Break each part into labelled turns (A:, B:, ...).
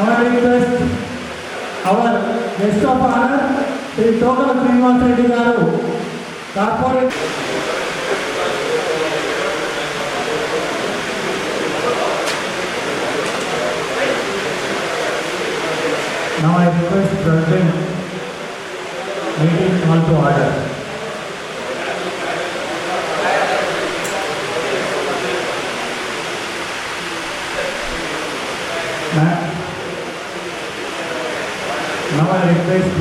A: Now I request our guest of honor, Sri Tokala Srinivas Reddy Garu, corporate. Now I request President meeting call to order. Now I request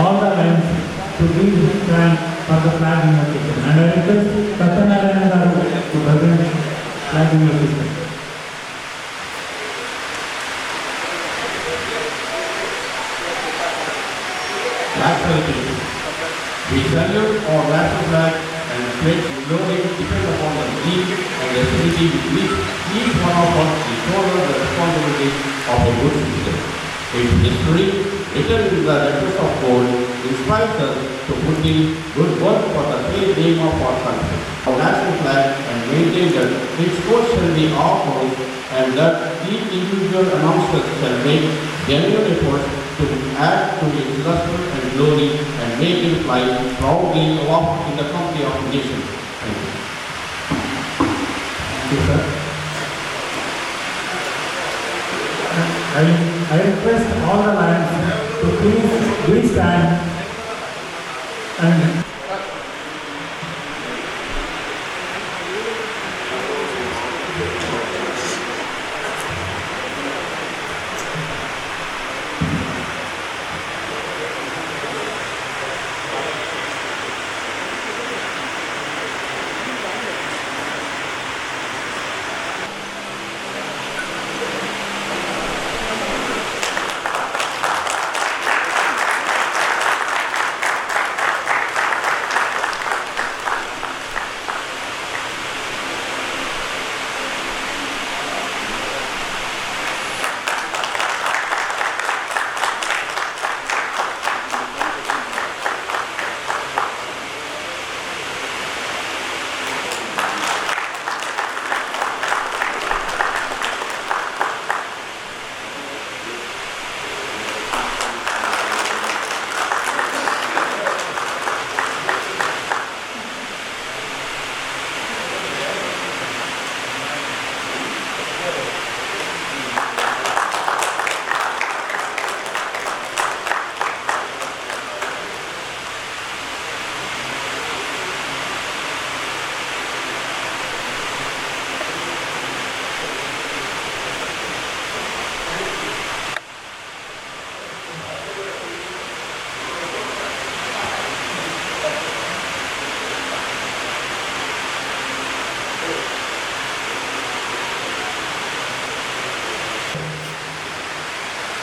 A: all the lines to please stand for the flag invocation, and I request Satyanarayana Garu to present flag invocation.
B: Flag salutation. We salute our national flag and pledge glory depend upon the belief and the ability with which each one of us is shoulder the responsibility of a good citizen. Its history, written in the letters of gold, inspires us to put in good work for the great name of our country. Our national flag and maintain that its course shall be our own, and that each individual amongst us shall make genuine efforts to add to its luster and glory and make it fly proudly aloft in the company of nations. Thank you.
A: Thank you, sir. I request all the lines to please stand and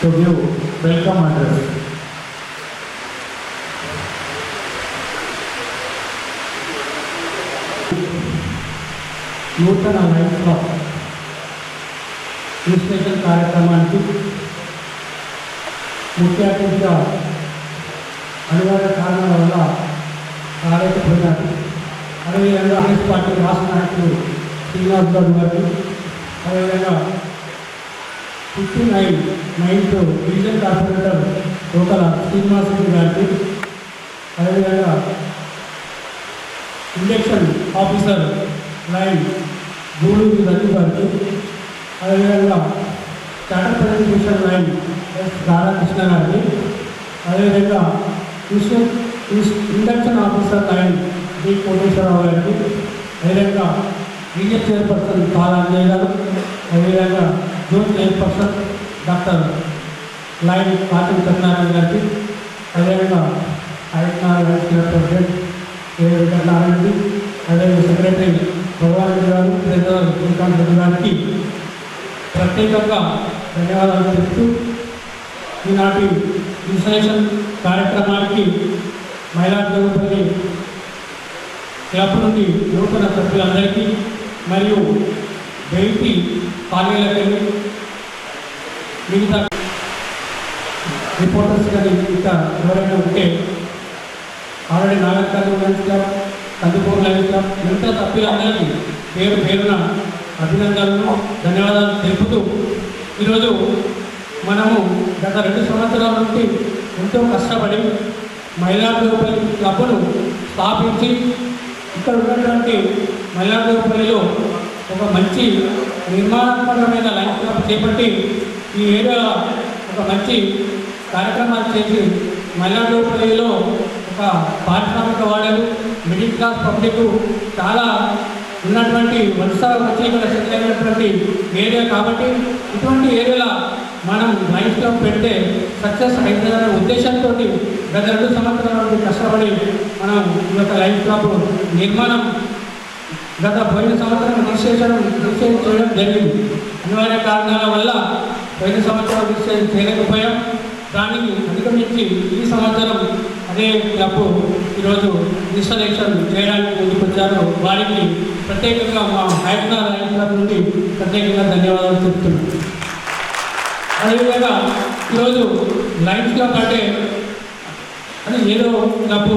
A: to give welcome address. నూతన life club registration కార్యక్రమానికి ముఖ్య అతిథిగా అనివార్య కారణాల వల్ల రాలేకపోయినారు. అదేవిధంగా Congress party రాష్ట్ర నాయకులు శ్రీనివాస్ గౌడ్ గారికి, అదేవిధంగా 59th డివిజన్ కార్పొరేటర్ లోకల శ్రీనివాస్ రెడ్డి గారికి, అదేవిధంగా induction officer Lion Guduru Ravi గారికి, అదేవిధంగా charter presentation Lion S Radhakrishna గారికి, అదేవిధంగా induction officer Lion D Koteswararao గారికి, అదేవిధంగా రీజన్ చైర్పర్సన్ కాల్ అంజయ్ గారు, అదేవిధంగా జోన్ చైర్పర్సన్ డాక్టర్ లైన్ పార్టీ సత్యనారాయణ గారికి, అదేవిధంగా ఐఎన్ఆర్ వైస్ ప్రెసిడెంట్ నారాయణరెడ్డి, అదేవిధంగా సెక్రటరీ భగవాన్ రెడ్డి గారు, ట్రెజరర్ శ్రీకాంత్ రెడ్డి గారికి ప్రత్యేకంగా ధన్యవాదాలు చెప్తూ ఈనాటి రిజిస్ట్రేషన్ కార్యక్రమానికి మహిళా జగపల్లి క్లబ్ నుండి నూతన సభ్యులందరికీ మరియు బయటి కాలేజీలకి మిగతా రిపోర్టర్స్ కానీ ఇంకా ఎవరైనా ఉంటే ఆల్రెడీ నాగరికర్ణం Lions Club, Kandupur Lions Club, మిగతా సభ్యులందరికీ పేరున అభినందనలు ధన్యవాదాలు తెలుపుతూ ఈరోజు
C: మనము గత 2 సంవత్సరాల నుండి ఎంతో కష్టపడి మైలార్పల్లి క్లబ్ను స్థాపించి ఇక్కడ ఉన్నటువంటి మైలార్పల్లిలో ఒక మంచి నిర్మాణాత్మకమైన లైఫ్ క్లబ్ చేపట్టి ఈ ఏరియా ఒక మంచి కార్యక్రమాలు చేసి మైలార్పల్లిలో ఒక పారిశ్రామిక వాడలు మిడిల్ క్లాస్ పబ్లిక్ చాలా ఉన్నటువంటి వరుస వచ్చి ఇక్కడ సెటిల్ అయినటువంటి ఏరియా కాబట్టి ఇటువంటి ఏరియాలో మనం లైఫ్ క్లబ్ పెడితే సక్సెస్ అవుతుందనే ఉద్దేశంతో గత 2 సంవత్సరాల నుండి కష్టపడి మనం ఈ యొక్క లైఫ్ క్లబ్ నిర్మాణం గత పోయిన సంవత్సరం రిజిస్ట్రేషన్ చేయడం జరిగింది. అనివార్య కారణాల వల్ల పోయిన సంవత్సరం రిజిస్ట్రేషన్ చేయలేకపోయాం. దానికి అధిగమించి ఈ సంవత్సరం అదే క్లబ్ ఈరోజు రిజిస్ట్రేషన్ చేయడానికి ముందుకొచ్చారు. వారికి ప్రత్యేకంగా మా హైదరాబాద్ లైఫ్ క్లబ్ నుండి ప్రత్యేకంగా ధన్యవాదాలు చెప్తున్నాను. అదేవిధంగా ఈరోజు లైఫ్ క్లబ్ అంటే అది ఏదో క్లబ్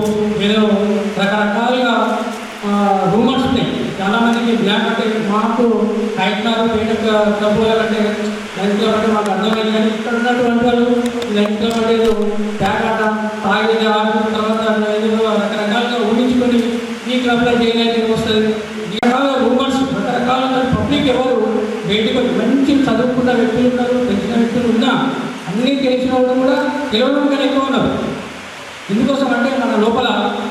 C: ఏదో రకరకాలుగా రూమర్స్ ఉన్నాయి. చాలామందికి బ్లాక్ అంటే మాకు హైదరాబాద్ పేట క్లబ్ అంటే లైఫ్ క్లబ్ అంటే మాకు అర్థమైంది. కానీ ఇక్కడ ఉన్నటువంటి వాళ్ళు లైఫ్ క్లబ్ అంటే ఏదో బ్యాగ్ తాగేది తర్వాత ఏదో రకరకాలుగా ఊహించుకొని ఈ క్లబ్లో చేయడానికి వస్తుంది. రకరకాల రూమర్స్ రకరకాల పబ్లిక్ ఎవరు బయటకు మంచి చదువుకున్న వ్యక్తులు ఉన్నారు, తెలిసిన వ్యక్తులు ఉన్నా అన్నీ తెలిసిన వాళ్ళు కూడా తెలియడం కానీ ఎక్కువ ఉన్నారు. ఎందుకోసం అంటే మన లోపల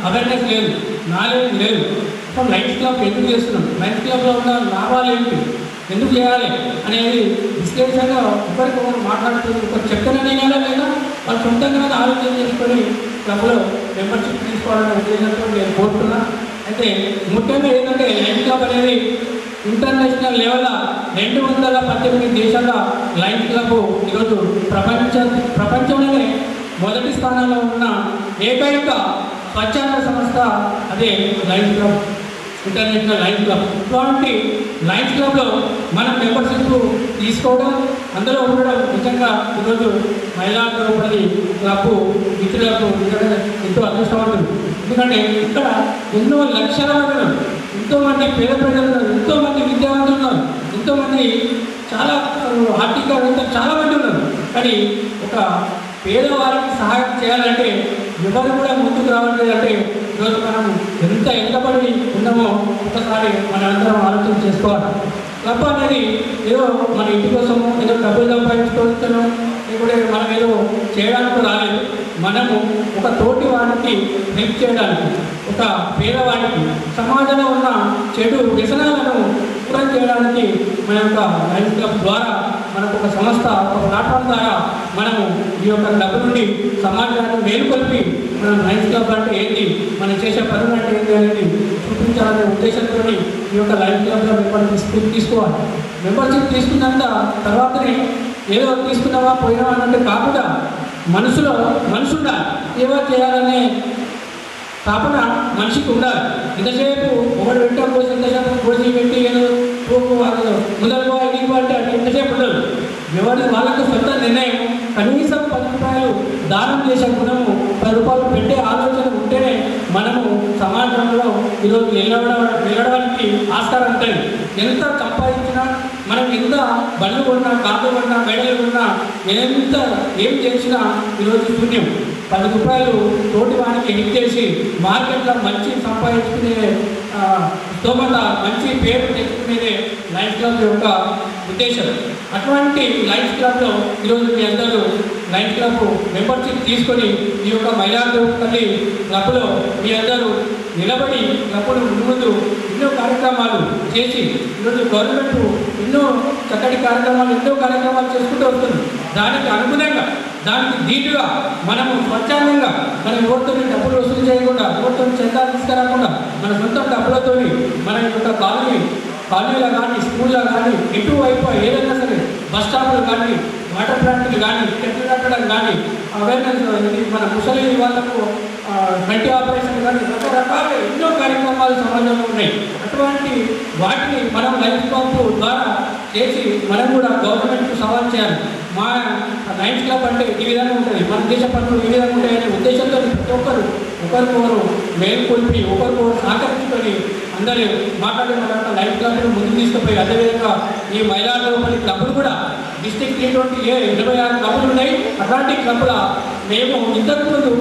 C: అవేర్నెస్ లేదు, నాలెడ్జ్ లేదు. ఇప్పుడు లైఫ్ క్లబ్ ఎందుకు చేస్తున్నాం, లైఫ్ క్లబ్లో ఉన్న లాభాలు ఏంటి, ఎందుకు చేయాలి అనేది విశ్లేషణగా ఒకరికొకరు మాట్లాడుతుంది. ఒకరు చెప్తేనే కదా లేదా వాళ్ళు సొంతంగా ఆలోచన చేసుకొని క్లబ్లో మెంబర్షిప్ తీసుకోవాలనే ఉద్దేశంతో నేను కోరుతున్నా. అయితే ముఖ్యంగా ఏంటంటే లైఫ్ క్లబ్ అనేది ఇంటర్నేషనల్ లెవెల్లో 218 దేశాల లైఫ్ క్లబ్ ఈరోజు ప్రపంచంలోనే మొదటి స్థానంలో ఉన్న ఏకైక స్వచ్ఛంద సంస్థ అదే life club, international life club. ఇటువంటి లైఫ్ క్లబ్లో మనం మెంబర్షిప్ తీసుకోవడం, అందులో ఉండడం నిజంగా ఈరోజు మైలార్పల్లి క్లబ్ మిత్రులకు ఎంతో అదృష్టవంతులు. ఎందుకంటే ఇక్కడ ఎన్నో లక్షల మంది ఉన్నారు, ఎంతోమంది పేద ప్రజలు ఉన్నారు, ఎంతోమంది విద్యావంతులు ఉన్నారు, ఎంతోమంది చాలా ఆర్థికవేత్తలు చాలామంది ఉన్నారు. కానీ ఒక పేదవారికి సహాయం చేయాలంటే ఎవరు కూడా ముందుకు రావట్లేదంటే ఈరోజు మనం ఎంత వెనుకబడి ఉన్నామో ఒకసారి మనందరం ఆలోచన చేసుకోవాలి. క్లబ్ అనేది ఏదో మన ఇంటి కోసము ఏదో డబ్బులు సంపాదించుకోవచ్చును, లేకుంటే మనం ఏదో చేయడానికి రాలేదు. మనము ఒక తోటి వాడికి హెల్ప్ చేయడానికి, ఒక పేదవాడికి సమాజంలో ఉన్న చెడు వ్యసనాలను దూరం చేయడానికి మన యొక్క లైఫ్ క్లబ్ ద్వారా మనకు ఒక సంస్థ, ఒక ప్లాట్ఫామ్ ద్వారా మనము ఈ యొక్క క్లబ్ నుండి సమాజాన్ని మేలుకొల్పి మనం లైఫ్ క్లబ్ అంటే ఏంటి, మనం చేసే పనులు అంటే ఏంటి అనేది చూపించాలనే ఉద్దేశంతో ఈ యొక్క లైఫ్ క్లబ్లో మెంబర్షిప్ తీసుకోవాలి. మెంబర్షిప్ తీసుకున్నంత తర్వాతనే ఏదో తీసుకున్నావా పోయినావా అన్నట్టు కాకుండా మనసులో మనసు ఉండాలి. ఏవో చేయాలనే తాపన మనిషికి ఉండాలి. ఇంతసేపు ఒకటి పెట్టా కోసి ఇంతసేపు కోసి పెట్టి ఏదో ముందరుగా ఇంటికి అంటే ఇంతసేపు ఉండదు. ఎవరి వాళ్ళకు సొంత నిర్ణయం కనీసం 10 రూపాయలు దానం చేసే గుణము 10 రూపాయలు పెట్టే ఆలోచన ఉంటేనే మనము సమాజంలో ఈరోజు నిలవడానికి ఆస్కారం ఉంటుంది. ఎంత సంపాదించినా మనం ఎంత బళ్ళు కొన్నా, కార్లు కొన్నా, మెడలు కొన్నా, ఎంత ఏం చేసినా ఈరోజు శూన్యం. 10 రూపాయలు తోటి వానికి హెల్ప్ చేసి మార్కెట్లో మంచి సంపాదించుకునే స్తోమత, మంచి పేరు తెచ్చుకునేదే లైఫ్ క్లబ్ యొక్క ఉద్దేశం. అటువంటి లైఫ్ క్లబ్లో ఈరోజు మీ అందరూ లైఫ్ క్లబ్ మెంబర్షిప్ తీసుకొని ఈ యొక్క మైలార్పల్లి క్లబ్లో మీ అందరూ నిలబడి క్లబ్ను ముందు ఎన్నో కార్యక్రమాలు చేసి ఈరోజు గవర్నమెంట్ ఎన్నో చక్కటి కార్యక్రమాలు చేసుకుంటూ వస్తుంది. దానికి అనుగుణంగా, దానికి ధీటుగా మనము స్వచ్ఛందంగా మన ఎవరితో డబ్బులు వసూలు చేయకుండా, ఎవరితో చందాలు తీసుకురాకుండా మన సొంత డబ్బులతో మన యొక్క కాలనీలో కానీ, స్కూల్లో కానీ, ఎటువైపు ఏదైనా సరే బస్ స్టాప్లు కానీ, వాటర్ ప్లాంట్లు కానీ, చెట్లు కట్టడం కానీ, అవేర్నెస్ మన ముసలి వాళ్ళకు కంటి ఆపరేషన్ కానీ రకరకాల ఎన్నో కార్యక్రమాలు సమాజంలో ఉన్నాయి. అటువంటి వాటిని మనం లైఫ్ క్లబ్ ద్వారా చేసి మనం కూడా గవర్నమెంట్కు సవాల్ చేయాలి. మా లైఫ్ క్లబ్ అంటే ఈ విధంగా ఉంటుంది, మన దేశ పనులు ఈ విధంగా ఉంటాయనే ఉద్దేశంతో ప్రతి ఒక్కరు ఒకరికొకరు మేలుకొల్పి ఒకరికొకరు సహకరించుకొని అందరూ మాట్లాడే మన లైఫ్ క్లబ్ను ముందుకు తీసుకుపోయి, అదేవిధంగా ఈ మైలార్పల్లి క్లబ్ను కూడా డిస్ట్రిక్ట్ T20A 86 క్లబ్లు ఉన్నాయి. అట్లాంటి క్లబ్ల మేము ఇంతకుముందు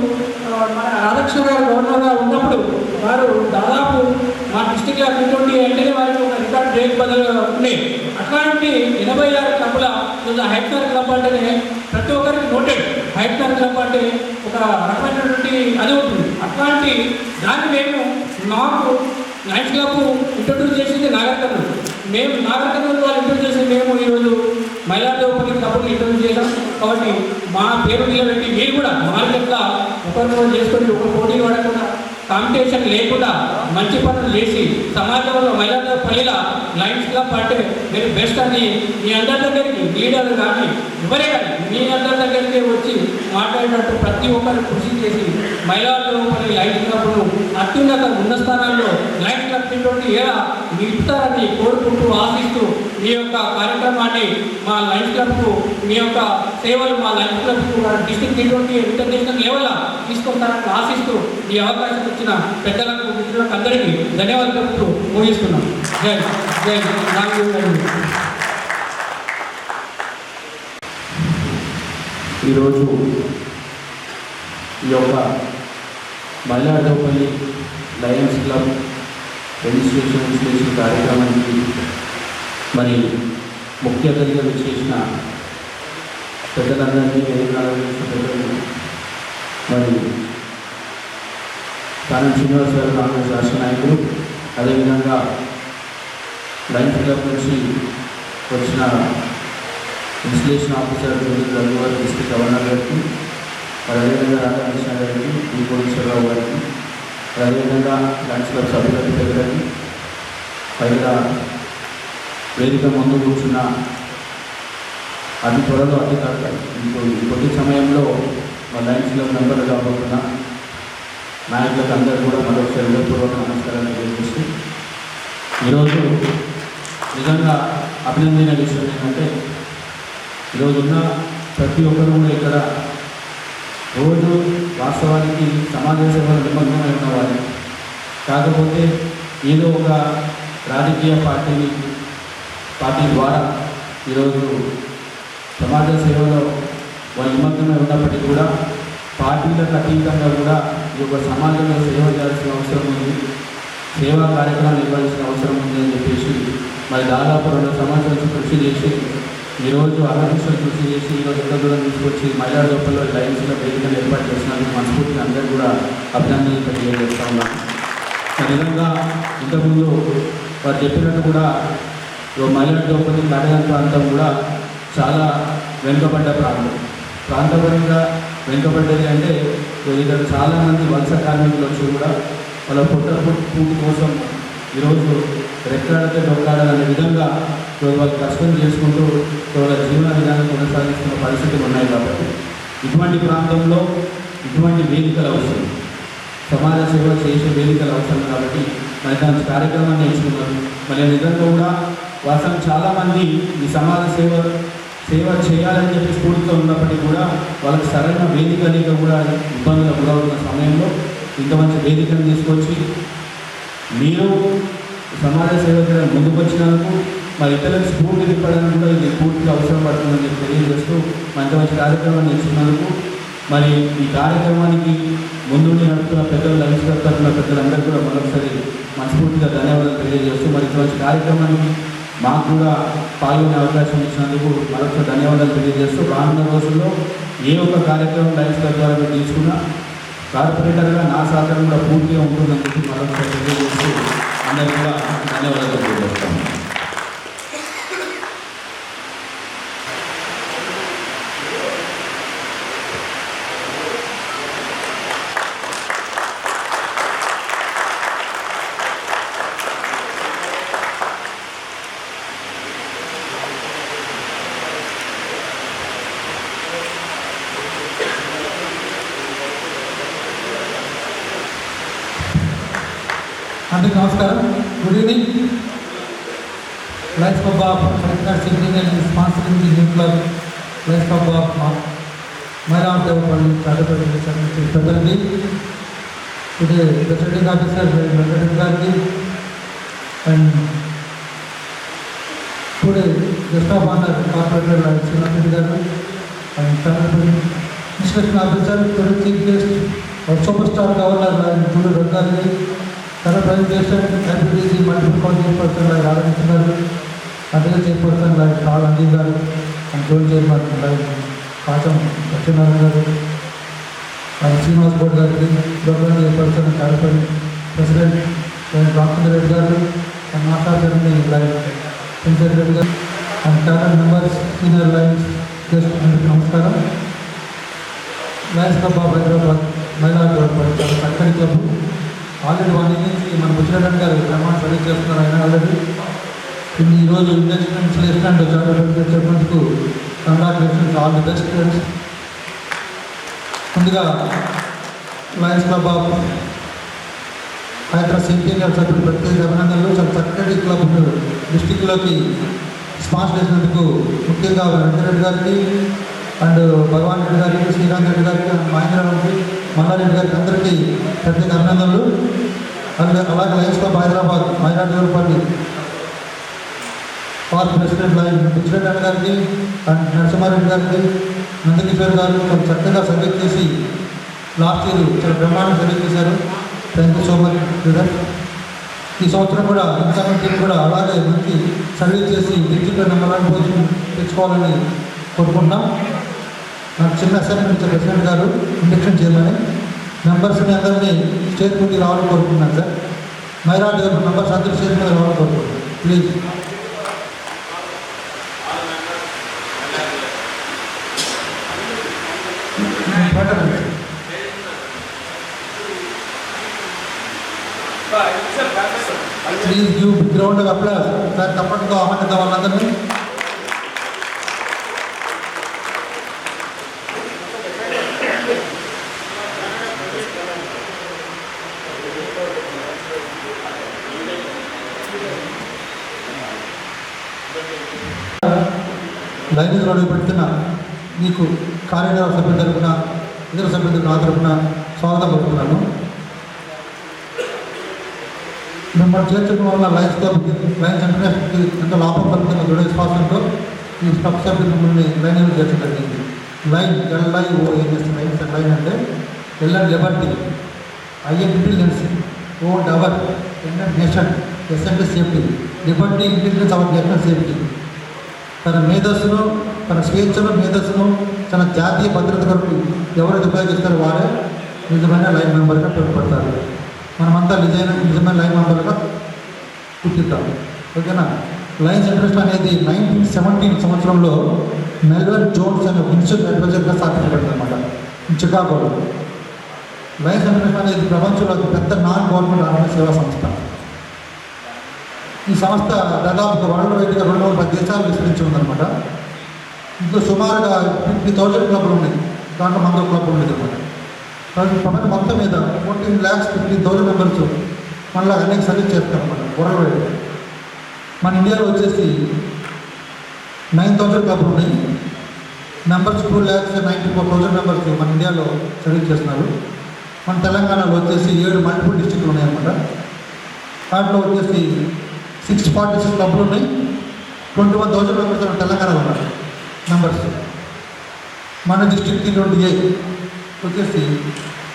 C: మన రాధాకృష్ణ గారు గవర్నర్గా ఉన్నప్పుడు వారు దాదాపు మా డిస్ట్రిక్ట్లో T20A అంటేనే వారికి ఒక రికార్డ్ బ్రేక్ బదులుగా ఉన్నాయి. అట్లాంటి 86 క్లబ్ల హైట్నర్ క్లబ్ అంటేనే ప్రతి ఒక్కరికి నోటెడ్. హైట్నర్ క్లబ్ అంటే ఒక రకమైనటువంటి అది ఉంటుంది. అట్లాంటి దాన్ని మేము మాకు లయన్స్ క్లబ్ ఇంట్రొడ్యూస్ చేసింది నాగరికర్నూలు. మేము నాగరికర్నూలు వాళ్ళు ఇంట్రొడ్యూస్ చేసి మేము ఈరోజు మైలార్దేవపల్లి క్లబ్ని ఇంట్రొడ్యూస్ చేసాం. కాబట్టి మా పేరు నిలబెట్టి మీరు కూడా మార్కెట్గా ఒకరినొకరు చేసుకొని ఒక పోటీ పడకుండా కాంపిటీషన్ లేకుండా మంచి పనులు చేసి సమాజంలో మైలార్దేవపల్లిలో లయన్స్ క్లబ్ అంటే మీరు బెస్ట్ అని మీ అందరి దగ్గరికి లీడర్లు కానీ ఎవరే కానీ మీ అందరి దగ్గరికి వచ్చి మాట్లాడినట్టు ప్రతి ఒక్కరు కృషి చేసి మైలార్దేవపల్లి లయన్స్ క్లబ్ను అత్యున్నత ఉన్న స్థానాల్లో లయన్స్ క్లబ్ T20A నిలుపుతారని కోరుకుంటూ ఆశిస్తూ మీ యొక్క కార్యక్రమాన్ని మా లయన్స్ క్లబ్కు మీ యొక్క సేవలు మా లయన్స్ క్లబ్కు డిస్ట్రిక్ట్ T20A ఇంటర్నేషనల్ లెవెల్లో తీసుకొస్తారని ఆశిస్తూ ఈ అవకాశం ఇచ్చిన పెద్దలకు మిత్రులకు అందరికీ ధన్యవాదాలు చెప్తూ ముగిస్తున్నాం. జై జై రామదేవ్.
D: ఈరోజు ఈ యొక్క మైలార్దేవపల్లి లయన్స్ క్లబ్ రిజిస్ట్రేషన్ కార్యక్రమానికి మరి ముఖ్య అతిథిగా విచ్చేసిన పెద్దలందరినీ పెద్దలు మరి కానం శ్రీనివాస్ గారు కాంగ్రెస్ రాష్ట్ర నాయకులు, అదేవిధంగా లయన్స్ క్లబ్ నుంచి వచ్చిన ఇన్స్టిట్యూషన్ ఆఫీసర్ రఘు గారు, డిస్ట్రిక్ట్ గవర్నర్ గారికి, అదేవిధంగా రాధాకృష్ణ గారికి, ఈ కోటేశ్వరరావు గారికి, అదేవిధంగా లయన్స్ క్లబ్ సభ్యులకి పెద్దలకి, పైగా వేదిక ముందు కూర్చున్న అతి త్వరలో అతి కొద్ది సమయంలో మా లయన్స్ క్లబ్ మెంబర్లు కాబోతున్న నాయకులకు అందరూ కూడా మరొకసారి హృదయపూర్వక నమస్కారాలు తెలియజేస్తూ, ఈరోజు నిజంగా అభినందన విషయం ఏంటంటే ఈరోజు ఉన్న ప్రతి ఒక్కరు కూడా ఇక్కడ రోజు వాస్తవానికి సమాజ సేవలు నిమగ్నమై ఉన్నవారు. కాకపోతే ఏదో ఒక రాజకీయ పార్టీ ద్వారా ఈరోజు సమాజ సేవలో వాళ్ళు నిమగ్నమై ఉన్నప్పటికీ కూడా పార్టీలకు అతీతంగా కూడా ఈ యొక్క సమాజంలో సేవ చేయాల్సిన అవసరం ఉంది, సేవా కార్యక్రమాలు నిర్వహించిన అవసరం ఉంది అని చెప్పేసి మరి దాదాపు 2 సంవత్సరాలు కృషి చేసి ఈరోజు అలక్షలు కృషి చేసి ఈరోజు ఎంత దూరం తీసుకొచ్చి మైలార్దేవపల్లిలో లయన్స్ క్లబ్ వేదికలు ఏర్పాటు చేసినందుకు మనస్ఫూర్తిగా అందరూ కూడా అభినందనలు తెలియజేస్తూ ఉన్నాను. విధంగా ఇంతకుముందు వారు చెప్పినట్టు కూడా మైలార్దేవపల్లి కాటగన్ ప్రాంతం కూడా చాలా వెనుకబడ్డ ప్రాంతపరంగా వెనుకబడ్డది. అంటే ఇక్కడ చాలామంది వలస కార్మికులు వచ్చి కూడా వాళ్ళ పూర్తి కోసం ఈరోజు రెక్కాడితే డొక్కాడాలనే విధంగా వాళ్ళు కష్టం చేసుకుంటూ వాళ్ళ జీవన విధానం కొనసాగిస్తున్న పరిస్థితులు ఉన్నాయి. కాబట్టి ఇటువంటి ప్రాంతంలో ఇటువంటి వేదికలు అవసరం, సమాజ సేవ చేసే వేదికలు అవసరం. కాబట్టి మరి దాని కార్యక్రమాన్ని ఎంచుకున్నారు. మరి నిజంగా కూడా వాస్తవం చాలామంది ఈ సమాజ సేవ చేయాలని చెప్పి స్ఫూర్తితో ఉన్నప్పటికీ కూడా వాళ్ళకి సరైన వేదిక లేక కూడా ఇబ్బందులు గురవుతున్న సమయంలో ఇంత మంచి వేదికను తీసుకొచ్చి మీరు సమాజ సేవ చేయడం ముందుకు వచ్చినందుకు మరి ఇతరులకు స్ఫూర్తి తిప్పడానికి కూడా ఇది పూర్తిగా అవసరం పడుతుందని చెప్పి తెలియజేస్తూ మంచి మంచి కార్యక్రమాన్ని ఇచ్చినందుకు మరి ఈ కార్యక్రమానికి ముందుండి నడుపుతున్న పెద్దలు లయన్స్ క్లబ్ తరఫున పెద్దలందరూ కూడా మరొకసారి మనస్ఫూర్తిగా ధన్యవాదాలు తెలియజేస్తూ మరి ఇటువంటి కార్యక్రమానికి మాకు కూడా పాల్గొనే అవకాశం ఇచ్చినందుకు మరొకసారి ధన్యవాదాలు తెలియజేస్తూ రానున్న రోజుల్లో ఏ ఒక్క కార్యక్రమం లయన్స్ క్లబ్ ద్వారా మీరు తీసుకున్నా కార్పొరేటర్గా నా సహకారం కూడా పూర్తిగా ఉంటుందని చెప్పి మరొకసారి తెలియజేస్తూ అందరికీ కూడా ధన్యవాదాలు తెలియజేస్తాను.
E: అందరికీ నమస్కారం. Good evening. Lions club of singing and sponsoring the new club lions club of Mylardevpally పెద్దలండి. టుడే ప్రెసిడెంట్ ఆఫీసర్ వెంకటరెడ్డి గారికి and today guest of honour corporator Srinath garu and inspection officer today chief guest super star governor today రద్దాలి తన presentation IPTC multiple council person Radhakrishna garu అదే chairperson కాల్ Anji garu and zone chairman Pacham Satyanarayana garu and Srinivas Goud గారికి programme chairperson corporate president Ramachandra Reddy గారు and మాట్లాడని principal Reddy గారు and cabinet members senior lines guest అందరికీ నమస్కారం. లయన్స్ క్లబ్ ఆఫ్ హైదరాబాద్ మహిళా క్లబ్ చాలా చక్కని క్లబ్. ఆల్రెడీ 1 ఇయర్ నుంచి మన బుచ్చిరెడ్డి గారు ప్రమాణం సర్వీస్ చేస్తున్నారు. ఆయన ఆల్రెడీ ఈరోజు ఇండస్ట్రీ ఇన్స్టలేషన్ అండ్ చార్టర్డ్ చెప్పినందుకు congratulations, all the best friends. ముందుగా lions club of Hyderabad senior సభ్యులు ప్రత్యేక అభినందనలు. చాలా చక్కటి క్లబ్ డిస్టిక్లోకి స్పాన్సర్ చేసినందుకు ముఖ్యంగా వెంకటరెడ్డి గారికి అండ్ భగవాన్ రెడ్డి గారికి, శ్రీకాంత్ రెడ్డి గారికి, మహేంద్రరావుకి, మల్లారెడ్డి గారికి అందరికీ ప్రత్యేక అభినందనలు. అలాగే లయన్స్ క్లబ్ హైదరాబాద్ మహిళా డెవలపర్ని పార్క్ ప్రెసిడెంట్ లైన్ బుచ్చిరెడ్డి గారికి అండ్ నరసింహారెడ్డి గారికి, నందకిషోర్ గారు చాలా చక్కగా సర్వీస్ చేసి లాస్ట్ ఇయర్ చాలా బ్రహ్మాండం సర్వీస్ చేశారు. Thank you so much brother. ఈ సంవత్సరం కూడా ఇన్కమింగ్ టీం కూడా అలాగే మంచి సర్వీస్ చేసి డిజిటల్ నెంబర్ 1 పొజిషన్ తెచ్చుకోవాలని కోరుకుంటున్నాం. నాకు చిన్న అసైన్మెంట్ ఇచ్చారు ప్రెసిడెంట్ గారు, ఇండక్షన్ చేయమని. మెంబర్స్ని అందరినీ స్టేజ్ ముందు రావాలని కోరుకుంటున్నాను సార్. మహిళా డెవలప్మెంట్ మెంబర్స్ అందరూ స్టేజ్ మీద రావాలని కోరుకుంటున్నాను please. Please give big round of applause. Sir తప్పకుండా ఆహ్వానిద్దాం వాళ్ళందరినీ. లైన్ రోడ్డు పెడుతున్న మీకు కార్యనిర్వాహక సభ్యుల తరఫున, ఇతర సభ్యుల నా తరఫున స్వాగతం పడుతున్నాను. మిమ్మల్ని చేర్చడం వల్ల లయన్స్ క్లబ్, లయన్స్ ఇంటర్నేషనల్కి ఎంత లాభం కలుగుతున్న దృఢ విశ్వాసంతో ఈ క్లబ్ సభ్యులు మిమ్మల్ని లైన్ చేర్చడం జరిగింది. లైన్ LIONS లైన్స్ లైన్ అంటే L and liberty, I and intelligence, O and our, N and nation, S అంటే safety, liberty intelligence our national safety. తన మేధస్సును, తన స్వేచ్ఛను, మేధస్సును తన జాతీయ భద్రత కొరకు ఎవరైతే ఉపయోగిస్తారో వారే నిజమైన లైన్ మెంబర్గా పేర్కొడతారు. మనమంతా నిజమైన లైన్ మెంబర్గా గుర్తిద్దాం. ఓకేనా? లయన్స్ ఇంటర్నేషనల్ అనేది 1917 సంవత్సరంలో మెల్బర్న్ జోన్స్ అనే ఇన్స్టిట్యూట్ అడ్వైజర్గా స్థాపించబడింది అనమాట చికాగోలో. లయన్స్ ఇంటర్నేషనల్ అనేది ప్రపంచంలో పెద్ద నాన్ గవర్నమెంట్ ఆరోగ్య సేవా సంస్థ. ఈ సంస్థ దాదాపుగా వరల్డ్ వైడ్గా 210 దేశాలు విస్తరించి ఉందన్నమాట. ఇంట్లో సుమారుగా 50,000 క్లబ్లు ఉన్నాయి. దాంట్లో మనతో క్లబ్ ఉండేది అనమాట. ప్రపంచం మొత్తం మీద 14,50,000 మెంబర్స్ మళ్ళీ అనేక సర్వీస్ చేస్తారు అనమాట వరల్డ్ వైడ్. మన ఇండియాలో వచ్చేసి 9,000 క్లబ్లు ఉన్నాయి. మెంబర్స్ 2,94,000 మెంబర్స్ మన ఇండియాలో సర్వీస్ చేస్తున్నారు. మన తెలంగాణలో వచ్చేసి 7 మల్టిపుల్ డిస్ట్రిక్ట్లు ఉన్నాయన్నమాట. దాంట్లో వచ్చేసి 646 క్లబ్లు ఉన్నాయి. 21,000 మెంబర్స్ తెలంగాణలో ఉన్నారు మెంబర్స్. మన డిస్ట్రిక్ట్ 28 వచ్చేసి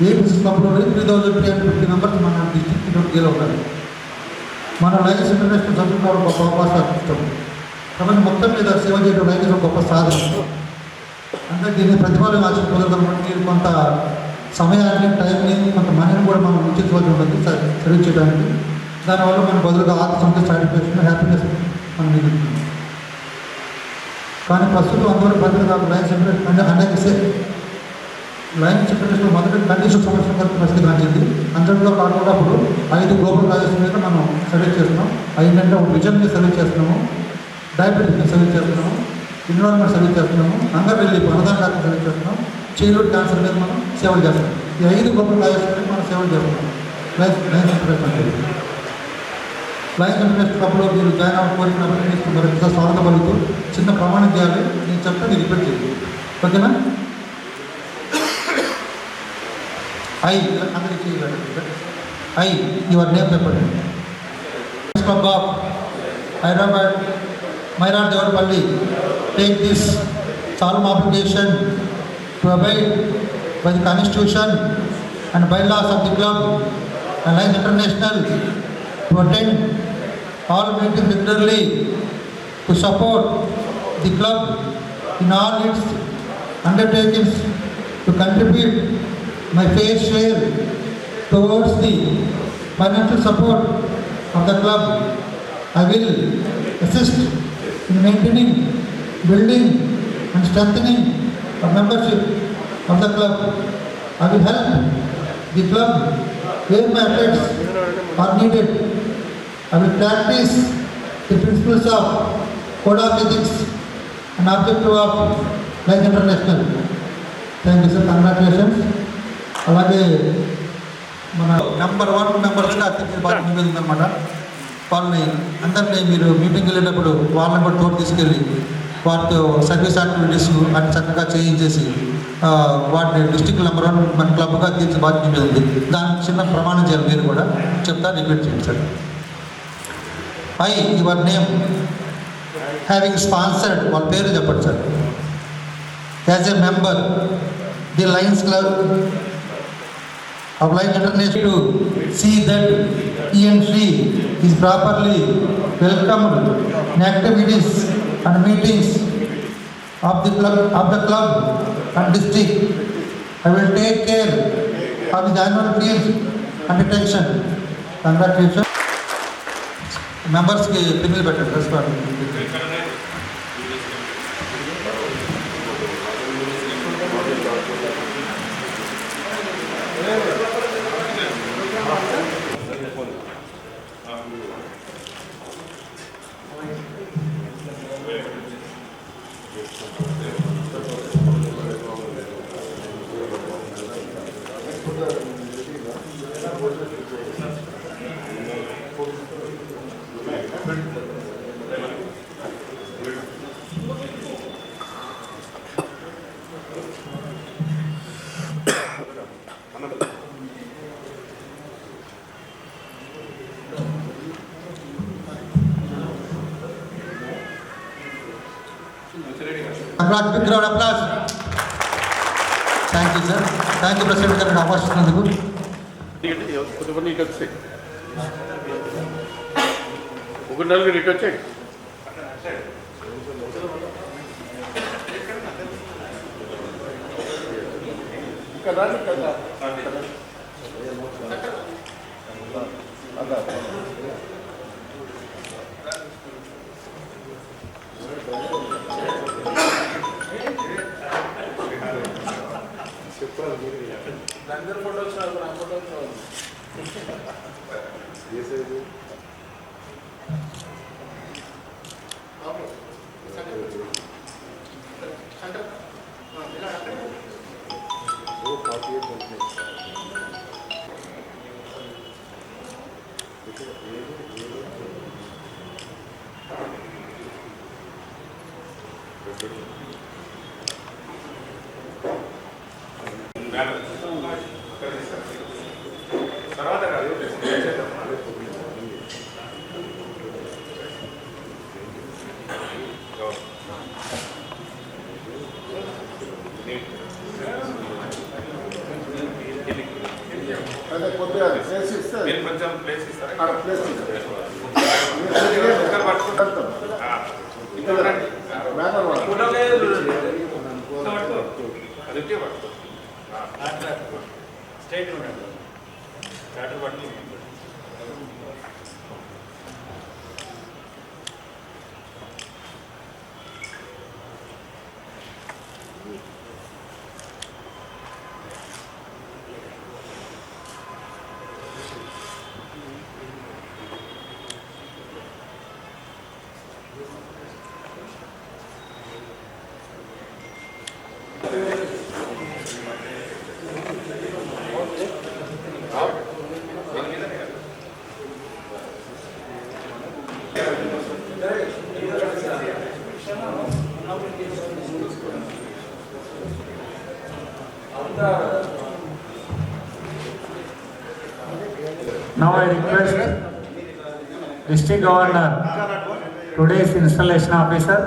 E: ఏపీసీ క్లబ్లో 3,350 మెంబర్స్ మన డిస్ట్రిక్ట్ 28లో ఉన్నారు. మన లయన్స్ ఇంటర్నేషనల్ సభ్యులు కూడా గొప్ప అవకాశాలు ఇస్తాం. కాబట్టి మొత్తం మీద సేవ చేయడం లయన్స్ గొప్ప సాధన. అంటే దీన్ని ప్రతిఫలం ఆశ కుదరదన్నమాట. కొంత సమయాన్ని, టైంని, కొంత మనీని కూడా మనం ఉంచుకోవాల్సి ఉంటుంది సర్వీస్ చేయడానికి. దానివల్ల మన బదులుగా ఆత్మసంతోష సాటిస్ఫాక్షన్, హ్యాపీనెస్ మనం మిగులుతుంది. కానీ ప్రస్తుతం అందువల్ల ప్రజలు లయన్స్ ఇంటర్నేషనల్ అనేక లయన్స్ ఇంటర్నేషనల్ మొదటి కండిషన్ సంవత్సరం వరకు ప్రసిద్ధి కాంచింది. అందరిలో కాకుండా అప్పుడు 5 గ్లోబల్ ప్రాజెక్ట్స్ మీద మనం సర్వీస్ చేస్తున్నాం. ఏంటంటే ఒక విజన్ మీద సర్వీస్ చేస్తున్నాము, డయాబెటీస్ మీద సర్వీస్ చేస్తున్నాము, ఎన్విరాన్మెంట్ సర్వీస్ చేస్తున్నాము, హంగర్ రిలీఫ్ అనుదాన కార్యక్రమం సర్వీస్ చేస్తున్నాం, చైల్డ్హుడ్ క్యాన్సర్ మీద మనం సేవలు చేస్తున్నాం. ఈ 5 గ్లోబల్ ప్రాజెక్ట్స్ మీద మనం సేవలు చేస్తున్నాం. లయన్స్ ఇంటర్నేషనల్ లయన్స్ ఇంటర్నేషనల్ క్లబ్లో మీరు జాయిన్ అవ్వ కోరిన అభినందిస్తూ మరింత స్వాగతం పలుకుతూ చిన్న ప్రమాణం చేయాలి. నేను చెప్తే మీరు రిపీట్ చేయాలి. ఓకేనా? అందరికీ యువర్ నేమ్ చెప్పండి. Club of Hyderabad Mayra Devapalli take this solemn obligation to abide by the Constitution and bylaws of the club and Lions International, to attend all meetings regularly, to support the club in all its undertakings, to contribute my fair share towards the financial support of the club. I will assist in maintaining, building and strengthening the membership of the club. I will help the club where my efforts are needed. I will practice the principles of code of ethics and objective of Lions International. Thank you, sir. Congratulations. అలాగే మన number 1 మెంబర్స్గా అత్యంత బాగా నివేదిందనమాట. వాళ్ళని అందరినీ మీరు meeting వెళ్ళేటప్పుడు వాళ్ళని కూడా తోడు తీసుకెళ్ళి వాటితో సర్వీస్ యాక్టివిటీస్ అన్ని చక్కగా చేయించేసి వాటిని డిస్ట్రిక్ట్ నెంబర్ 1 మన క్లబ్గా తీర్చి బాధ్యత మీద ఉంది. దానికి చిన్న ప్రమాణం చేయాలి. మీరు కూడా చెప్తా రిపీట్ చేయండి sir. I your name having sponsored, వాళ్ళ పేరు చెప్పండి sir. As a member the Lions club of Lions International, to see that he and she is properly welcomed in activities and meetings of the club and district. I will take care of his annual fees and attention. Congratulations. Members ki pinil better respect. Big round of applause. Thank you, sir. Thank you, President గారికి అవకాశం ఇచ్చినందుకు.
A: Now I request District Governor today's installation officer.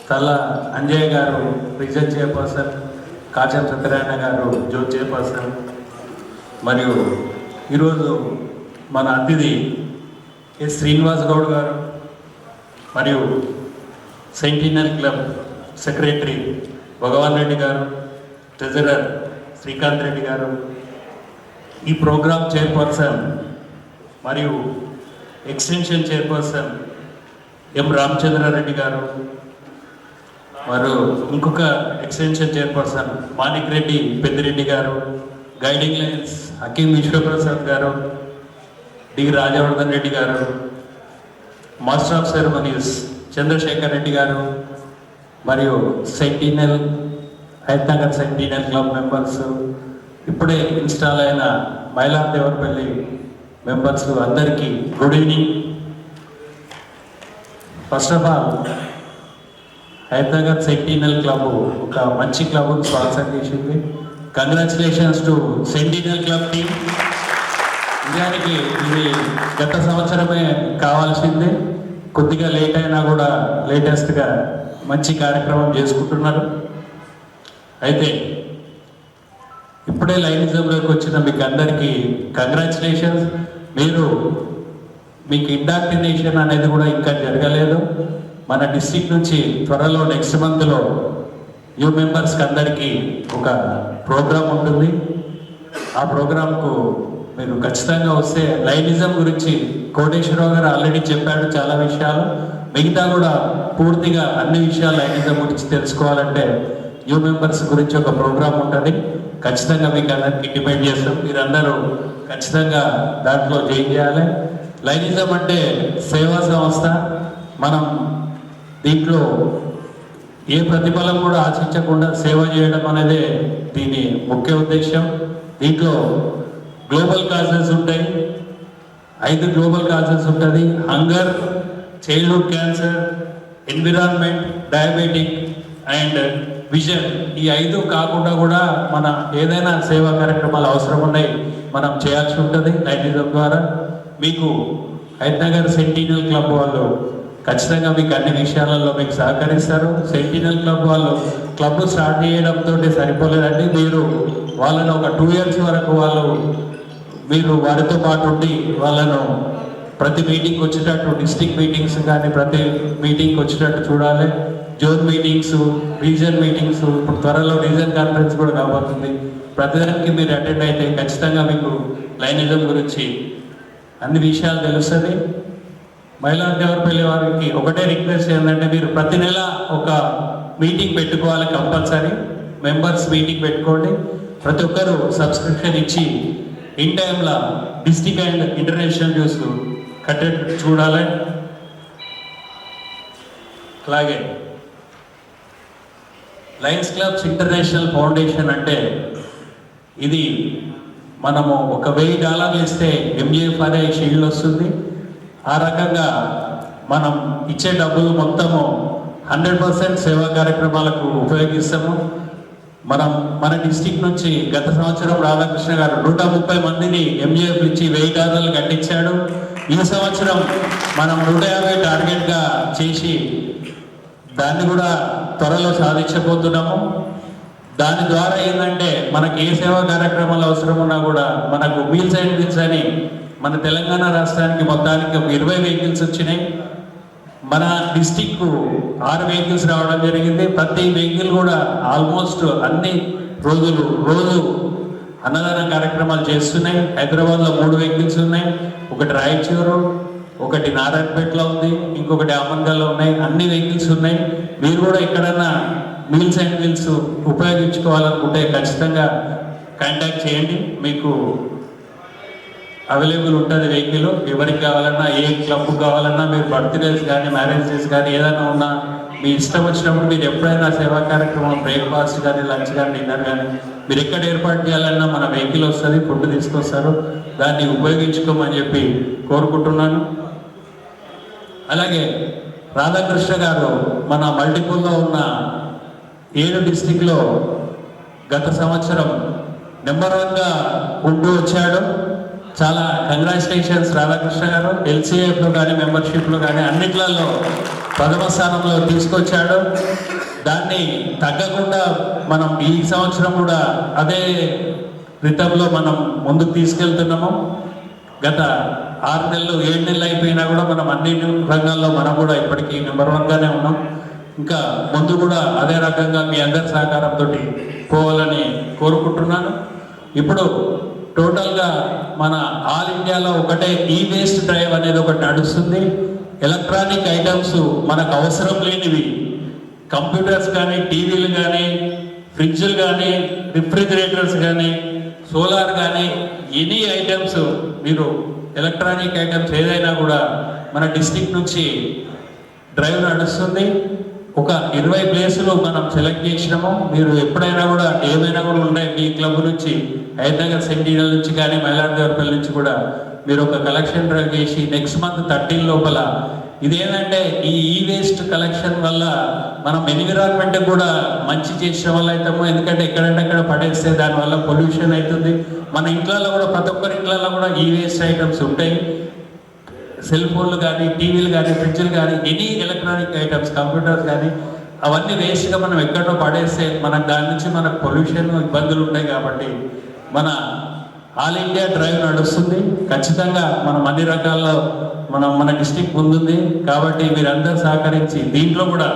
F: తల అంజయ్ గారు region chairperson, Kacham Satyanarayana గారు zone chairperson, మరియు ఈరోజు మన అతిథి ఎస్ శ్రీనివాస్ గౌడ్ గారు మరియు సెంటినల్ క్లబ్ సెక్రటరీ భగవాన్ రెడ్డి గారు, ట్రెజరర్ శ్రీకాంత్ రెడ్డి గారు, ఈ ప్రోగ్రామ్ చైర్పర్సన్ మరియు ఎక్స్టెన్షన్ చైర్పర్సన్ ఎం రామచంద్రారెడ్డి గారు, మరియు ఇంకొక ఎక్స్టెన్షన్ చైర్పర్సన్ మాణిక్ రెడ్డి పెద్దిరెడ్డి గారు, గైడింగ్ లైన్స్ హకీం విశ్వప్రసాద్ గారు, డి రాజవర్ధన్ రెడ్డి గారు, master of ceremonies Chandrasekhar Reddy గారు, మరియు sentinel Hyderabad sentinel club members, ఇప్పుడే ఇన్స్టాల్ అయిన మైలాదేవరపల్లి మెంబర్స్ అందరికీ good evening. First of all Hyderabad sentinel club ఒక మంచి క్లబ్ను స్పాన్సర్ చేసింది. Congratulations to sentinel club team. నిజానికి ఇది గత సంవత్సరమే కావాల్సిందే, కొద్దిగా లేట్ అయినా కూడా లేటెస్ట్గా మంచి కార్యక్రమం చేసుకుంటున్నారు. అయితే ఇప్పుడే లైనిజంలోకి వచ్చిన మీకు అందరికీ కంగ్రాచులేషన్స్. మీకు ఇండాక్టినేషన్ అనేది కూడా ఇంకా జరగలేదు. మన డిస్ట్రిక్ట్ నుంచి త్వరలో నెక్స్ట్ మంత్లో న్యూ మెంబర్స్కి అందరికీ ఒక ప్రోగ్రాం ఉంటుంది. ఆ ప్రోగ్రాంకు మీరు ఖచ్చితంగా వస్తే లైనిజం గురించి కోటేశ్వరరావు గారు ఆల్రెడీ చెప్పాడు చాలా విషయాలు. మిగతా కూడా పూర్తిగా అన్ని విషయాలు లైనిజం గురించి తెలుసుకోవాలంటే న్యూ మెంబర్స్ గురించి ఒక ప్రోగ్రాం ఉంటుంది. ఖచ్చితంగా మీకు అందరికి ఇంటిమేట్ చేస్తాం. మీరందరూ ఖచ్చితంగా దాంట్లో జాయిన్ చేయాలి. లైనిజం అంటే సేవా సంస్థ. మనం దీంట్లో ఏ ప్రతిఫలం కూడా ఆశించకుండా సేవ చేయడం అనేది దీని ముఖ్య ఉద్దేశం. దీంట్లో గ్లోబల్ కాజెస్ ఉంటాయి, 5 గ్లోబల్ కాజెస్ ఉంటుంది. Hunger, childhood cancer, environment, diabetic and vision. ఈ 5 కాకుండా కూడా మన ఏదైనా సేవా కార్యక్రమాలు అవసరం ఉన్నాయి మనం చేయాల్సి ఉంటుంది లైనిజం ద్వారా. మీకు హైదరాబాద్ సెంటినల్ క్లబ్ వాళ్ళు ఖచ్చితంగా మీకు అన్ని విషయాలలో మీకు సహకరిస్తారు. సెంటినల్ క్లబ్ వాళ్ళు క్లబ్ స్టార్ట్ చేయడంతో సరిపోలేదండి. మీరు వాళ్ళను ఒక 2 years వరకు మీరు వారితో పాటు ఉండి వాళ్ళను ప్రతి మీటింగ్కి వచ్చేటట్టు, డిస్ట్రిక్ట్ మీటింగ్స్ కానీ ప్రతి మీటింగ్కి వచ్చేటట్టు చూడాలి. జోన్ మీటింగ్స్, రీజన్ మీటింగ్స్, ఇప్పుడు త్వరలో రీజన్ కాన్ఫరెన్స్ కూడా కాబోతుంది. ప్రతిదానికి మీరు అటెండ్ అయితే ఖచ్చితంగా మీకు లైనిజం గురించి అన్ని విషయాలు తెలుస్తుంది. మైలాదేవరపల్లి వారికి ఒకటే రిక్వెస్ట్ ఏంటంటే మీరు ప్రతి నెల ఒక మీటింగ్ పెట్టుకోవాలి కంపల్సరీ. మెంబర్స్ మీటింగ్ పెట్టుకోండి. ప్రతి ఒక్కరు సబ్స్క్రిప్షన్ ఇచ్చి ఇన్ టైంలో డిస్ట్రిక్ట్ అండ్ ఇంటర్నేషనల్ న్యూస్ కట్టెట్ చూడాలి. అలాగే లయన్స్ క్లబ్స్ ఇంటర్నేషనల్ ఫౌండేషన్ అంటే ఇది మనము ఒక $1000 ఇస్తే MJFRA షీల్డ్ వస్తుంది. ఆ రకంగా మనం ఇచ్చే డబ్బులు మొత్తము 100% సేవా కార్యక్రమాలకు ఉపయోగిస్తాము. మన డిస్ట్రిక్ట్ నుంచి గత సంవత్సరం రాధాకృష్ణ గారు 130 మందిని MJF ఇచ్చి $1000 కట్టించాడు. ఈ సంవత్సరం మనం 150 టార్గెట్గా చేసి దాన్ని కూడా త్వరలో సాధించబోతున్నాము. దాని ద్వారా ఏంటంటే మనకి ఏ సేవా కార్యక్రమాలు అవసరం ఉన్నా కూడా మనకు మీల్స్ అండ్ విల్స్ అని మన తెలంగాణ రాష్ట్రానికి మొత్తానికి ఒక 20 వెహికల్స్ వచ్చినాయి. మన డిస్టిక్కు 6 వెహికల్స్ రావడం జరిగింది. ప్రతి వెహికల్ కూడా ఆల్మోస్ట్ అన్ని రోజు అన్నదాన కార్యక్రమాలు చేస్తున్నాయి. హైదరాబాద్లో 3 వెహికల్స్ ఉన్నాయి. ఒకటి రాయచూరు, ఒకటి నారాయణపేటలో ఉంది, ఇంకొకటి ఆమన్గల్లో ఉన్నాయి. అన్ని వెహికల్స్ ఉన్నాయి. మీరు కూడా ఎక్కడన్నా మీల్స్ అండ్ వీల్స్ ఉపయోగించుకోవాలనుకుంటే ఖచ్చితంగా కాంటాక్ట్ చేయండి. మీకు అవైలబుల్ ఉంటుంది వెహికల్. ఎవరికి కావాలన్నా, ఏ క్లబ్ కావాలన్నా, మీరు బర్త్డేస్ కానీ మ్యారేజెస్ కానీ ఏదైనా ఉన్నా మీ ఇష్టం వచ్చినప్పుడు మీరు ఎప్పుడైనా సేవా కార్యక్రమం, బ్రేక్ఫాస్ట్ కానీ, లంచ్ కానీ, డిన్నర్ కానీ మీరు ఎక్కడ ఏర్పాటు చేయాలన్నా మన వెహికల్ వస్తుంది, ఫుడ్ తీసుకొస్తారు. దాన్ని ఉపయోగించుకోమని చెప్పి కోరుకుంటున్నాను. అలాగే రాధాకృష్ణ గారు మన మల్టిపుల్లో ఉన్న 7 డిస్టిక్లో గత సంవత్సరం నెంబర్ 1గా ఉంటూ వచ్చాడు. చాలా కంగ్రాచులేషన్స్ రాధాకృష్ణ గారు. ఎల్సీఎఫ్లో కానీ, మెంబర్షిప్లో కానీ అన్నిట్లలో ప్రథమ స్థానంలో తీసుకొచ్చాడు. దాన్ని తగ్గకుండా మనం ఈ సంవత్సరం కూడా అదే రితంలో మనం ముందుకు తీసుకెళ్తున్నాము. గత 6 నెలలు 7 నెలలు అయిపోయినా కూడా మనం అన్ని రంగాల్లో మనం కూడా ఇప్పటికీ నెంబర్ 1గానే ఉన్నాం. ఇంకా ముందు కూడా అదే రకంగా మీ అందరి సహకారంతో పోవాలని కోరుకుంటున్నాను. ఇప్పుడు టోటల్గా మన ఆల్ ఇండియాలో ఒకటే ఈ వేస్ట్ డ్రైవ్ అనేది ఒకటి నడుస్తుంది. ఎలక్ట్రానిక్ ఐటమ్స్ మనకు అవసరం లేనివి, కంప్యూటర్స్ కానీ, టీవీలు కానీ, ఫ్రిడ్జ్లు కానీ, రిఫ్రిజిరేటర్స్ కానీ, సోలార్ కానీ, ఎనీ ఐటమ్స్ మీరు ఎలక్ట్రానిక్ ఐటమ్స్ ఏదైనా కూడా మన డిస్ట్రిక్ట్ నుంచి డ్రైవ్ నడుస్తుంది. ఒక 20 ప్లేసులు మనం సెలెక్ట్ చేసినాము. మీరు ఎప్పుడైనా కూడా ఏమైనా కూడా ఉన్నాయి మీ క్లబ్ నుంచి, హైదరాబాద్ సెంటీనల్ నుంచి కానీ, మైలార్దేవరపల్లి నుంచి కూడా మీరు ఒక కలెక్షన్ డ్రైవ్ చేసి నెక్స్ట్ మంత్ 13 లోపల ఇదేంటంటే ఈ వేస్ట్ కలెక్షన్ వల్ల మనం ఎన్విరాన్మెంట్ కూడా మంచి చేసిన వల్ల అవుతాము. ఎందుకంటే ఎక్కడంటే అక్కడ పడేస్తే దానివల్ల పొల్యూషన్ అవుతుంది. మన ఇంట్లలో కూడా ప్రతి ఒక్కరి ఇంట్లలో కూడా ఈ వేస్ట్ ఐటమ్స్ ఉంటాయి. సెల్ ఫోన్లు కానీ, టీవీలు కానీ, ఫ్రిడ్జ్లు కానీ, ఎనీ ఎలక్ట్రానిక్ ఐటమ్స్, కంప్యూటర్స్ కానీ అవన్నీ వేస్ట్గా మనం ఎక్కడో పడేస్తే మనకు దాని నుంచి మనకు పొల్యూషన్ ఇబ్బందులు ఉంటాయి. కాబట్టి మన ఆల్ ఇండియా డ్రైవ్ నడుస్తుంది. ఖచ్చితంగా మనం అన్ని రకాల్లో మన డిస్ట్రిక్ట్ ముందుంది. కాబట్టి మీరందరూ సహకరించి దీంట్లో కూడా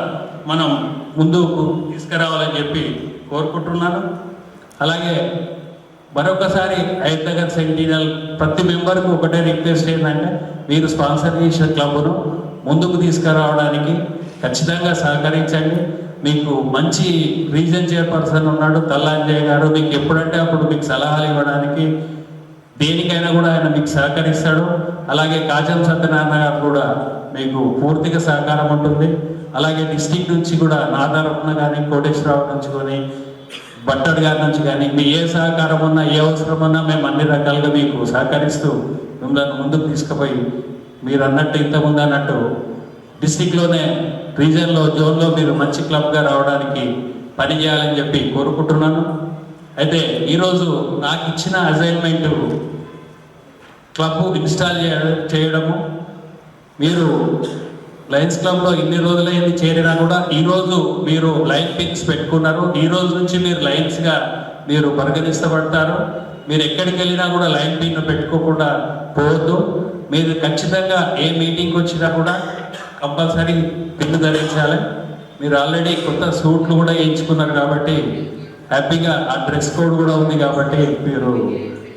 F: మనం ముందుకు తీసుకురావాలని చెప్పి కోరుకుంటున్నాను. అలాగే మరొకసారి హైదరాబాద్ సెంటీనల్ ప్రతి మెంబర్కు ఒకటే రిక్వెస్ట్ ఏంటంటే మీరు స్పాన్సర్ చేసిన క్లబ్ను ముందుకు తీసుకురావడానికి ఖచ్చితంగా సహకరించండి. మీకు మంచి రీజన్ చైర్పర్సన్ ఉన్నాడు తల్లాంజయ్ గారు. మీకు ఎప్పుడంటే అప్పుడు మీకు సలహాలు ఇవ్వడానికి దేనికైనా కూడా ఆయన మీకు సహకరిస్తాడు. అలాగే కాజం సత్యనారాయణ గారు కూడా మీకు పూర్తిగా సహకారం ఉంటుంది. అలాగే డిస్ట్రిక్ట్ నుంచి కూడా నాదారత్న కానీ, కోటేశ్వరరావు నుంచి కానీ, బట్టడ్ గారి నుంచి కానీ మీ ఏ సహకారం ఉన్నా, ఏ అవసరం ఉన్నా మేము అన్ని రకాలుగా మీకు సహకరిస్తూ మిమ్మల్ని ముందుకు తీసుకుపోయి మీరు అన్నట్టు ఇంతకుముందు అన్నట్టు డిస్టిక్లోనే, రీజన్లో, జోన్లో మీరు మంచి క్లబ్గా రావడానికి పని చేయాలని చెప్పి కోరుకుంటున్నాను. అయితే ఈరోజు నాకు ఇచ్చిన అసైన్మెంట్ క్లబ్ ఇన్స్టాల్ చేయడము. మీరు లయన్స్ క్లబ్లో ఇన్ని రోజులైంది చేరినా కూడా ఈరోజు మీరు లైన్ పిన్స్ పెట్టుకున్నారు. ఈ రోజు నుంచి మీరు లైన్స్గా మీరు పరిగణిస్తబడతారు. మీరు ఎక్కడికి వెళ్ళినా కూడా లైన్ పిన్ పెట్టుకోకుండా పోవద్దు. మీరు ఖచ్చితంగా ఏ మీటింగ్కి వచ్చినా కూడా కంపల్సరీ పిన్ ధరించాలి. మీరు ఆల్రెడీ కొత్త సూట్లు కూడా వేయించుకున్నారు కాబట్టి హ్యాపీగా ఆ డ్రెస్ కోడ్ కూడా ఉంది. కాబట్టి మీరు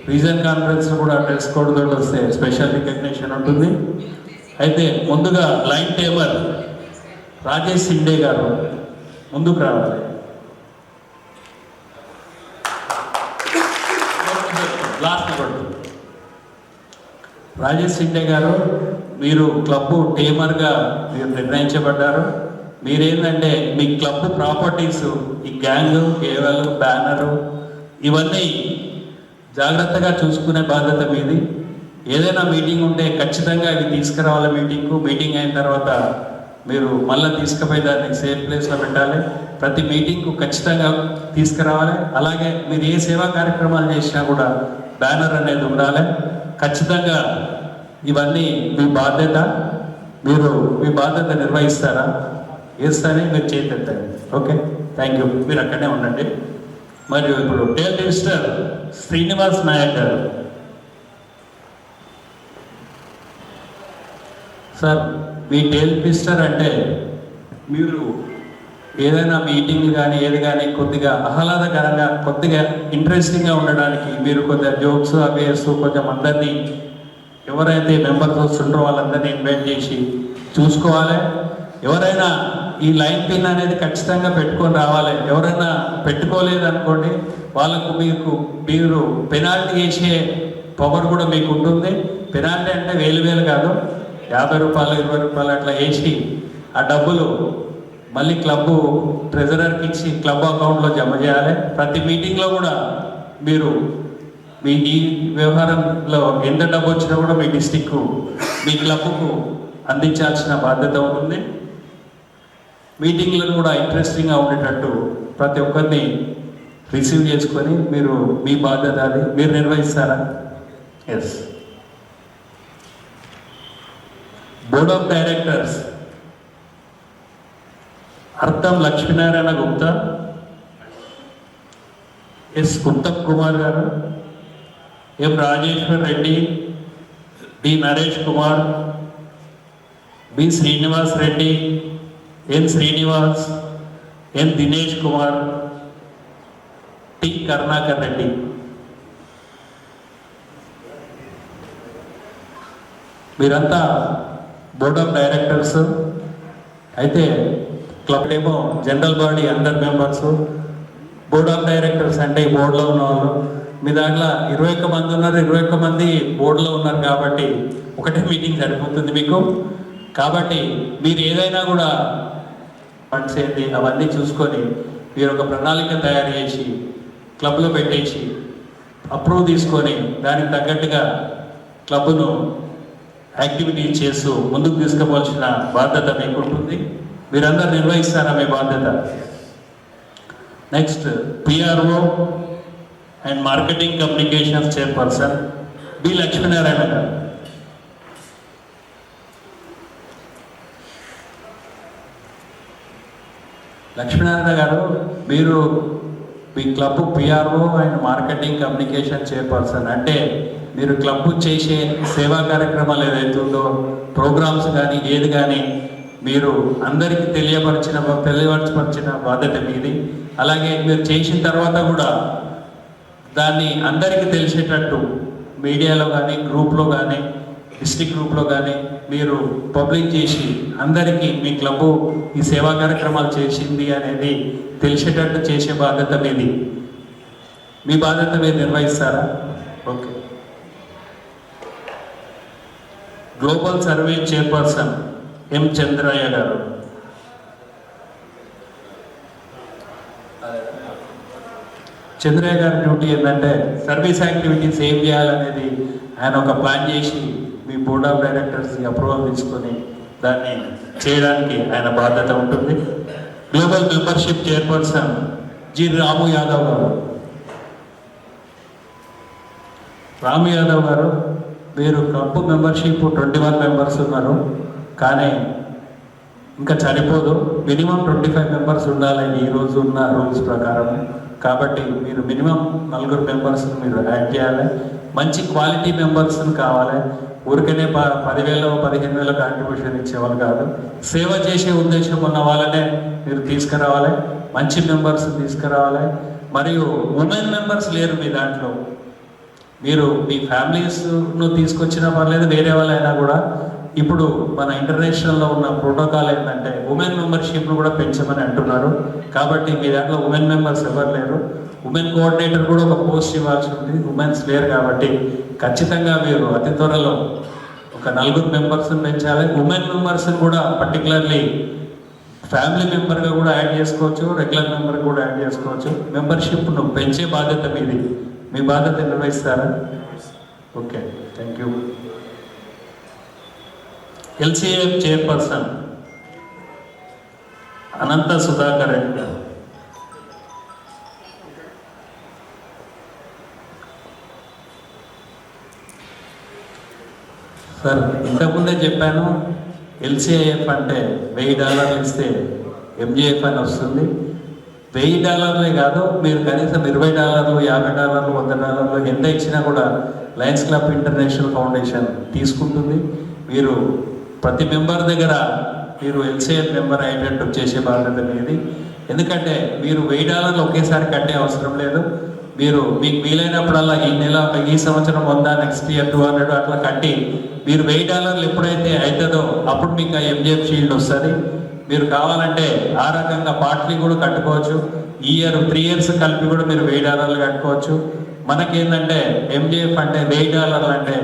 F: రీజన్ కాన్ఫరెన్స్ కూడా డ్రెస్ కోడ్ తోటి వస్తే స్పెషల్ రికగ్నిషన్ ఉంటుంది. అయితే ముందుగా లైన్ టేబుల్ రాజేష్ సిండే గారు ముందుకు రావాలి. లాస్ట్ కొడు రాజేష్ సిండే గారు, మీరు క్లబ్ టేమర్గా మీరు నిర్ణయించబడ్డారు. మీరేంటంటే మీ క్లబ్ ప్రాపర్టీస్, ఈ గ్యాంగ్, కేవల్, బ్యానరు ఇవన్నీ జాగ్రత్తగా చూసుకునే బాధ్యత మీది. ఏదైనా మీటింగ్ ఉంటే ఖచ్చితంగా ఇవి తీసుకురావాలి. మీటింగ్ అయిన తర్వాత మీరు మళ్ళీ తీసుకుపోయి దాన్ని సేఫ్ ప్లేస్లో పెట్టాలి. ప్రతి మీటింగ్కు ఖచ్చితంగా తీసుకురావాలి. అలాగే మీరు ఏ సేవా కార్యక్రమాలు చేసినా కూడా బ్యానర్ అనేది ఉండాలి. ఖచ్చితంగా ఇవన్నీ మీ బాధ్యత. మీరు మీ బాధ్యత నిర్వహిస్తారా? వేస్తానే మీరు చేతెత్తండి. Okay, thank you. మీరు అక్కడనే ఉండండి. మరియు ఇప్పుడు టేల్ మినిస్టర్ శ్రీనివాస్ నాయక్ గారు. సార్ మీ టేల్ ట్విస్టర్ అంటే మీరు ఏదైనా మీటింగ్ కానీ ఏది కానీ కొద్దిగా ఆహ్లాదకరంగా కొద్దిగా ఇంట్రెస్టింగ్గా ఉండడానికి మీరు కొద్దిగా జోక్స్ అవి వేస్తూ కొంచెం అందరినీ ఎవరైతే మెంబర్స్ వస్తుంటారో వాళ్ళందరినీ ఇన్వైట్ చేసి చూసుకోవాలి. ఎవరైనా ఈ లైన్ పిన్ అనేది ఖచ్చితంగా పెట్టుకొని రావాలి. ఎవరైనా పెట్టుకోలేదు అనుకోండి వాళ్ళకు మీరు పెనాల్టీ వేసే పవర్ కూడా మీకు ఉంటుంది. పెనాల్టీ అంటే వేలు కాదు, 50 రూపాయలు 20 రూపాయలు అట్లా వేసి ఆ డబ్బులు మళ్ళీ క్లబ్ ట్రెజరర్కి ఇచ్చి క్లబ్ అకౌంట్లో జమ చేయాలి. ప్రతి మీటింగ్లో కూడా మీరు మీ ఈ వ్యవహారంలో ఎంత డబ్బు వచ్చినా కూడా మీ డిస్టిక్ మీ క్లబ్కు అందించాల్సిన బాధ్యత ఉంటుంది. మీటింగ్లను కూడా ఇంట్రెస్టింగ్గా ఉండేటట్టు ప్రతి ఒక్కరిని రిసీవ్ చేసుకొని మీరు మీ బాధ్యత అది మీరు నిర్వహిస్తారా? ఎస్. బోర్డ్ ఆఫ్ డైరెక్టర్స్ అర్థం లక్ష్మీనారాయణ గుప్తా, ఎస్ ఉత్తమ్ కుమార్ గారు, ఎం రాజేశ్వర్ రెడ్డి, డి నరేష్ కుమార్, బి శ్రీనివాస్ రెడ్డి, ఎన్ శ్రీనివాస్, ఎన్ దినేష్ కుమార్, టి కరుణాకర్ రెడ్డి. మీరంతా బోర్డ్ ఆఫ్ డైరెక్టర్స్. అయితే క్లబ్ ఏమో జనరల్ బాడీ అందరు మెంబర్స్. బోర్డ్ ఆఫ్ డైరెక్టర్స్ అంటే ఈ బోర్డులో ఉన్న వాళ్ళు. మీ దాంట్లో 21 మంది ఉన్నారు, 21 మంది బోర్డులో ఉన్నారు కాబట్టి ఒకటే మీటింగ్ సరిపోతుంది మీకు. కాబట్టి మీరు ఏదైనా కూడా ఫండ్స్ ఏంటి అవన్నీ చూసుకొని మీరు ఒక ప్రణాళిక తయారు చేసి క్లబ్లో పెట్టేసి అప్రూవ్ తీసుకొని దానికి తగ్గట్టుగా క్లబ్ను యాక్టివిటీ చేస్తూ ముందుకు తీసుకుపోవాల్సిన బాధ్యత మీకు ఉంటుంది. మీరందరూ నిర్వహిస్తారా మీ బాధ్యత? Next PRO and marketing communications chairperson B Lakshminarayana garu. Lakshminarayana garu, మీరు మీ club PRO and marketing communication chairperson అంటే మీరు క్లబ్ చేసే సేవా కార్యక్రమాలు ఏదైతుందో ప్రోగ్రామ్స్ కానీ ఏది కానీ మీరు అందరికీ తెలియపరిచిన బాధ్యత మీది. అలాగే మీరు చేసిన తర్వాత కూడా దాన్ని అందరికీ తెలిసేటట్టు మీడియాలో కానీ గ్రూప్లో కానీ డిస్ట్రిక్ట్ గ్రూప్లో కానీ మీరు పబ్లిక్ చేసి అందరికీ మీ క్లబ్ ఈ సేవా కార్యక్రమాలు చేసింది అనేది తెలిసేటట్టు చేసే బాధ్యత మీది. మీ బాధ్యత మీరు నిర్వహిస్తారా? ఓకే. గ్లోబల్ సర్వే చైర్పర్సన్ ఎం చంద్రయ్య గారు. చంద్రయ్య గారి డ్యూటీ ఏంటంటే సర్వీస్ యాక్టివిటీస్ ఏం చేయాలనేది ఆయన ఒక ప్లాన్ చేసి మీ బోర్డ్ ఆఫ్ డైరెక్టర్స్ అప్రూవల్ తీసుకొని దాన్ని చేయడానికి ఆయన బాధ్యత ఉంటుంది. గ్లోబల్ మెంబర్షిప్ చైర్పర్సన్ జి రాము యాదవ్ గారు. రాము యాదవ్ గారు, మీరు క్లబ్ మెంబర్షిప్ 21 మెంబర్స్ ఉన్నారు, కానీ ఇంకా సరిపోదు. మినిమం 25 మెంబర్స్ ఉండాలని ఈరోజు ఉన్న రూల్స్ ప్రకారం. కాబట్టి మీరు మినిమం 4 మెంబర్స్ని మీరు యాడ్ చేయాలి. మంచి క్వాలిటీ మెంబర్స్ని కావాలి. ఊరికనే 10,000 15,000 కాంట్రిబ్యూషన్ ఇచ్చేవాళ్ళు కాదు. సేవ చేసే ఉద్దేశం ఉన్న వాళ్ళనే మీరు తీసుకురావాలి. మంచి మెంబర్స్ తీసుకురావాలి. మరియు ఉమెన్ మెంబర్స్ లేరు మీ దాంట్లో. మీరు మీ ఫ్యామిలీస్ను తీసుకొచ్చినా పర్లేదు, వేరే వాళ్ళైనా కూడా. ఇప్పుడు మన ఇంటర్నేషనల్లో ఉన్న ప్రోటోకాల్ ఏంటంటే ఉమెన్ మెంబర్షిప్ను కూడా పెంచమని అంటున్నారు. కాబట్టి మీ దాంట్లో ఉమెన్ మెంబర్స్ ఎవరు లేరు. ఉమెన్ కోఆర్డినేటర్ కూడా ఒక పోస్ట్ ఇవ్వాల్సి ఉంది. ఉమెన్స్ లేరు కాబట్టి ఖచ్చితంగా మీరు అతి త్వరలో ఒక 4 మెంబర్స్ని పెంచాలి. ఉమెన్ మెంబర్స్ని కూడా పర్టికులర్లీ ఫ్యామిలీ మెంబర్గా కూడా యాడ్ చేసుకోవచ్చు, రెగ్యులర్ మెంబర్ కూడా యాడ్ చేసుకోవచ్చు. మెంబర్షిప్ను పెంచే బాధ్యత మీది. మీ బాధ్యత నిర్వహిస్తారా? Okay, thank you. LCF chairperson Anantha Sudhakar Reddy garu. Sir, ఇంతకుముందే చెప్పాను, ఎల్సిఐఎఫ్ అంటే $1000 ఇస్తే ఎంజిఎఫ్ అని వస్తుంది. $1000 కాదు, మీరు కనీసం $20, $50, $100 ఎంత ఇచ్చినా కూడా లయన్స్ క్లబ్ ఇంటర్నేషనల్ ఫౌండేషన్ తీసుకుంటుంది. మీరు ప్రతి మెంబర్ దగ్గర మీరు ఎల్సీఎఫ్ మెంబర్ అయ్యేటట్టు చేసే బాధ్యత మీది. ఎందుకంటే మీరు $1000 ఒకేసారి కట్టే అవసరం లేదు. మీరు మీకు వీలైనప్పుడల్లా ఈ నెల ఈ సంవత్సరం 100, నెక్స్ట్ ఇయర్ 200 అట్లా కట్టి మీరు $1000 ఎప్పుడైతే అవుతుందో అప్పుడు మీకు ఆ ఎంజేఎఫ్ షీల్డ్ వస్తుంది. మీరు కావాలంటే ఆ రకంగా పార్ట్లీ కూడా కట్టుకోవచ్చు. ఈ ఇయర్ 3 years కలిపి కూడా మీరు $1000 కట్టుకోవచ్చు. మనకేంటంటే ఎంజేఎఫ్ అంటే $1000 అంటే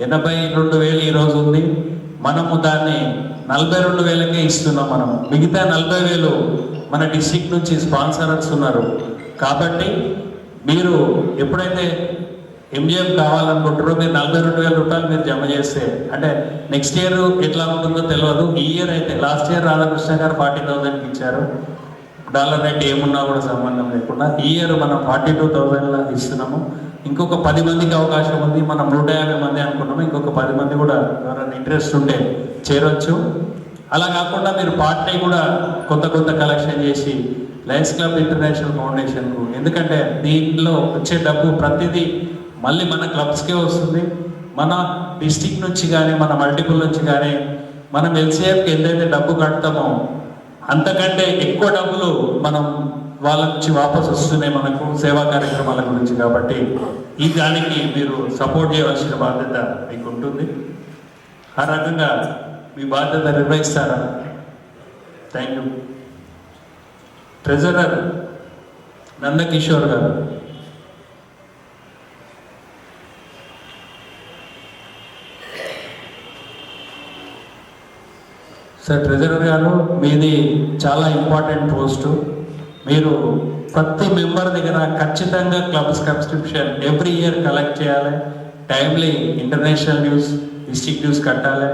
F: 82,000 ఈరోజు ఉంది. మనము దాన్ని 42,000కే ఇస్తున్నాం. మనం మిగతా 40,000 మన డిస్ట్రిక్ట్ నుంచి స్పాన్సరర్స్ ఉన్నారు. కాబట్టి మీరు ఎప్పుడైతే ఎంజీఎం కావాలనుకుంటారో మీరు 42,000 రూపాయలు మీరు జమ చేస్తే, అంటే నెక్స్ట్ ఇయర్ ఎట్లా ఉంటుందో తెలియదు. ఈ ఇయర్ అయితే లాస్ట్ ఇయర్ రాధాకృష్ణ గారు 40,000కి ఇచ్చారు. డాలర్ రేట్ ఏమున్నా కూడా సంబంధం లేకుండా ఈ ఇయర్ మనం 42,000 ఇస్తున్నాము. ఇంకొక 10 మందికి అవకాశం ఉంది. మనం 150 మంది అనుకున్నాము. ఇంకొక 10 మంది కూడా ఎవరైనా ఇంట్రెస్ట్ ఉంటే చేరొచ్చు. అలా కాకుండా మీరు పార్టీ కూడా కొంత కలెక్షన్ చేసి లయన్స్ క్లబ్ ఇంటర్నేషనల్ ఫౌండేషన్కు, ఎందుకంటే దీంట్లో వచ్చే డబ్బు ప్రతిదీ మళ్ళీ మన క్లబ్స్కే వస్తుంది. మన డిస్టిక్ నుంచి కానీ మన మల్టిపుల్ నుంచి కానీ మనం ఎల్సీఎఫ్కి ఎంతైతే డబ్బు కడతామో అంతకంటే ఎక్కువ డబ్బులు మనం వాళ్ళ నుంచి వాపసు వస్తున్నాయి మనకు సేవా కార్యక్రమాల గురించి. కాబట్టి ఈ దానికి మీరు సపోర్ట్ చేయవలసిన బాధ్యత మీకు ఉంటుంది. ఆ రకంగా మీ బాధ్యత నిర్వహిస్తారా? Thank you. Treasurer Nandakishore garu. Sir, treasurer గారు మీది చాలా ఇంపార్టెంట్ పోస్టు. మీరు ప్రతి మెంబర్ దగ్గర ఖచ్చితంగా club subscription every year collect చేయాలి. Timely international news, district news కట్టాలి.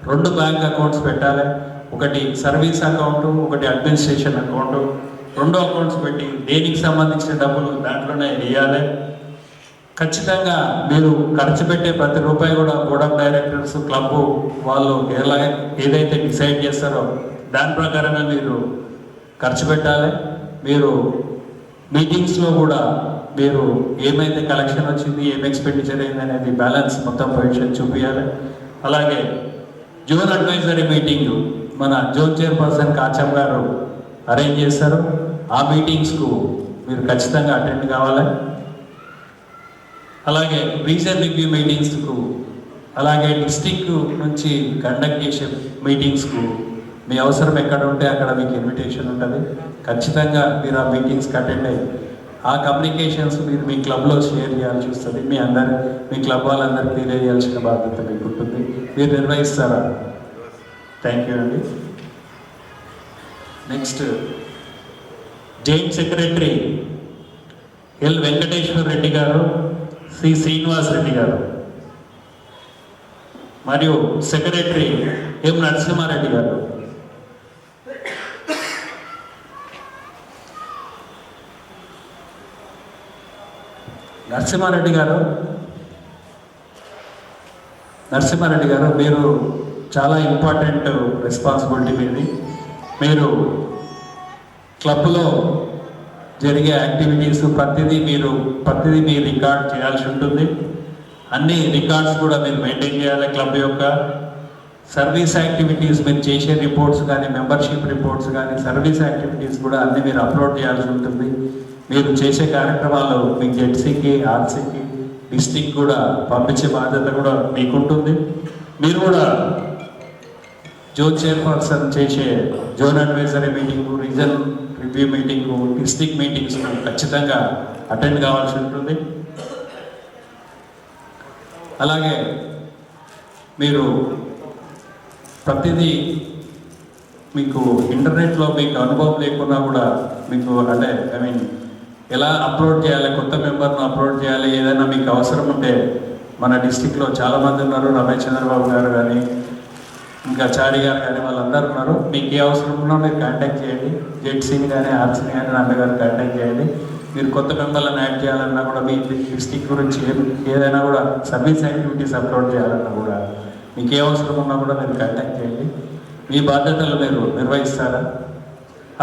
F: 2 బ్యాంక్ అకౌంట్స్ పెట్టాలి. ఒకటి సర్వీస్ అకౌంటు, ఒకటి అడ్మినిస్ట్రేషన్ అకౌంటు. 2 అకౌంట్స్ పెట్టి దేనికి సంబంధించిన డబ్బులు దాంట్లోనే వేయాలి. ఖచ్చితంగా మీరు ఖర్చు పెట్టే ప్రతి రూపాయి కూడా బోర్డ్ ఆఫ్ డైరెక్టర్స్, క్లబ్ వాళ్ళు ఏదైతే డిసైడ్ చేస్తారో దాని ప్రకారమే మీరు ఖర్చు పెట్టాలి. మీరు మీటింగ్స్లో కూడా మీరు ఏమైతే కలెక్షన్ వచ్చింది, ఏం ఎక్స్పెండిచర్ అయింది అనేది బ్యాలెన్స్ మొత్తం పొజిషన్ చూపించాలి. అలాగే జోన్ అడ్వైజరీ మీటింగ్ మన జోన్ చైర్పర్సన్ కాచం గారు అరేంజ్ చేస్తారు. ఆ మీటింగ్స్కు మీరు ఖచ్చితంగా అటెండ్ కావాలి. అలాగే రీజన్ రివ్యూ మీటింగ్స్కు, అలాగే డిస్ట్రిక్ట్ నుంచి కండక్ట్ చేసే మీటింగ్స్కు మీ అవసరం ఎక్కడ ఉంటే అక్కడ మీకు ఇన్విటేషన్ ఉంటుంది. ఖచ్చితంగా మీరు ఆ మీటింగ్స్కి అటెండ్ అయ్యి ఆ కమ్యూనికేషన్స్ మీరు మీ క్లబ్లో షేర్ చేయాల్సి వస్తుంది. మీ క్లబ్ వాళ్ళందరికీ తెలియజేయాల్సిన బాధ్యత మీకు ఉంటుంది. మీరు నిర్వహిస్తారా? థ్యాంక్ యూ అండి. Next joint secretary L Venkateswara Reddy గారు, సి శ్రీనివాస్ రెడ్డి గారు, మరియు సెక్రటరీ ఎం నరసింహారెడ్డి గారు. నరసింహారెడ్డి గారు మీరు చాలా ఇంపార్టెంట్ రెస్పాన్సిబిలిటీ మీది. మీరు క్లబ్లో జరిగే యాక్టివిటీస్ ప్రతిదీ మీరు రికార్డ్ చేయాల్సి ఉంటుంది. అన్ని రికార్డ్స్ కూడా మీరు మెయింటైన్ చేయాలి. క్లబ్ యొక్క సర్వీస్ యాక్టివిటీస్, మీరు చేసే రిపోర్ట్స్ కానీ, మెంబర్షిప్ రిపోర్ట్స్ కానీ, సర్వీస్ యాక్టివిటీస్ కూడా అన్నీ మీరు అప్లోడ్ చేయాల్సి ఉంటుంది. మీరు చేసే కార్యక్రమాలు మీ జెడ్సీకి, ఆర్సీకి, డిస్ట్రిక్ట్ కూడా పంపించే బాధ్యత కూడా మీకుంటుంది. మీరు కూడా జోన్ చైర్పర్సన్ చేసే zone advisory meeting, reason review meeting, district meetings ఖచ్చితంగా అటెండ్ కావాల్సి ఉంటుంది. అలాగే మీరు ప్రతిదీ మీకు ఇంటర్నెట్లో మీకు అనుభవం లేకున్నా కూడా మీకు అంటే ఎలా అప్లోడ్ చేయాలి, కొత్త మెంబర్ను అప్లోడ్ చేయాలి, ఏదైనా మీకు అవసరం ఉంటే మన డిస్టిక్లో చాలామంది ఉన్నారు. రమేష్ చంద్రబాబు గారు కానీ, ఇంకా చారి గారు కానీ, వాళ్ళందరూ ఉన్నారు. మీకు ఏ అవసరం ఉన్నా మీరు కాంటాక్ట్ చేయండి. జెడ్సీని కానీ, ఆర్సీని కానీ నాన్నగారు కాంటాక్ట్ చేయండి. మీరు కొత్త మెంబర్లను యాడ్ చేయాలన్నా కూడా, మీ డిస్టిక్ గురించి ఏదైనా కూడా సర్వీస్ యాక్టివిటీస్ అప్లోడ్ చేయాలన్నా కూడా, మీకు ఏ అవసరం ఉన్నా కూడా మీరు కాంటాక్ట్ చేయండి. మీ బాధ్యతలు మీరు నిర్వహిస్తారా?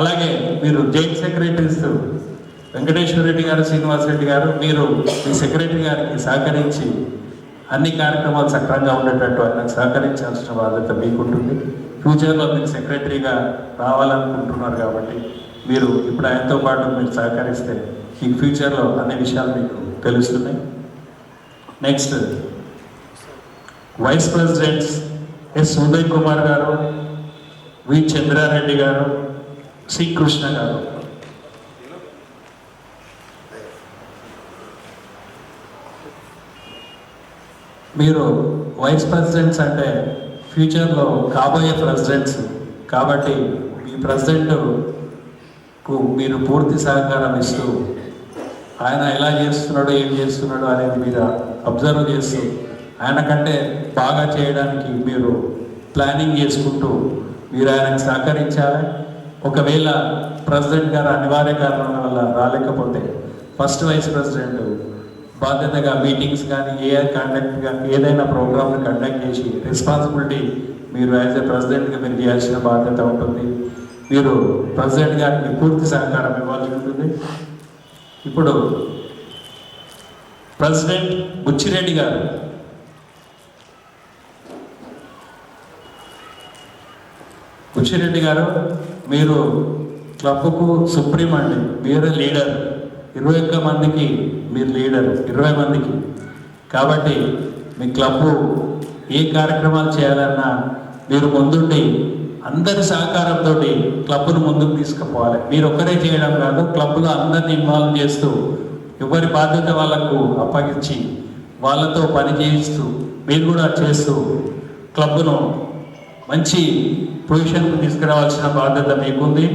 F: అలాగే మీరు జాయింట్ సెక్రటరీస్ వెంకటేశ్వర రెడ్డి గారు, శ్రీనివాస్ రెడ్డి గారు, మీరు మీ సెక్రటరీ గారికి సహకరించి అన్ని కార్యక్రమాలు సక్రమంగా ఉండేటట్టు ఆయనకు సహకరించాల్సిన బాధ్యత మీకుంటుంది. ఫ్యూచర్లో మీరు సెక్రటరీగా రావాలనుకుంటున్నారు కాబట్టి మీరు ఇప్పుడు ఆయనతో పాటు మీరు సహకరిస్తే మీకు ఫ్యూచర్లో అన్ని విషయాలు మీకు తెలుస్తున్నాయి. Next vice presidents S Uday Kumar గారు, వి చంద్రారెడ్డి గారు, సి కృష్ణ గారు. మీరు వైస్ ప్రెసిడెంట్స్ అంటే ఫ్యూచర్లో కాబోయే ప్రెసిడెంట్స్ కాబట్టి మీ ప్రెసిడెంట్కు మీరు పూర్తి సహకారం ఇస్తూ ఆయన ఎలా చేస్తున్నాడో ఏం చేస్తున్నాడో అనేది మీరు అబ్జర్వ్ చేస్తూ ఆయన కంటే బాగా చేయడానికి మీరు ప్లానింగ్ చేసుకుంటూ మీరు ఆయనకు సహకరించాలి. ఒకవేళ ప్రెసిడెంట్ గారు అనివార్య కారణాల వల్ల రాలేకపోతే ఫస్ట్ వైస్ ప్రెసిడెంట్ బాధ్యతగా మీటింగ్స్ కానీ ఏదైనా ప్రోగ్రామ్ని కండక్ట్ చేసి రెస్పాన్సిబిలిటీ మీరు యాజ్ ఎ ప్రెసిడెంట్గా మీరు చేయాల్సిన బాధ్యత ఉంటుంది. మీరు ప్రెసిడెంట్ గారికి పూర్తి సహకారం ఇవ్వాల్సి ఉంటుంది. ఇప్పుడు ప్రెసిడెంట్ బుచ్చిరెడ్డి గారు. బుచ్చిరెడ్డి గారు మీరు క్లబ్కు సుప్రీం అండి, మీరు లీడర్. 21 మందికి మీరు లీడర్, 20 మందికి. కాబట్టి మీ క్లబ్బు ఏ కార్యక్రమాలు చేయాలన్నా మీరు ముందుండి అందరి సహకారంతో క్లబ్ను ముందుకు తీసుకుపోవాలి. మీరు ఒక్కరే చేయడం కాదు, క్లబ్లో అందరిని ఇన్వాల్వ్ చేస్తూ ఎవరి బాధ్యత వాళ్ళకు అప్పగించి వాళ్ళతో పని చేయిస్తూ మీరు కూడా చేస్తూ క్లబ్ను మంచి పొజిషన్కు తీసుకురావాల్సిన బాధ్యత మీకుంది.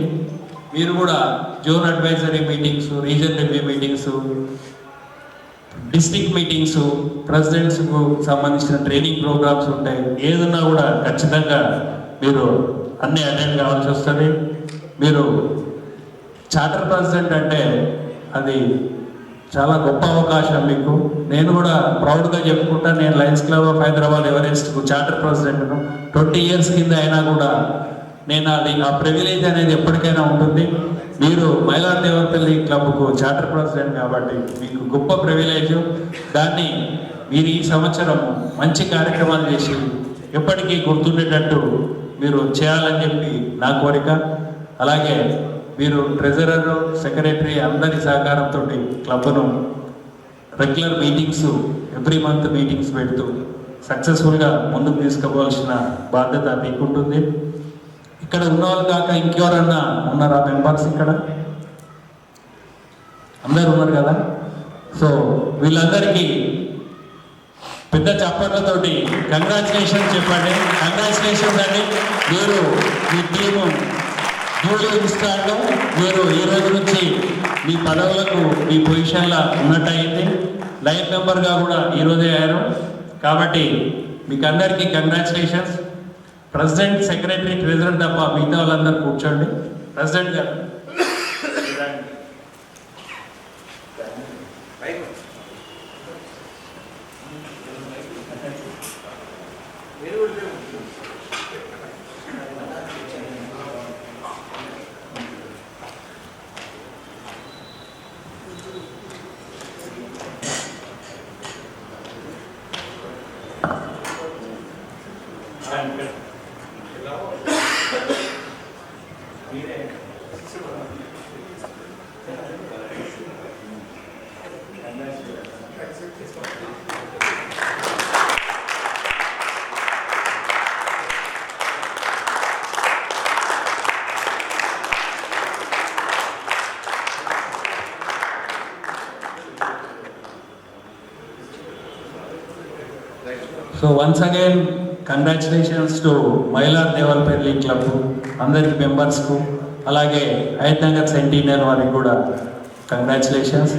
F: మీరు కూడా zone advisory meetings, region review meetings, district meetings, ప్రెసిడెంట్స్కు సంబంధించిన ట్రైనింగ్ ప్రోగ్రామ్స్ ఉంటాయి. ఏదన్నా కూడా ఖచ్చితంగా మీరు అన్నీ అటెండ్ కావాల్సి వస్తుంది. మీరు చార్టర్ ప్రెసిడెంట్ అంటే అది చాలా గొప్ప అవకాశం మీకు. నేను కూడా ప్రౌడ్గా చెప్పుకుంటా, నేను లయన్స్ క్లబ్ ఆఫ్ హైదరాబాద్ ఎవరెస్ట్కు చార్టర్ ప్రెసిడెంట్ను. 20 years కింద అయినా కూడా నేను ఆ ప్రివిలేజ్ అనేది ఎప్పటికైనా ఉంటుంది. మీరు మైలార్ దేవరపల్లి క్లబ్కు చార్టర్ ప్రెసిడెంట్ కాబట్టి మీకు గొప్ప ప్రివిలేజ్. దాన్ని మీరు ఈ సంవత్సరం మంచి కార్యక్రమాలు చేసి ఎప్పటికీ గుర్తుండేటట్టు మీరు చేయాలని చెప్పి నా కోరిక. అలాగే మీరు ట్రెజరర్, సెక్రటరీ అందరి సహకారంతో క్లబ్ను regular meetings, every month meetings పెడుతూ సక్సెస్ఫుల్గా ముందుకు తీసుకుపోవాల్సిన బాధ్యత మీకుంటుంది. ఇక్కడ ఉన్నవాళ్ళు కాక ఇంకెవరన్నా ఉన్నారా మెంబర్స్? ఇక్కడ అందరు ఉన్నారు కదా. సో వీళ్ళందరికీ పెద్ద చప్పట్లతోటి కంగ్రాచులేషన్స్ చెప్పండి. కంగ్రాచులేషన్స్ అండి. మీరు మీ టీము డ్యూటీ ఇస్తాడు. మీరు ఈ రోజు నుంచి మీ పదవులకు మీ పొజిషన్లో ఉన్నట్టయింది. లైన్ మెంబర్గా కూడా ఈరోజే అయ్యారు. కాబట్టి మీకు అందరికీ కంగ్రాచులేషన్స్. ప్రెసిడెంట్, సెక్రటరీ, ట్రెజరర్ తప్ప మిగతా వాళ్ళందరూ కూర్చోండి. ప్రెసిడెంట్ గారు so once again congratulations to Mylar Devarapalli club అందరికి మెంబర్స్కు, అలాగే హైదనగర్ సెంటీనియర్ వారికి కూడా కంగ్రాచులేషన్స్.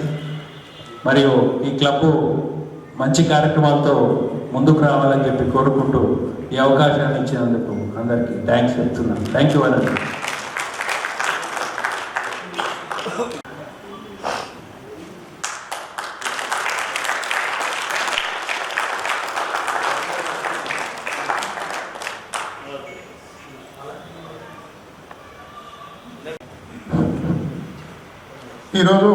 F: మరియు ఈ క్లబ్ మంచి కార్యక్రమాలతో ముందుకు రావాలని చెప్పి కోరుకుంటూ ఈ అవకాశాన్ని ఇచ్చినందుకు అందరికీ థ్యాంక్స్ చెప్తున్నాను. థ్యాంక్ యూ అనండి.
G: ఈరోజు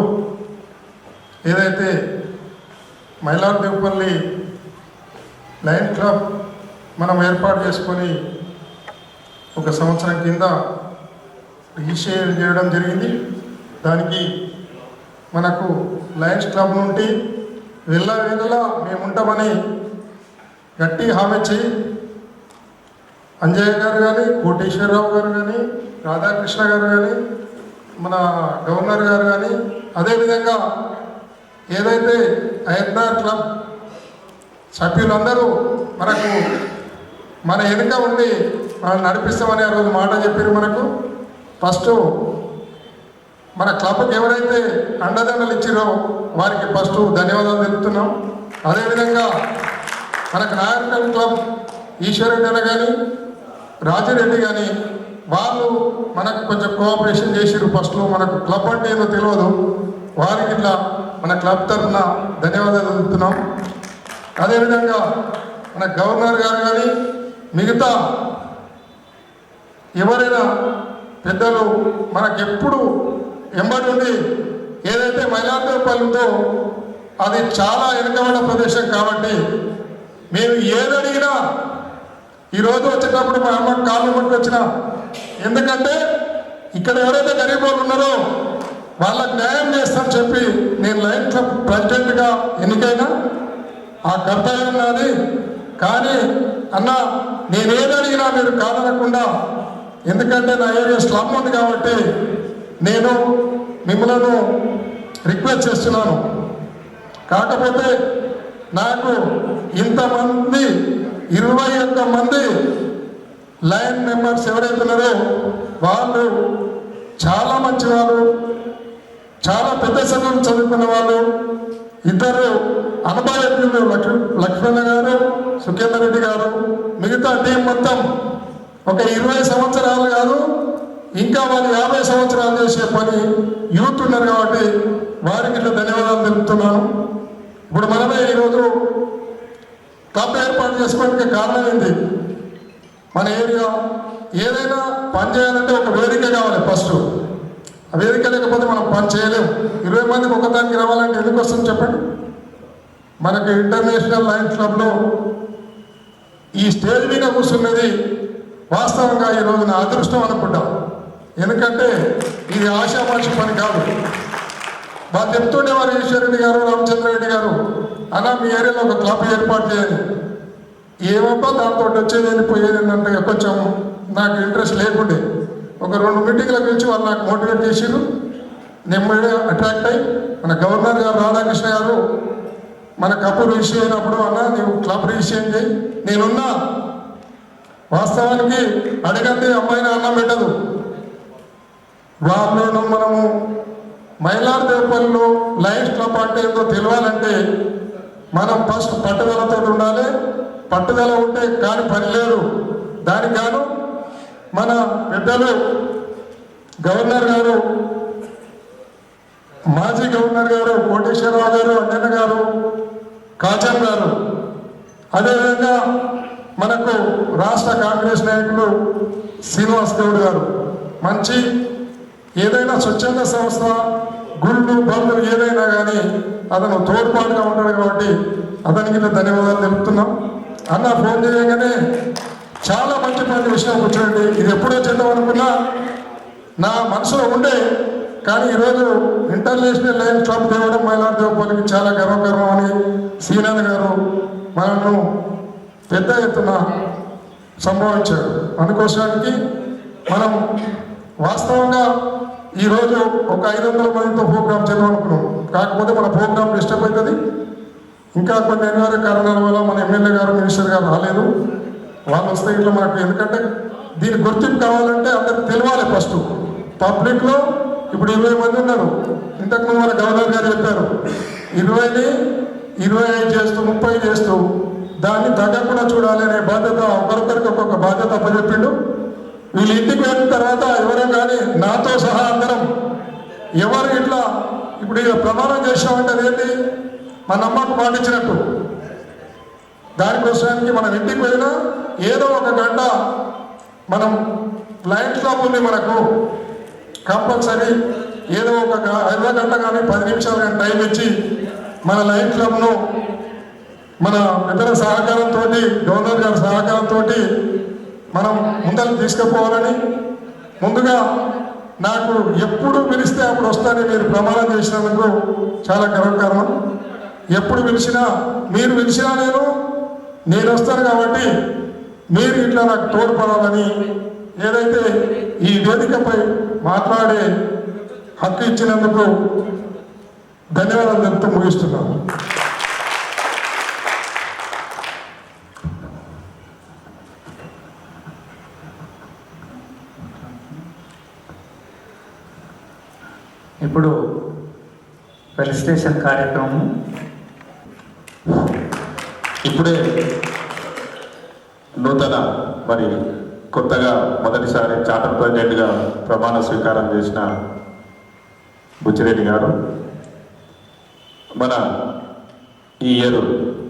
G: ఏదైతే మైలార్ దేవపల్లి లయన్ క్లబ్ మనం ఏర్పాటు చేసుకొని ఒక సంవత్సరం కింద రిజిస్ట్రేషన్ చేయడం జరిగింది. దానికి మనకు లయన్స్ క్లబ్ నుండి వెళ్ళ మేము ఉంటామని గట్టి హామీ ఇచ్చి అంజయ్య గారు కానీ, కోటేశ్వరరావు గారు కానీ, రాధాకృష్ణ గారు కానీ, మన గవర్నర్ గారు కానీ, అదేవిధంగా ఏదైతే ఐఎన్ఆర్ క్లబ్ సభ్యులందరూ మనకు మన వెనుక ఉండి మనం నడిపిస్తామని ఆ రోజు మాట చెప్పారు. మనకు ఫస్ట్ మన క్లబ్కి ఎవరైతే అండదండలు ఇచ్చారో వారికి ఫస్ట్ ధన్యవాదాలు తెలుపుతున్నాం. అదేవిధంగా మనకు నాయకల్ క్లబ్ ఈశ్వరెడ్డి అన్న కానీ, రాజిరెడ్డి కానీ వాళ్ళు మనకు కొంచెం కోఆపరేషన్ చేసిరు. ఫస్ట్లో మనకు క్లబ్ అంటే ఏదో తెలియదు, వారికి ఇట్లా మన క్లబ్ తరఫున ధన్యవాదాలు తెలుపుతున్నాం. అదేవిధంగా మన గవర్నర్ గారు కానీ మిగతా ఎవరైనా పెద్దలు మనకెప్పుడు ఎంబడి ఉండి ఏదైతే మైలార్దేపల్లి ఉందో అది చాలా వెనుకబడ్డ ప్రదేశం కాబట్టి మేము ఏదడిగినా ఈరోజు వచ్చేటప్పుడు మా అమ్మ కాళ్ళు పట్టుకు వచ్చిన, ఎందుకంటే ఇక్కడ ఎవరైతే గరీబ్ వాళ్ళు ఉన్నారో వాళ్ళకు న్యాయం చేస్తానని చెప్పి నేను లయన్ క్లబ్ ప్రెసిడెంట్గా ఎన్నికైనా ఆ కర్తవ్యం నాది. కానీ అన్న నేనేదడిగినా మీరు కాదనకుండా, ఎందుకంటే నా ఏరియా స్లమ్ ఉంది కాబట్టి నేను మిమ్మల్ని రిక్వెస్ట్ చేస్తున్నాను. కాకపోతే నాకు ఇంతమంది 21 మంది లయన్ మెంబర్స్ ఎవరైతే ఉన్నారో వాళ్ళు చాలా మంచి వాళ్ళు, చాలా పెద్ద చదువులు చదువుకున్న వాళ్ళు, ఇద్దరు అనుభవజ్ఞులు లక్ష్మణ గారు, సుఖేందర్ రెడ్డి గారు, మిగతా టీం మొత్తం ఒక 20 సంవత్సరాలు కాదు ఇంకా వాళ్ళు 50 సంవత్సరాలు చేసే పని యూత్ ఉన్నారు కాబట్టి వారికి ఇట్లా ధన్యవాదాలు తెలుపుతున్నాను. ఇప్పుడు మనమే ఈరోజు క్లబ్ ఏర్పాటు చేసుకోవడానికి కారణం ఏంటి? మన ఏరియా ఏదైనా పని చేయాలంటే ఒక వేదిక కావాలి. ఫస్ట్ ఆ వేదిక లేకపోతే మనం పని చేయలేము. 20 మందికి ఒకదానికి రావాలంటే ఎందుకు వస్తుంది చెప్పండి? మనకు ఇంటర్నేషనల్ లయన్స్ క్లబ్లో ఈ స్టేజ్ మీద కూర్చున్నది వాస్తవంగా ఈరోజు నా అదృష్టం అనుకుంటాం. ఎందుకంటే ఇది ఆశామాషి పని కాదు. వాళ్ళు చెప్తుండేవారు ఈశ్వరెడ్డి గారు, రామచంద్రరెడ్డి గారు, అన్న మీ ఏరియాలో ఒక క్లబ్ ఏర్పాటు చేయాలి. ఏమబ్బా దాంతో వచ్చేది వెళ్ళిపోయేది అంటే కొంచెం నాకు ఇంట్రెస్ట్ లేకుండే ఒక 2 మీటింగ్ల గురించి వాళ్ళు నాకు మోటివేట్ చేసిరు. నేను అట్రాక్ట్ అయ్యి మన గవర్నర్ గారు రాధాకృష్ణ గారు మన కప్పు రిజిస్టర్ అయినప్పుడు అన్న నువ్వు క్లబ్ రిజిస్టర్ చేయి, నేనున్నా. వాస్తవానికి అడగండి అమ్మాయిని అన్నం పెట్టదు. వాళ్ళను మనము మైలార్దేపల్లిలో లయన్స్ క్లబ్ అంటే ఏందో తెలియాలంటే మనం ఫస్ట్ పట్టుదలతో ఉండాలి. పట్టుదల ఉంటే కానీ పని లేదు. దానికి గాను మన పెద్దలు గవర్నర్ గారు, మాజీ గవర్నర్ గారు కోటేశ్వరరావు గారు, అన్నయ్య గారు, కాజం గారు, అదేవిధంగా మనకు రాష్ట్ర కాంగ్రెస్ నాయకులు శ్రీనివాస్ గౌడ్ గారు మంచి ఏదైనా స్వచ్ఛంద సంస్థ గుళ్ళు బళ్ళు ఏదైనా కానీ అతను తోడ్పాటుగా ఉంటాడు కాబట్టి అతనికి ధన్యవాదాలు తెలుపుతున్నాం. అన్న ఫోన్ చేయగానే చాలా మంచి విషయం కూర్చోండి, ఇది ఎప్పుడో చేద్దాం అనుకున్నా నా మనసులో ఉండే, కానీ ఈరోజు ఇంటర్నేషనల్ లయన్స్ క్లబ్ తేవడం మైలార్దేపల్లికి చాలా గర్వకారణం అని శ్రీనాథ్ గారు మనను పెద్ద ఎత్తున సంభవించాడు. అందుకోసానికి మనం వాస్తవంగా ఈరోజు ఒక 500 మందితో ప్రోగ్రామ్ చేద్దాం అనుకున్నాం. కాకపోతే మన ప్రోగ్రామ్ డిస్టర్బ్ అవుతుంది. ఇంకా కొన్ని అనివార్య కారణాల వల్ల మన ఎమ్మెల్యే గారు, మినిస్టర్ గారు రాలేదు. వాళ్ళు వస్తే ఇట్లా మనకు, ఎందుకంటే దీని గుర్తింపు కావాలంటే అందరికి తెలియాలి. ఫస్ట్ పబ్లిక్లో ఇప్పుడు 20 మంది ఉన్నారు. ఇంతకుముందు మన గవర్నర్ గారు చెప్పారు 20ని 25 చేస్తూ 30 చేస్తూ దాన్ని తగ్గకుండా చూడాలి అనే బాధ్యత ఒకరికొకరికి ఒక్కొక్క బాధ్యత అప్పచెప్పిండు. వీళ్ళు ఇంటికి వెళ్ళిన తర్వాత ఎవరో కానీ నాతో సహా అందరం ఎవరు ఇట్లా ఇప్పుడు ఇలా ప్రమాణం చేసామంటే అదేంటి మన అమ్మకు పాటించినట్టు. దానికోసానికి మనం ఇంటికి వెళ్ళినా ఏదో ఒక గంట మనం లయన్స్ క్లబ్ ఉంది మనకు కంపల్సరీ ఏదో ఒక 1/2 గంట కానీ 10 నిమిషాలు కానీ టైం ఇచ్చి మన లయన్స్ క్లబ్ను మన పెద్దల సహకారంతో, గవర్నర్ గారి సహకారంతో మనం ముందరకు తీసుకుపోవాలని, ముందుగా నాకు ఎప్పుడు పిలిస్తే అప్పుడు వస్తానని మీరు ప్రమాణం చేసినందుకు చాలా గర్వకారణం. ఎప్పుడు పిలిచినా, మీరు పిలిచినా నేను వస్తాను కాబట్టి మీరు ఇట్లా నాకు తోడ్పడాలని, ఏదైతే ఈ వేదికపై మాట్లాడే హక్కు ఇచ్చినందుకు ధన్యవాదాలు చెప్తూ ముగిస్తున్నాను.
A: ఇప్పుడు రిజిస్ట్రేషన్ కార్యక్రమం
F: ఇప్పుడే నూతన మరి కొత్తగా మొదటిసారి చార్టర్ ప్రెసిడెంట్గా ప్రమాణ స్వీకారం చేసిన బుచ్చిరెడ్డి గారు, మన ఈ ఇయర్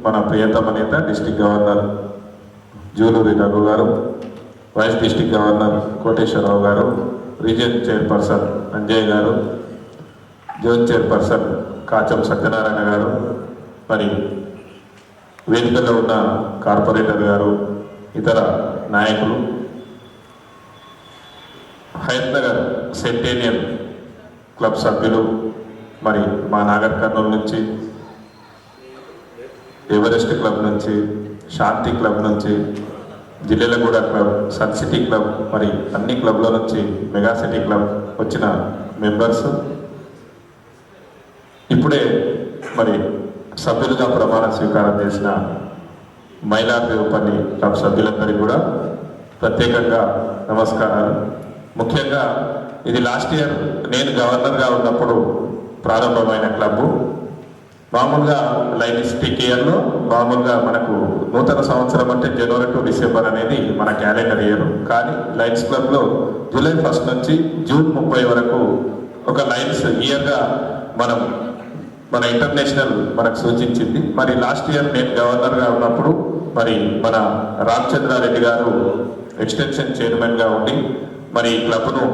F: మన ప్రియతమ నేత డిస్ట్రిక్ట్ గవర్నర్ జూలూరి రఘు గారు, వైస్ డిస్ట్రిక్ట్ గవర్నర్ కోటేశ్వరరావు గారు, రీజియన్ చైర్పర్సన్ అంజయ్ గారు, జోన్ చైర్పర్సన్ కాచం సత్యనారాయణ గారు, మరి వేదికలో ఉన్న కార్పొరేటర్ గారు, ఇతర నాయకులు, హయత్ నగర్ సెంటేనియల్ క్లబ్ సభ్యులు, మరి మా నాగర్ కర్నూలు నుంచి, ఎవరెస్ట్ క్లబ్ నుంచి, శాంతి క్లబ్ నుంచి, Jillelaguda club, sun city club, మరి అన్ని క్లబ్ల నుంచి మెగా సిటీ క్లబ్ వచ్చిన మెంబర్స్, ఇప్పుడే మరి సభ్యులుగా ప్రమాణ స్వీకారం చేసిన మైలార్దేవపల్లి క్లబ్ సభ్యులందరికీ కూడా ప్రత్యేకంగా నమస్కారాలు. ముఖ్యంగా ఇది లాస్ట్ ఇయర్ నేను గవర్నర్గా ఉన్నప్పుడు ప్రారంభమైన క్లబ్బు. మామూలుగా లైనిస్టిక్ ఇయర్లో మామూలుగా మనకు నూతన సంవత్సరం అంటే జనవరి టు డిసెంబర్ అనేది మన క్యాలెండర్ ఇయర్. కానీ లైన్స్ క్లబ్లో జూలై 1 నుంచి జూన్ 30 వరకు ఒక లైన్స్ ఇయర్గా మన ఇంటర్నేషనల్ మనకు సూచించింది. మరి లాస్ట్ ఇయర్ నేను గవర్నర్గా ఉన్నప్పుడు మరి మన రామచంద్రారెడ్డి గారు ఎక్స్టెన్షన్ చైర్మన్గా ఉండి మరి ఈ క్లబ్ను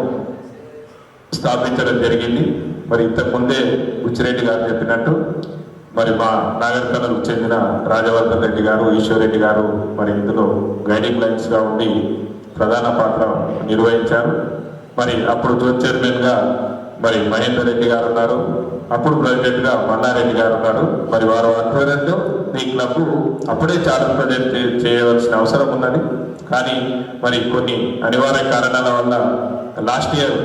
F: స్థాపించడం జరిగింది. మరి ఇంతకుముందే బుచ్చిరెడ్డి గారు చెప్పినట్టు మరి మా నాగర్ కర్నూలుకు చెందిన రాజవర్ధన్ రెడ్డి గారు, ఈశ్వర్ గారు మరి ఇందులో గైడింగ్ లైన్స్గా ఉండి ప్రధాన పాత్ర నిర్వహించారు. మరి అప్పుడు జోన్ చైర్మన్గా మరి మహేందర్ రెడ్డి గారు ఉన్నారు, అప్పుడు ప్రెసిడెంట్గా మల్లారెడ్డి గారు ఉన్నారు. మరి వారు ఆధ్వర్యంలో ఈ క్లబ్ అప్పుడే చార్టర్ ప్రెసిడెంట్ చేయవలసిన అవసరం ఉన్నది. కానీ మరి కొన్ని అనివార్య కారణాల వల్ల లాస్ట్ ఇయర్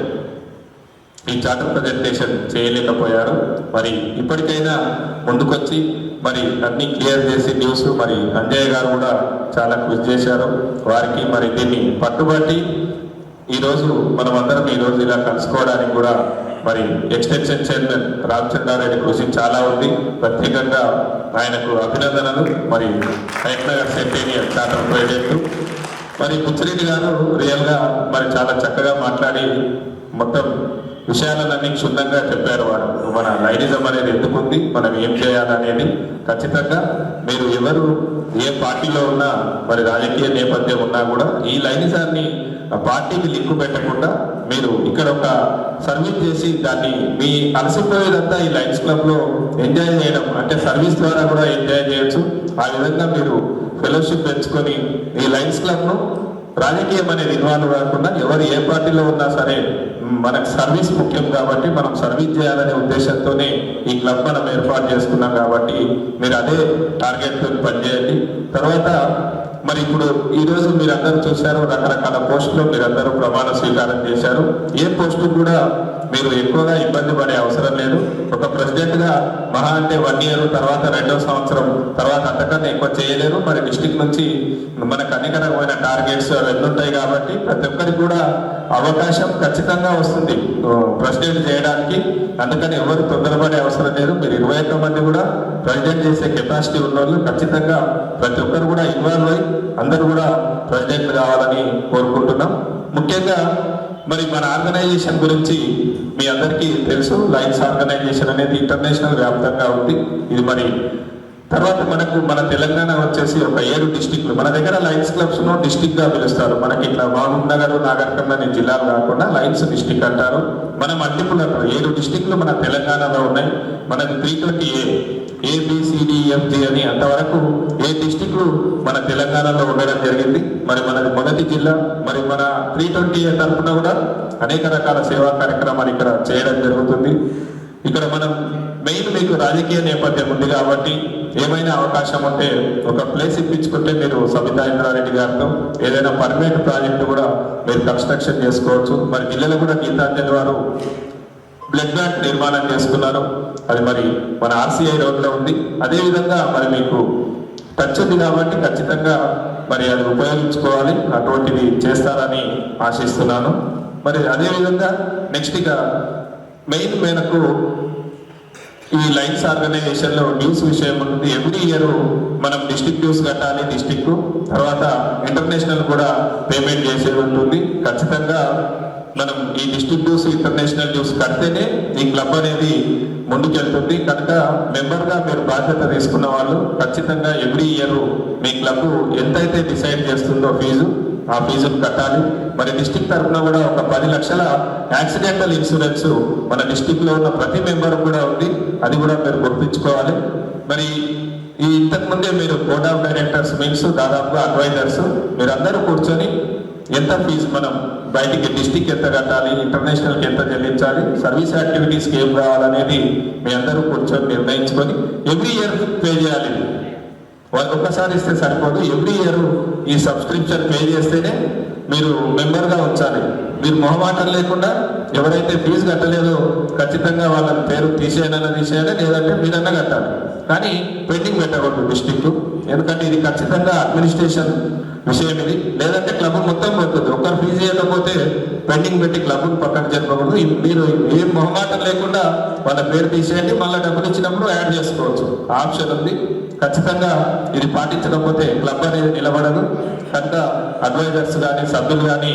F: ఈ చార్టర్ ప్రజెంటేషన్ చేయలేకపోయారు. మరి ఇప్పటికైనా ముందుకొచ్చి మరి అన్ని క్లియర్ చేసి న్యూస్ మరి అంజయ్య గారు కూడా చాలా కృషి చేశారు. వారికి మరి దీన్ని పట్టుబట్టి ఈరోజు మనమందరం ఈరోజు ఇలా కలుసుకోవడానికి కూడా మరి ఎక్స్టెన్షన్ చైర్మన్ రామచంద్రారెడ్డి కృషి చాలా ఉంది. ప్రత్యేకంగా ఆయనకు అభినందనలు. మరి హయత్ నగర్ సెంటేనియల్ చార్టర్ ప్రెసిడెంట్ మరి బుచ్చిరెడ్డి గారు రియల్గా మరి చాలా చక్కగా మాట్లాడి మొత్తం విషయాలన్నీ క్షుణ్ణంగా చెప్పారు. వారు మన లైనిజం అనేది ఎందుకుంది, మనం ఏం చేయాలనేది ఖచ్చితంగా మీరు ఎవరు ఏ పార్టీలో ఉన్నా మరి రాజకీయ నేపథ్యం ఉన్నా కూడా ఈ లైనిజాన్ని పార్టీకి లింకు పెట్టకుండా మీరు ఇక్కడ ఒక సర్వీస్ చేసి దాన్ని మీ అలసిపోయేదంతా ఈ లైన్స్ క్లబ్లో ఎంజాయ్ చేయడం అంటే సర్వీస్ ద్వారా కూడా ఎంజాయ్ చేయొచ్చు. ఆ విధంగా మీరు ఫెలోషిప్ పెంచుకొని ఈ లైన్స్ క్లబ్ను రాజకీయం అనేది ఇన్వాల్వ్ కాకుండా ఎవరు ఏ పార్టీలో ఉన్నా సరే మనకు సర్వీస్ ముఖ్యం కాబట్టి మనం సర్వీస్ చేయాలనే ఉద్దేశంతోనే ఈ క్లబ్ మనం ఏర్పాటు చేసుకున్నాం. కాబట్టి మీరు అదే టార్గెట్తో పనిచేయండి. తర్వాత మరి ఇప్పుడు ఈరోజు మీరందరూ చూశారు, రకరకాల పోస్టులు మీరందరూ ప్రమాణ స్వీకారం చేశారు. ఏ పోస్టు కూడా మీరు ఎక్కువగా ఇబ్బంది పడే అవసరం లేదు. ఒక ప్రెసిడెంట్గా మహా అంటే 1 ఇయర్, తర్వాత 2వ సంవత్సరం, తర్వాత అంతకన్నా ఎక్కువ చేయలేరు. మరి డిస్ట్రిక్ట్ నుంచి మనకు అనేక రకమైన టార్గెట్స్ అవన్నీ ఉంటాయి కాబట్టి ప్రతి ఒక్కరికి కూడా అవకాశం ఖచ్చితంగా వస్తుంది ప్రెసిడెంట్ చేయడానికి. అందుకని ఎవరు తొందరపడే అవసరం లేదు. మీరు 21 మంది కూడా ప్రెసిడెంట్ చేసే కెపాసిటీ ఉన్నోళ్ళు ఖచ్చితంగా ప్రతి ఒక్కరు కూడా ఇన్వాల్వ్ అయ్యి అందరూ కూడా ప్రెసిడెంట్ కావాలని కోరుకుంటున్నాం. ముఖ్యంగా మరి మన ఆర్గనైజేషన్ గురించి మీ అందరికీ తెలుసు. లైన్స్ ఆర్గనైజేషన్ అనేది ఇంటర్నేషనల్ వ్యాప్తంగా ఉంది. ఇది మరి తర్వాత మనకు మన తెలంగాణ వచ్చేసి ఒక 7 డిస్టిక్లు మన దగ్గర లయన్స్ క్లబ్స్ ను డిస్టిక్ గా పిలుస్తారు. మనకి ఇట్లా మహబూబ్ నగర్, నాగర్ కర్నూల్ జిల్లాలు కాకుండా లయన్స్ డిస్టిక్ అంటారు. మన మల్టిపుల్ 7 డిస్టిక్లు మన తెలంగాణలో ఉన్నాయి. మనకి 320A ABCDFG అని అంతవరకు 7 డిస్టిక్లు మన తెలంగాణలో ఉండడం జరిగింది. మరి మనది మొదటి జిల్లా. మరి మన 320A తరఫున కూడా అనేక రకాల సేవా కార్యక్రమాలు ఇక్కడ చేయడం జరుగుతుంది. ఇక్కడ మనం మెయిన్ మీకు రాజకీయ నేపథ్యం ఉంది కాబట్టి ఏమైనా అవకాశం ఉంటే ఒక ప్లేస్ ఇప్పించుకుంటే మీరు సబితా ఇంద్రారెడ్డి గారితో ఏదైనా పర్మనెంట్ ప్రాజెక్టు కూడా మీరు కన్స్ట్రక్షన్ చేసుకోవచ్చు. మరి జిల్లాలో కూడా గీతాంజలి వారు బ్లడ్ బ్యాంక్ నిర్మాణం చేసుకున్నారు. అది మరి మన RCI రోడ్లో ఉంది. అదేవిధంగా మరి మీకు టచ్ ఉంది కాబట్టి ఖచ్చితంగా మరి అది ఉపయోగించుకోవాలి. అటువంటిది చేస్తారని ఆశిస్తున్నాను. మరి అదేవిధంగా నెక్స్ట్ ఇక మెయిన్ మనకు ఈ లైన్స్ ఆర్గనైజేషన్లో డ్యూస్ విషయం ఉంటుంది. ఎవ్రీ ఇయర్ మనం డిస్ట్రిక్ట్ డ్యూస్ కట్టాలి. డిస్ట్రిక్ట్ తర్వాత ఇంటర్నేషనల్ కూడా పేమెంట్ చేసేది ఉంటుంది. ఖచ్చితంగా మనం ఈ డిస్ట్రిక్ట్ డ్యూస్, ఇంటర్నేషనల్ డ్యూస్ కడితేనే ఈ క్లబ్ అనేది ముందుకెళ్తుంది. కనుక మెంబర్గా మీరు బాధ్యత తీసుకున్న వాళ్ళు ఖచ్చితంగా ఎవ్రీ ఇయర్ మీ క్లబ్ ఎంతైతే డిసైడ్ చేస్తుందో ఫీజు, ఆ ఫీజును కట్టాలి. మరి డిస్టిక్ తరఫున కూడా ఒక 10 లక్షల యాక్సిడెంటల్ ఇన్సూరెన్స్ మన డిస్టిక్ లో ఉన్న ప్రతి మెంబర్ కూడా ఉంది. అది కూడా మీరు గుర్తుంచుకోవాలి. మరి ఈ ఇంతకుముందే మీరు బోర్డ్ ఆఫ్ డైరెక్టర్స్ మీన్స్ దాదాపుగా అడ్వైజర్స్ మీరందరూ కూర్చొని ఎంత ఫీజు మనం బయటికి డిస్టిక్ ఎంత కట్టాలి, ఇంటర్నేషనల్కి ఎంత చెల్లించాలి, సర్వీస్ యాక్టివిటీస్కి ఏం కావాలనేది మీ అందరూ కూర్చొని నిర్ణయించుకొని ఎవ్రీ ఇయర్ పే చేయాలి. ఒక్కసారి ఇస్తే సరిపోదు. ఎవ్రీ ఇయర్ ఈ సబ్స్క్రిప్షన్ పే చేస్తేనే మీరు మెంబర్గా ఉంచాలి. మీరు మొహమాటం లేకుండా ఎవరైతే ఫీజు కట్టలేదో ఖచ్చితంగా వాళ్ళ పేరు తీసేయాలి, లేదంటే మీరన్నా కట్టాలి. కానీ పెండింగ్ పెట్టకూడదు డిస్ట్రిక్ట్. ఎందుకంటే ఇది ఖచ్చితంగా అడ్మినిస్ట్రేషన్ విషయం ఇది. లేదంటే క్లబ్ మొత్తం పోతుంది. ఒక్కరు ఫీజు చేయకపోతే పెండింగ్ పెట్టి క్లబ్ను పక్కన జరపకూడదు. మీరు ఏం మొహమాటం లేకుండా వాళ్ళ పేరు తీసేయండి. మళ్ళీ డబ్బులు ఇచ్చినప్పుడు యాడ్ చేసుకోవచ్చు. ఆప్షన్ ఉంది. ఖచ్చితంగా ఇది పాటించకపోతే క్లబ్ అనేది నిలబడదు. కనుక అడ్వైజర్స్ కానీ సభ్యులు కానీ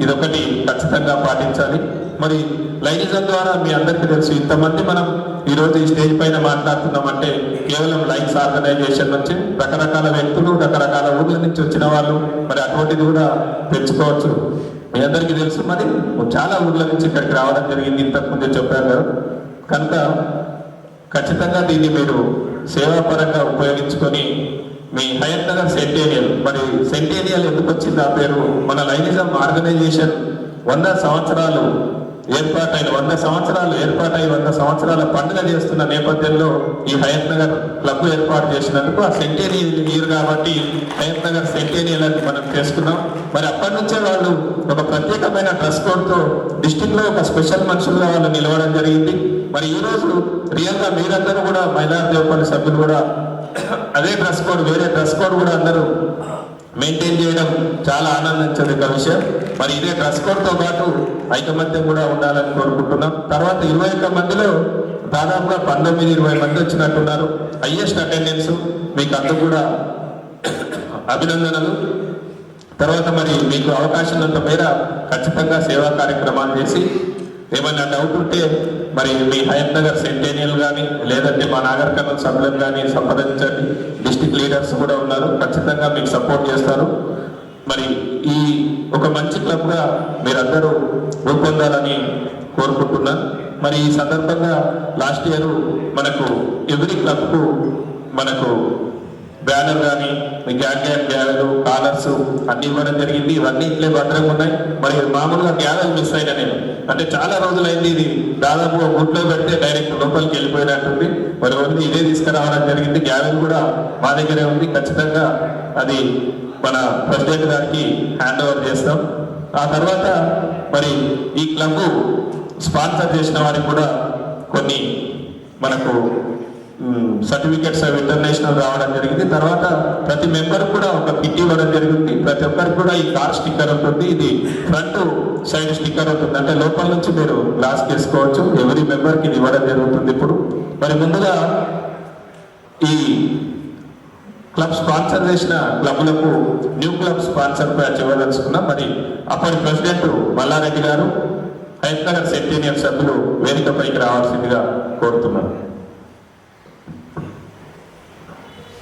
F: ఇదొకటి ఖచ్చితంగా పాటించాలి. మరి లైనిజం ద్వారా మీ అందరికీ తెలుసు, ఇంతమంది మనం ఈరోజు ఈ స్టేజ్ పైన మాట్లాడుతున్నామంటే కేవలం లైన్స్ ఆర్గనైజేషన్ నుంచి రకరకాల వ్యక్తులు, రకరకాల ఊర్ల నుంచి వచ్చిన వాళ్ళు మరి అటువంటిది కూడా పెంచుకోవచ్చు. మీ అందరికీ తెలుసు, మరి చాలా ఊర్ల నుంచి ఇక్కడికి రావడం జరిగింది. ఇంతకుముందే చెప్పారు కదా. కనుక ఖచ్చితంగా దీన్ని మీరు సేవాపరంగా ఉపయోగించుకొని మీ హయత్ నగర్ సెంటేనియల్, మరి సెంటేనియల్ ఎందుకు వచ్చింది ఆ పేరు? మన లైనిజం ఆర్గనైజేషన్ 100 సంవత్సరాలు ఏర్పాటై 100 సంవత్సరాల పండుగ చేస్తున్న నేపథ్యంలో ఈ హయత్ నగర్ క్లబ్ ఏర్పాటు చేసినందుకు ఆ సెంటేనియల్ ఇయర్ కాబట్టి హయత్ నగర్ సెంటేనియల్ అని మనం చేసుకున్నాం. మరి అప్పటి నుంచే వాళ్ళు ఒక ప్రత్యేకమైన డ్రెస్ కోడ్తో డిస్ట్రిక్ట్ లో ఒక స్పెషల్ మనుషులుగా వాళ్ళు నిలవడం జరిగింది. మరి ఈ రోజు రియల్ గా మీరందరూ కూడా మైలార్దేవపల్లి సభ్యులు కూడా అదే డ్రెస్ కోడ్, వేరే డ్రెస్ కోడ్ కూడా అందరూ మెయింటైన్ చేయడం చాలా ఆనందించేది ఒక విషయం. మరి ఇదే డ్రెస్ కోడ్తో పాటు ఐకమత్యం కూడా ఉండాలని కోరుకుంటున్నాం. తర్వాత 21 మందిలో దాదాపుగా 19-20 మంది వచ్చినట్టున్నారు. హైయెస్ట్ అటెండెన్స్, మీకు అందుకు కూడా అభినందనలు. తర్వాత మరి మీకు అవకాశం ఉన్నంత మేర ఖచ్చితంగా సేవా కార్యక్రమాలు చేసి ఏమైనా డౌట్ ఉంటే మరి మీ హయత్ నగర్ సెంటేనియల్ కానీ లేదంటే మా నాగర్ కర్నూల్ సభ్యులను కానీ సంప్రదించండి. డిస్ట్రిక్ట్ లీడర్స్ కూడా ఉన్నారు, ఖచ్చితంగా మీకు సపోర్ట్ చేస్తారు. మరి ఈ ఒక మంచి క్లబ్గా మీరందరూ రూపొందాలని కోరుకుంటున్నాను. మరి ఈ సందర్భంగా లాస్ట్ ఇయర్ మనకు ఎవ్రీ క్లబ్కు మనకు బ్యానర్ కానీ గ్యాలరు, కాలర్స్ అన్ని ఇవ్వడం జరిగింది. ఇవన్నీ ఇట్లే భద్రంగా ఉన్నాయి. మరి మామూలుగా గ్యాలర్ మిస్ అయినా నేను అంటే చాలా రోజులైంది. ఇది దాదాపు గుట్లో పెడితే డైరెక్ట్ లోపలికి వెళ్ళిపోయినట్టుంది. మరి ఓన్లీ ఇదే తీసుకురావడం జరిగింది. గ్యాలరీ కూడా మా దగ్గరే ఉంది. ఖచ్చితంగా అది మన ప్రెసిడెంట్ గారికి హ్యాండ్ ఓవర్ చేస్తాం. ఆ తర్వాత మరి ఈ క్లబ్ స్పాన్సర్ చేసిన వారికి కూడా కొన్ని మనకు సర్టిఫికెట్స్ అవి ఇంటర్నేషనల్ రావడం జరిగింది. తర్వాత ప్రతి మెంబర్ కూడా ఒక కిట్ ఇవ్వడం జరిగింది. ప్రతి ఒక్కరికి కూడా ఈ కార్ స్టిక్కర్ ఉంటుంది. ఇది ఫ్రంట్ సైడ్ స్టిక్కర్ ఉంటుంది, అంటే లోపల నుంచి మీరు గ్లాస్ చేసుకోవచ్చు. ఎవరి మెంబర్కి ఇది ఇవ్వడం జరుగుతుంది. ఇప్పుడు మరి ముందుగా ఈ క్లబ్ స్పాన్సర్ చేసిన క్లబ్లకు న్యూ క్లబ్ స్పాన్సర్ ప్యాచ్ ఇవ్వదలుచుకున్నాం. మరి అప్పటి ప్రెసిడెంట్ మల్లారెడ్డి గారు, హయత్ నగర్ సెంటేనియల్ సభ్యులు వేదికపైకి రావాల్సిందిగా కోరుతున్నారు.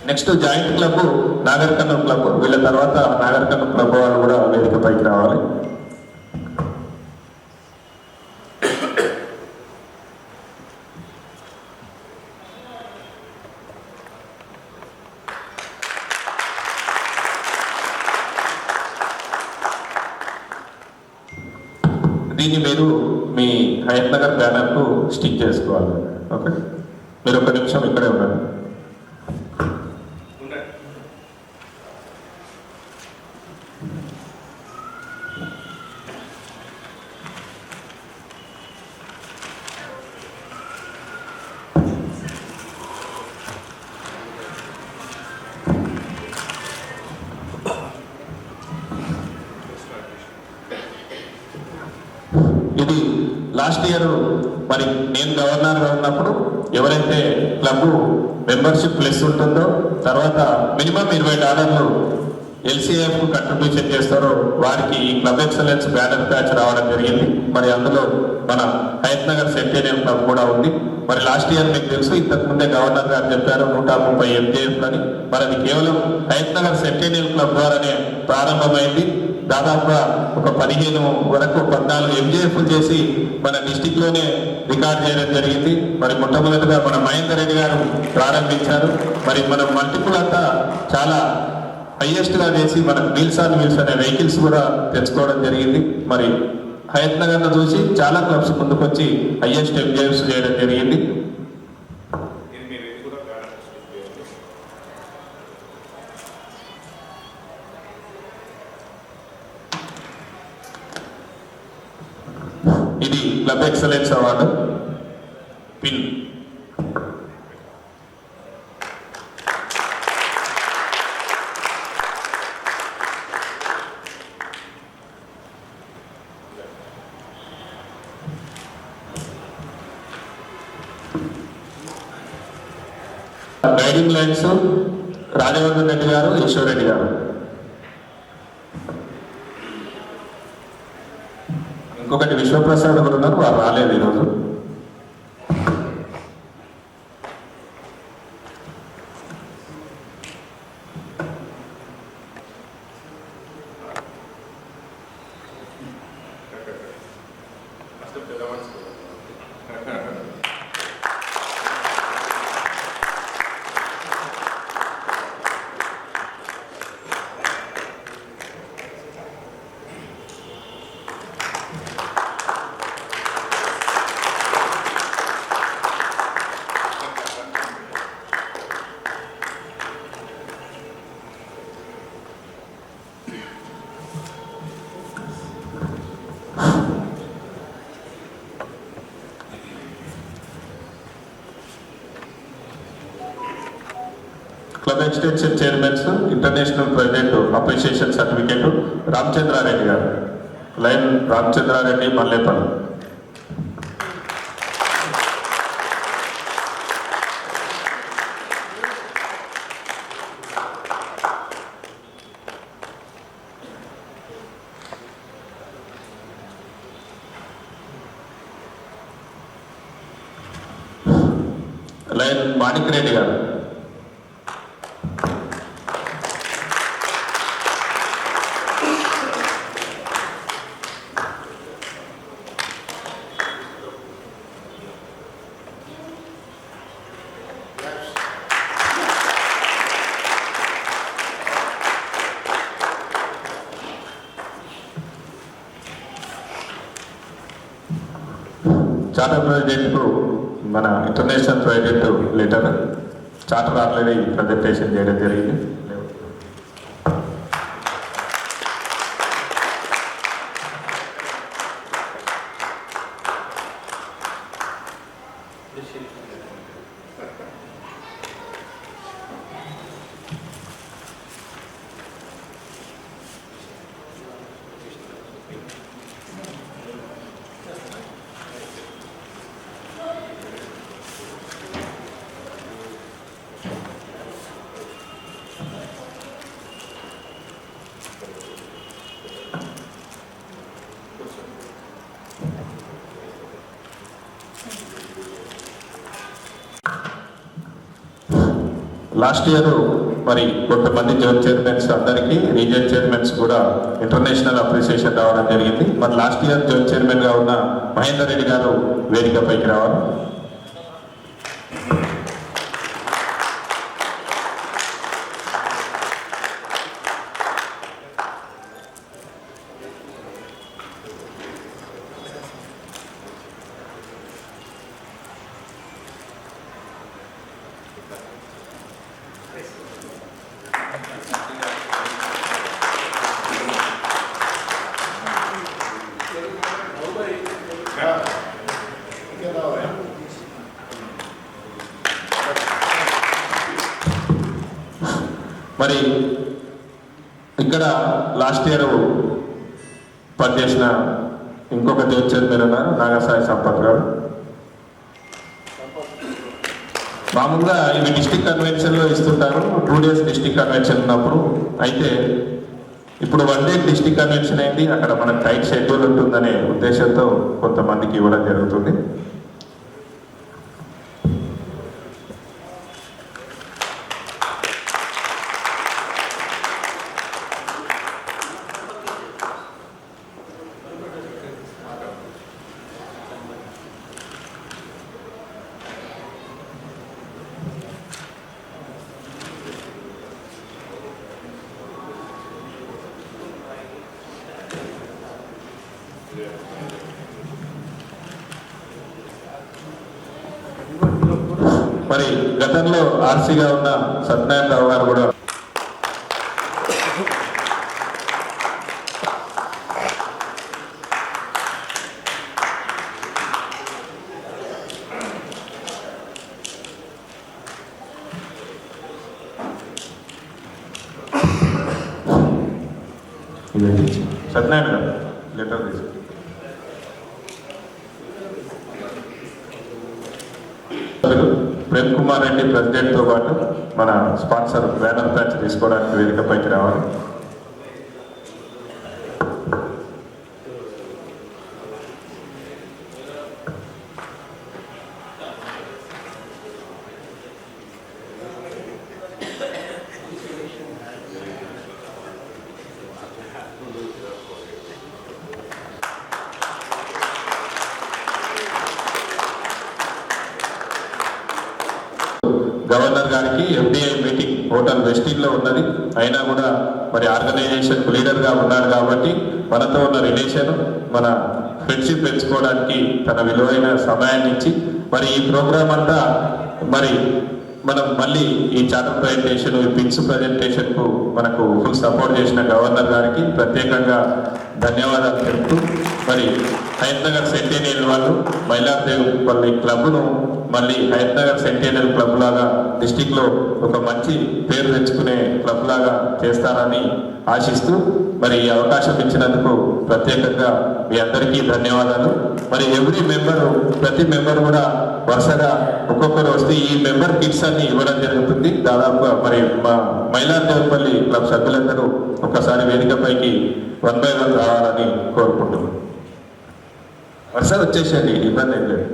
F: Next joint club Nagarkurnool club. వీళ్ళ తర్వాత నాగర్కర్నూలు క్లబ్ వాళ్ళు కూడా వేదిక పైకి రావాలి. దీన్ని మీరు మీ హయత్ నగర్ బ్యానర్కు స్టిక్ చేసుకోవాలి. ఓకే, మీరు ఒక నిమిషం ఇక్కడే ఉండండి. ఇది లాస్ట్ ఇయర్ మరి నేను గవర్నర్గా ఉన్నప్పుడు ఎవరైతే క్లబ్ మెంబర్షిప్ ప్లస్ ఉంటుందో తర్వాత మినిమం $20 LCF కంట్రిబ్యూషన్ చేస్తారో వారికి ఈ క్లబ్ ఎక్సలెన్స్ బ్యానర్ ప్యాచ్ రావడం జరిగింది. మరి అందులో మన హయత్ నగర్ సెక్రటేరియల్ క్లబ్ కూడా ఉంది. మరి లాస్ట్ ఇయర్ మీకు తెలుసు, ఇంతకుముందే గవర్నర్ గారు చెప్పారు 130 MJF అని. మరి అది కేవలం హయత్ నగర్ సెక్రటేరియల్ క్లబ్ ద్వారానే ప్రారంభమైంది. దాదాపుగా ఒక 15 వరకు 14 MJF చేసి మన డిస్టిక్ లోనే రికార్డ్ చేయడం జరిగింది. మరి మొట్టమొదటిగా మన మహేందర్ రెడ్డి గారు ప్రారంభించారు. మరి మన మల్టిపుల్ అంతా చాలా హైయెస్ట్ గా చేసి మనకు వీల్స్ ఆన్ వీల్స్ అనే వెహికల్స్ కూడా తెచ్చుకోవడం జరిగింది. మరి హయత్ నగర్ ను చూసి చాలా క్లబ్స్ ముందుకొచ్చి హైయెస్ట్ MJFs చేయడం జరిగింది. ఇది club excellence award pin. Guiding lines Rajavardhan Reddy గారు, ఈశ్వర్ రెడ్డి గారు. ఇంకొకటి విశ్వప్రసాద్ గారు ఉన్నారు, వారు రాలేదు ఈరోజు. Club extension chairmans international president appreciation certificate Ramachandra Reddy గారు. లైన్ రామచంద్రారెడ్డి, మల్లేపల్లి. లైన్ మాణిక్ రెడ్డి గారు. చార్టర్ ప్రెసిడెంట్కు మన international president letter charter already presentation చేయడం జరిగింది. లాస్ట్ ఇయర్ మరి కొంతమంది జోన్ చైర్మన్స్ అందరికీ రీజియన్ చైర్మన్స్ కూడా ఇంటర్నేషనల్ అప్రిసియేషన్ రావడం జరిగింది. మరి లాస్ట్ ఇయర్ జోన్ చైర్మన్గా ఉన్న మహేందర్ రెడ్డి గారు వేదికపైకి రావాలి. మరి ఇక్కడ లాస్ట్ ఇయర్ పనిచేసిన ఇంకొక జోన్ చైర్మన్ ఉన్నారు, నాగసాయి సంపత్ గారు. మామూలుగా ఇవి డిస్టిక్ కన్వెన్షన్లో ఇస్తుంటారు, 2 days డిస్టిక్ కన్వెన్షన్ ఉన్నప్పుడు. అయితే ఇప్పుడు 1 day డిస్టిక్ కన్వెన్షన్ అయింది, అక్కడ మనకు టైట్ షెడ్యూల్ ఉంటుందనే ఉద్దేశంతో కొంతమందికి ఇవ్వడం జరుగుతుంది. మరి గతంలో ఆర్సీగా ఉన్న సత్యనారాయణ రావు గారు కూడా సత్యనారాయణ గారు లెటర్ తీసుకు ప్రేమ్ కుమార్ రెడ్డి ప్రెసిడెంట్తో పాటు మన స్పాన్సర్ బ్యానర్ ప్యాచ్ తీసుకోవడానికి వేదికపైకి రావాలి. గవర్నర్ గారికి FDI మీటింగ్ హోటల్ వెస్టిన్లో ఉన్నది, అయినా కూడా మరి ఆర్గనైజేషన్ లీడర్గా ఉన్నాడు కాబట్టి మనతో ఉన్న రిలేషన్, మన ఫ్రెండ్షిప్ పెంచుకోవడానికి తన విలువైన సమయాన్ని ఇచ్చి మరి ఈ ప్రోగ్రామ్ అంతా మరి మనం మళ్ళీ ఈ చార్టర్ ప్రజెంటేషన్, ఈ పిన్స్ ప్రజెంటేషన్కు మనకు ఫుల్ సపోర్ట్ చేసిన గవర్నర్ గారికి ప్రత్యేకంగా ధన్యవాదాలు తెలుపుతూ మరి హయత్నగర్ సెంటేనియల్ వాళ్ళు మైలార్దేవిపల్లి క్లబ్ను మళ్ళీ హయత్నగర్ సెంటేనియల్ క్లబ్ లాగా డిస్టిక్లో ఒక మంచి పేరు తెచ్చుకునే క్లబ్ లాగా చేస్తారని ఆశిస్తూ మరి ఈ అవకాశం ఇచ్చినందుకు ప్రత్యేకంగా మీ అందరికీ ధన్యవాదాలు. మరి ఎవ్రీ మెంబరు, ప్రతి మెంబర్ కూడా వరుసగా ఒక్కొక్కరు వస్తే ఈ మెంబర్ కిట్స్ అన్ని ఇవ్వడం జరుగుతుంది. దాదాపుగా మరి మా మైలార్దేవిపల్లి క్లబ్ సభ్యులందరూ ఒకసారి వేదికపైకి 1 by 1 రావాలని కోరుకుంటున్నాం. వరుసగా వచ్చేసేయండి, ఇబ్బంది ఏం లేదు.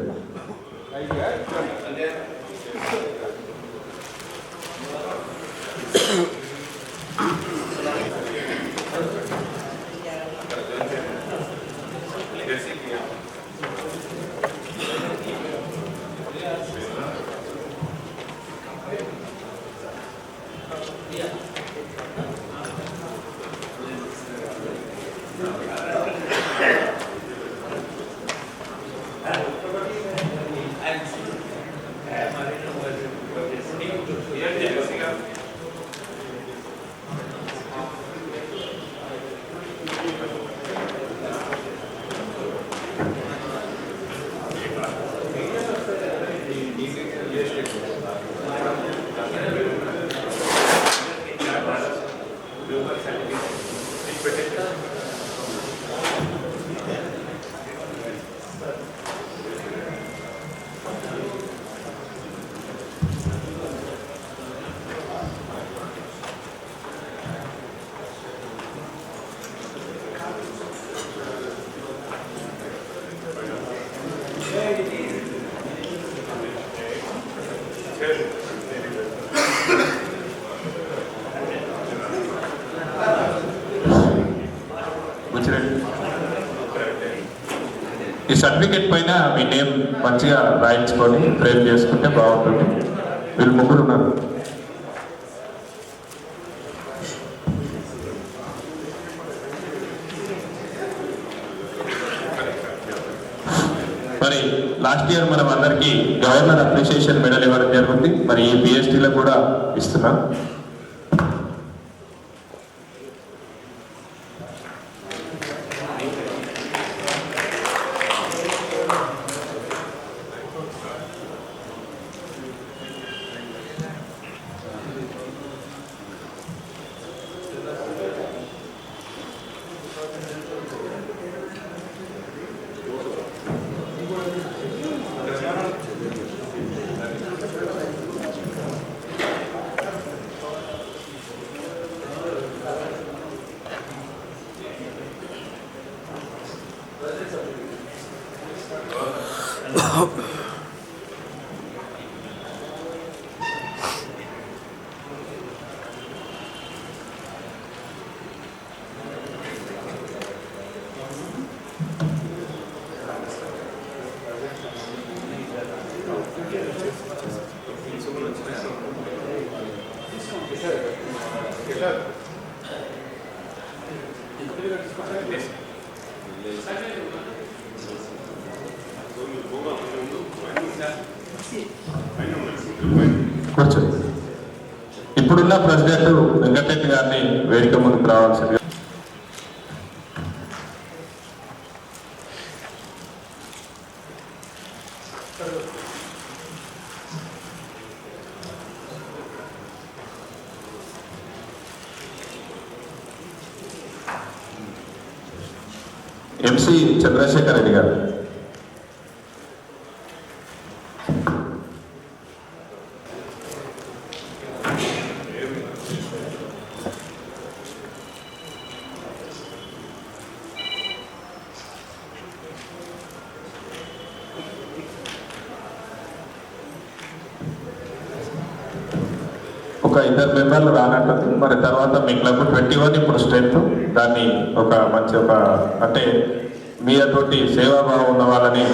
F: ఈ సర్టిఫికేట్ పైన మీ నేమ్ మంచిగా రాయించుకొని ఫ్రేమ్ చేసుకుంటే బాగుంటుంది. వీళ్ళు ముగ్గురు ఉన్నారు. మరి లాస్ట్ ఇయర్ మనం అందరికీ గవర్నర్ అప్రిషియేషన్ మెడల్ ఇవ్వడం జరుగుతుంది. మరి ఈ పిహెచ్డీలో కూడా ఇస్తున్నాం. కూర్చోండి. ఇప్పుడున్న ప్రెసిడెంట్ వెంకటరెడ్డి గారిని వేదిక ముందుకు రావాల్సింది. ఎంసీ చంద్రశేఖర్ రెడ్డి గారు. ఒక ఇద్దరు మెంబర్లు రానట్టుంది. మరి తర్వాత మీ క్లబ్ 21 ఇప్పుడు స్ట్రెంత్, దాన్ని ఒక మంచి అంటే మీ అటువంటి సేవాభావం ఉన్న వాళ్ళని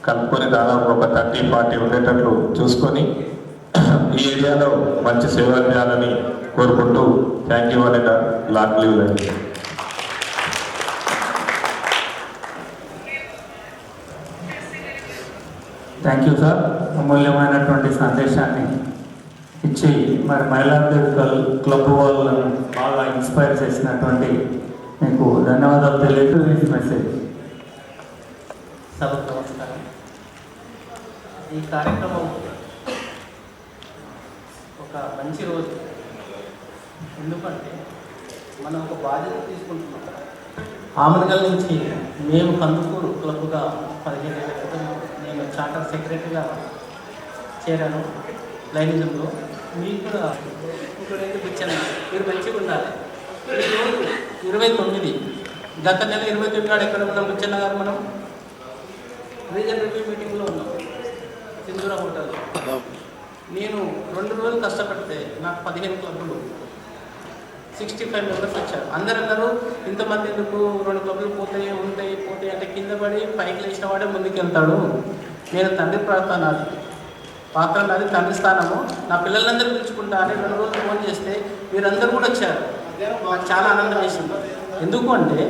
F: కలుపుకొని దాదాపు ఒక 30-40 ఉండేటట్లు చూసుకొని ఈ ఏరియాలో మంచి సేవ చేయాలని కోరుకుంటూ థ్యాంక్ యూ అనే లాంగ్ లీవ్ లేదు.
A: Thank you sir. అమూల్యమైనటువంటి సందేశాన్ని ఇచ్చి మరి మైలార్దేవి క్లబ్ వాళ్ళను బాగా ఇన్స్పైర్ చేసినటువంటి మీకు ధన్యవాదాలు తెలియదు. మెసేజ్.
H: సభకు నమస్కారం. ఈ కార్యక్రమం ఒక మంచి రోజు. ఎందుకంటే మనం ఒక బాధ్యత తీసుకుంటున్నాం. ఆమనగల్ నుంచి మేము కందుకూరు క్లబ్గా 15 ఏళ్ల క్రితం నేను చార్టర్ సెక్రటరీగా చేరాను లైనిజంలో. మీకు కూడా ఇంకోటి ఎందుకు ఇచ్చాను, మీరు మంచిగా ఉండాలి. ఈరోజు 29, గత నెల 29 నాడు ఎక్కడ ఉన్నాం బుచ్చన్న గారు? మనం రీజన్ రివ్యూ మీటింగ్లో ఉన్నాం సింధూర హోటల్లో. నేను 2 రోజులు కష్టపడితే నాకు 15 క్లబ్లు 65 మెంబర్స్ వచ్చారు. అందరూ ఇంతమంది ఎందుకు, 2 క్లబ్లు పోతాయి అంటే కింద పడి పైకి లేచిన వాడే ముందుకు వెళ్తాడు. నేను తండ్రి ప్రార్థన నాది, పాత్ర నాది, తండ్రి స్థానము. నా పిల్లలందరూ పిలుచుకుంటా అని 2 రోజులు ఫోన్ చేస్తే మీరందరూ కూడా వచ్చారు. నాకు చాలా ఆనందం వేసింది. ఎందుకు అంటే